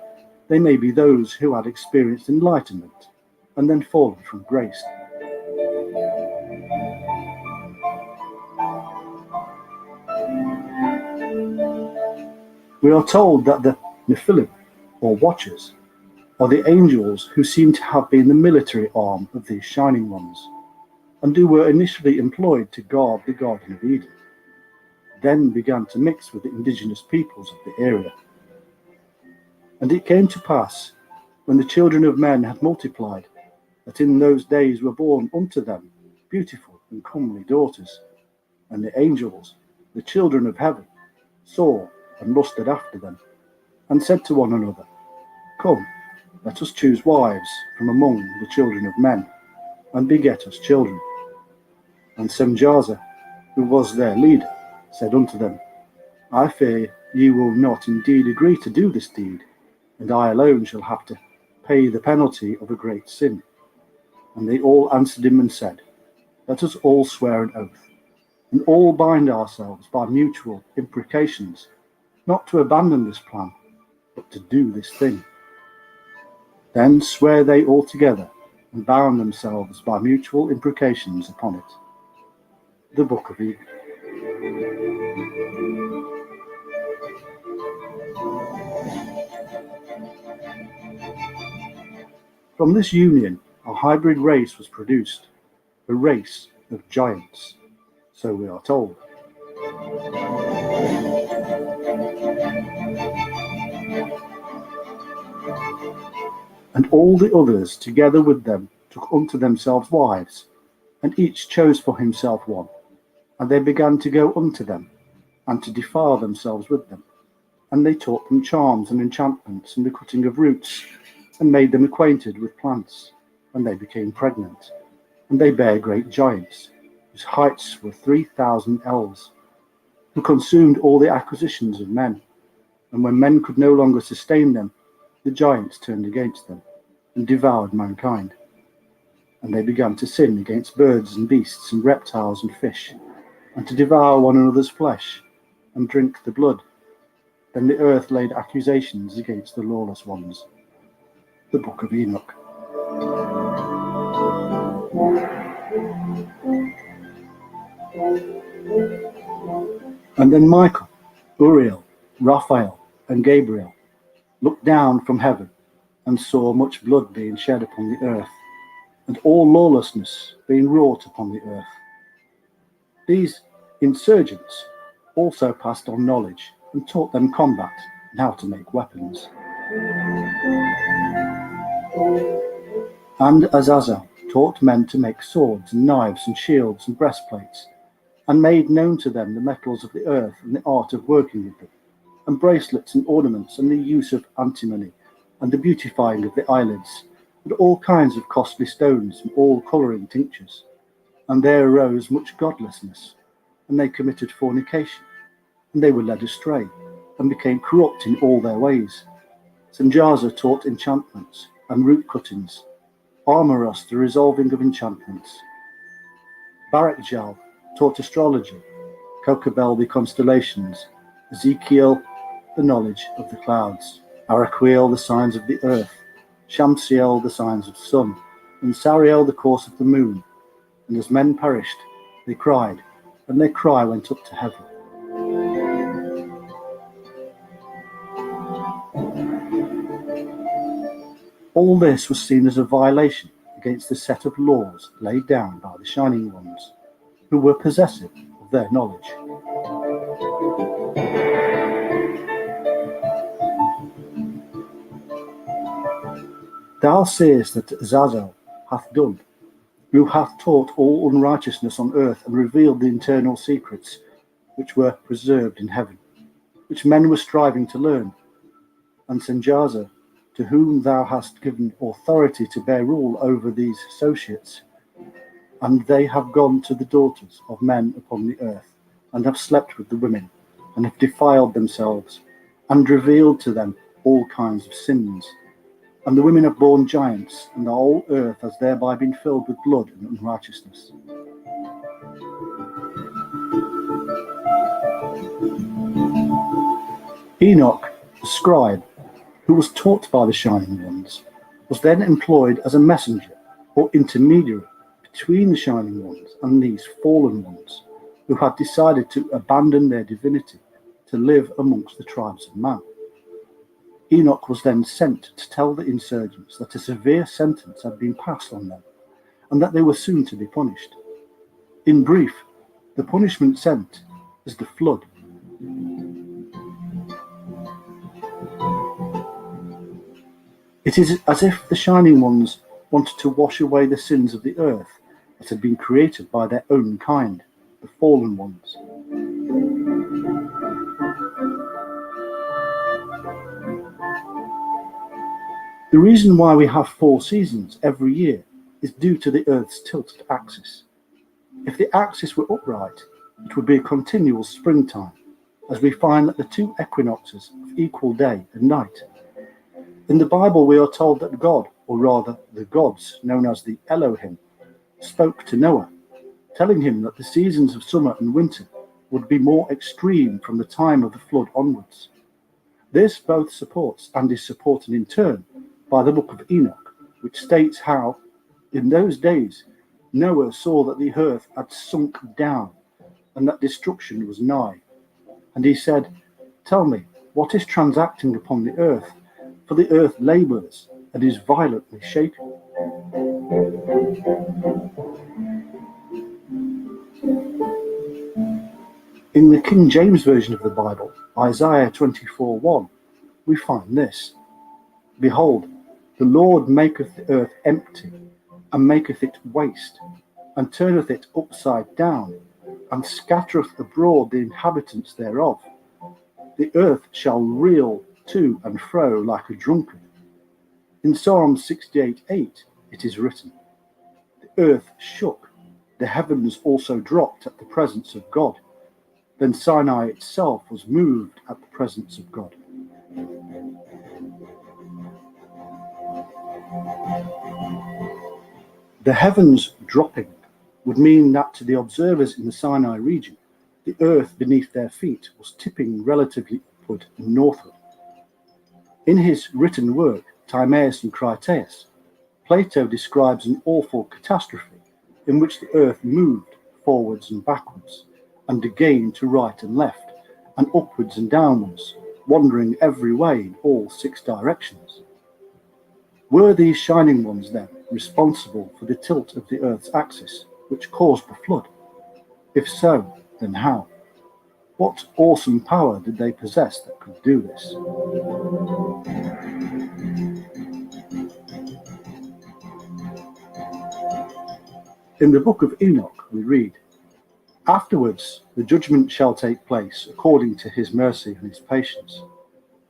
[SPEAKER 10] they may be those who had experienced enlightenment and then fallen from grace. We are told that the Nephilim, or Watchers, are the angels who seem to have been the military arm of these shining ones, and who were initially employed to guard the Garden of Eden, then began to mix with the indigenous peoples of the area. And it came to pass, when the children of men had multiplied, that in those days were born unto them beautiful and comely daughters, and the angels, the children of heaven, saw and lusted after them, and said to one another, Come, let us choose wives from among the children of men, and beget us children. And Semjaza, who was their leader, said unto them, I fear ye will not indeed agree to do this deed, and I alone shall have to pay the penalty of a great sin. And they all answered him and said, Let us all swear an oath, and all bind ourselves by mutual imprecations, not to abandon this plan, but to do this thing. Then swear they all together, and bound themselves by mutual imprecations upon it. The Book of Eden. From this union, a hybrid race was produced, a race of giants, so we are told. And all the others together with them took unto themselves wives, and each chose for himself one. And they began to go unto them, and to defile themselves with them. And they taught them charms and enchantments and the cutting of roots, and made them acquainted with plants. And they became pregnant. And they bare great giants, whose heights were 3,000 ells, who consumed all the acquisitions of men. And when men could no longer sustain them, the giants turned against them, and devoured mankind. And they began to sin against birds and beasts and reptiles and fish, and to devour one another's flesh, and drink the blood. Then the earth laid accusations against the lawless ones. The Book of Enoch. And then Michael, Uriel, Raphael, and Gabriel looked down from heaven, and saw much blood being shed upon the earth, and all lawlessness being wrought upon the earth. These insurgents also passed on knowledge, and taught them combat and how to make weapons. And Azazel taught men to make swords and knives and shields and breastplates, and made known to them the metals of the earth and the art of working with them, and bracelets and ornaments, and the use of antimony, and the beautifying of the eyelids, and all kinds of costly stones, and all colouring tinctures. And there arose much godlessness, and they committed fornication, and they were led astray, and became corrupt in all their ways. Semjaza taught enchantments, and root cuttings, Armoros the resolving of enchantments. Barakjal taught astrology, Kokabel the constellations, Ezekiel, the knowledge of the clouds, Araquiel, the signs of the earth, Shamsiel, the signs of the sun, and Sariel, the course of the moon. And as men perished, they cried, and their cry went up to heaven. All this was seen as a violation against the set of laws laid down by the Shining Ones, who were possessive of their knowledge. Thou seest that Azazel hath done, who hath taught all unrighteousness on earth, and revealed the internal secrets which were preserved in heaven, which men were striving to learn. And Senjaza, to whom thou hast given authority to bear rule over these associates, and they have gone to the daughters of men upon the earth, and have slept with the women, and have defiled themselves, and revealed to them all kinds of sins. And the women have borne giants, and the whole earth has thereby been filled with blood and unrighteousness. Enoch, the scribe, who was taught by the Shining Ones, was then employed as a messenger or intermediary between the Shining Ones and these fallen ones, who had decided to abandon their divinity to live amongst the tribes of man. Enoch was then sent to tell the insurgents that a severe sentence had been passed on them, and that they were soon to be punished. In brief, the punishment sent is the flood. It is as if the Shining Ones wanted to wash away the sins of the earth that had been created by their own kind, the fallen ones. The reason why we have 4 seasons every year is due to the Earth's tilted axis. If the axis were upright, it would be a continual springtime, as we find that the 2 equinoxes of equal day and night. In the Bible, we are told that God, or rather the gods known as the Elohim, spoke to Noah, telling him that the seasons of summer and winter would be more extreme from the time of the flood onwards. This both supports and is supported in turn by the book of Enoch, which states how, in those days, Noah saw that the earth had sunk down, and that destruction was nigh. And he said, Tell me, what is transacting upon the earth? For the earth labours, and is violently shaken. In the King James Version of the Bible, Isaiah 24:1, we find this: Behold, the Lord maketh the earth empty, and maketh it waste, and turneth it upside down, and scattereth abroad the inhabitants thereof. The earth shall reel to and fro like a drunkard. In Psalm 68:8 it is written, The earth shook, the heavens also dropped at the presence of God. Then Sinai itself was moved at the presence of God. The heavens dropping would mean that to the observers in the Sinai region, the earth beneath their feet was tipping relatively upward and northward. In his written work, Timaeus and Critias, Plato describes an awful catastrophe in which the earth moved forwards and backwards, and again to right and left, and upwards and downwards, wandering every way in all 6 directions. Were these Shining Ones then responsible for the tilt of the earth's axis, which caused the flood? If so, then how? What awesome power did they possess that could do this? In the book of Enoch we read, Afterwards the judgment shall take place according to his mercy and his patience.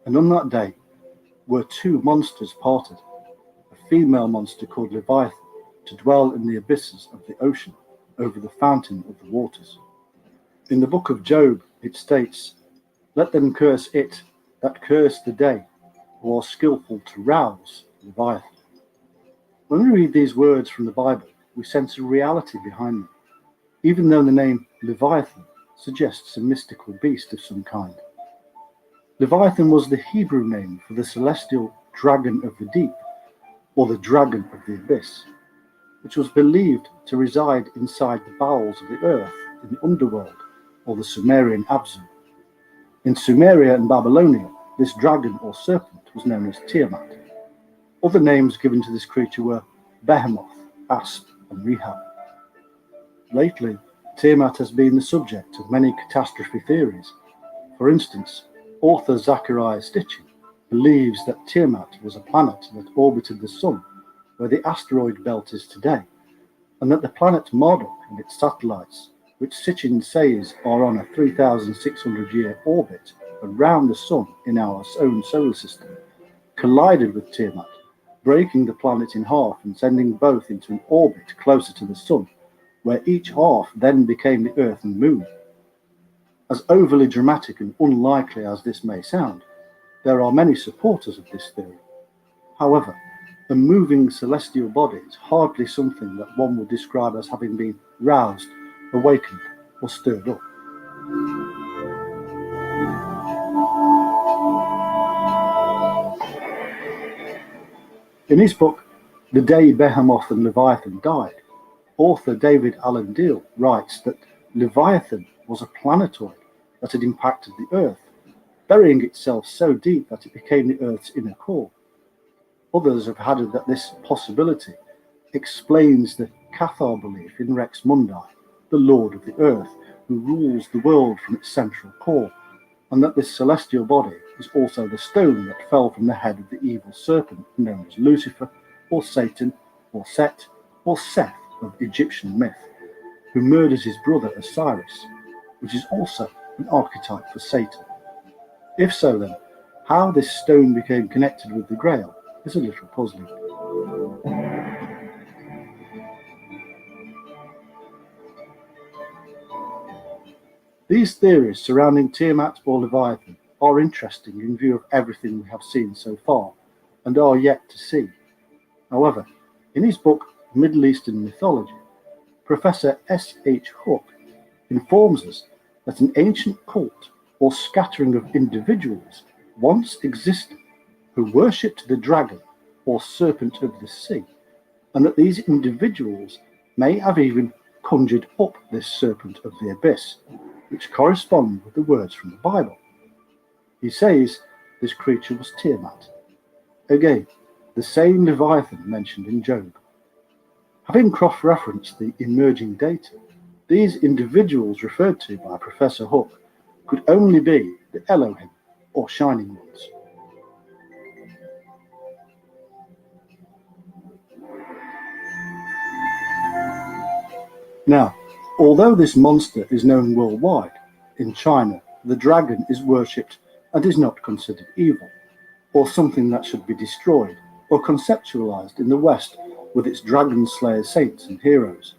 [SPEAKER 10] And on that day were 2 monsters parted, a female monster called Leviathan, to dwell in the abysses of the ocean, over the fountain of the waters. In the book of Job it states, Let them curse it that curse the day, who are skillful to rouse Leviathan. When we read these words from the Bible, we sense a reality behind them, even though the name Leviathan suggests a mystical beast of some kind. Leviathan was the Hebrew name for the celestial dragon of the deep, or the dragon of the abyss, which was believed to reside inside the bowels of the earth in the underworld, or the Sumerian Abzu. In Sumeria and Babylonia, this dragon or serpent was known as Tiamat. Other names given to this creature were Behemoth, Asp, and Rehab. Lately, Tiamat has been the subject of many catastrophe theories. For instance, author Zachariah Stitchin believes that Tiamat was a planet that orbited the Sun, where the asteroid belt is today, and that the planet Marduk and its satellites, which Sitchin says are on a 3,600-year orbit around the Sun in our own solar system, collided with Tiamat, breaking the planet in half and sending both into an orbit closer to the Sun, where each half then became the Earth and Moon. As overly dramatic and unlikely as this may sound, there are many supporters of this theory. However, a moving celestial body is hardly something that one would describe as having been roused, awakened, or stirred up. In his book, The Day Behemoth and Leviathan Died, author David Allen Deal writes that Leviathan was a planetoid that had impacted the Earth, burying itself so deep that it became the Earth's inner core. Others have added that this possibility explains the Cathar belief in Rex Mundi, the Lord of the Earth, who rules the world from its central core, and that this celestial body is also the stone that fell from the head of the evil serpent known as Lucifer, or Satan, or Set, or Seth of Egyptian myth, who murders his brother Osiris, which is also an archetype for Satan. If so then, how this stone became connected with the Grail is a little puzzling. These theories surrounding Tiamat or Leviathan are interesting in view of everything we have seen so far, and are yet to see. However, in his book Middle Eastern Mythology, Professor S.H. Hook informs us that an ancient cult or scattering of individuals once existed who worshipped the dragon or serpent of the sea, and that these individuals may have even conjured up this serpent of the abyss, which correspond with the words from the Bible. He says this creature was Tiamat, again the same Leviathan mentioned in Job. Having cross-referenced the emerging data, these individuals referred to by Professor Hook could only be the Elohim, or Shining Ones. Now, although this monster is known worldwide, in China the dragon is worshipped and is not considered evil, or something that should be destroyed, or conceptualized in the West with its dragon slayer saints and heroes,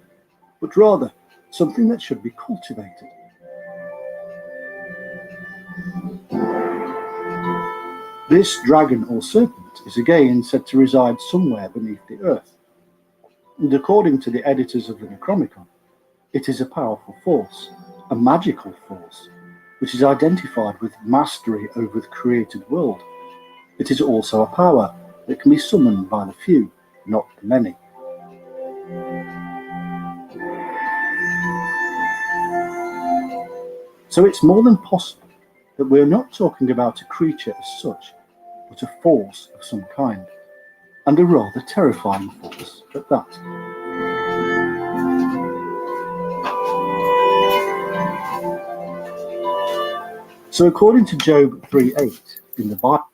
[SPEAKER 10] but rather something that should be cultivated. This dragon or serpent is again said to reside somewhere beneath the earth, and according to the editors of the Necronomicon, it is a powerful force, a magical force, which is identified with mastery over the created world. It is also a power that can be summoned by the few, not the many. So it's more than possible that we're not talking about a creature as such, but a force of some kind, and a rather terrifying force at that. So according to Job 3:8 in the Bible,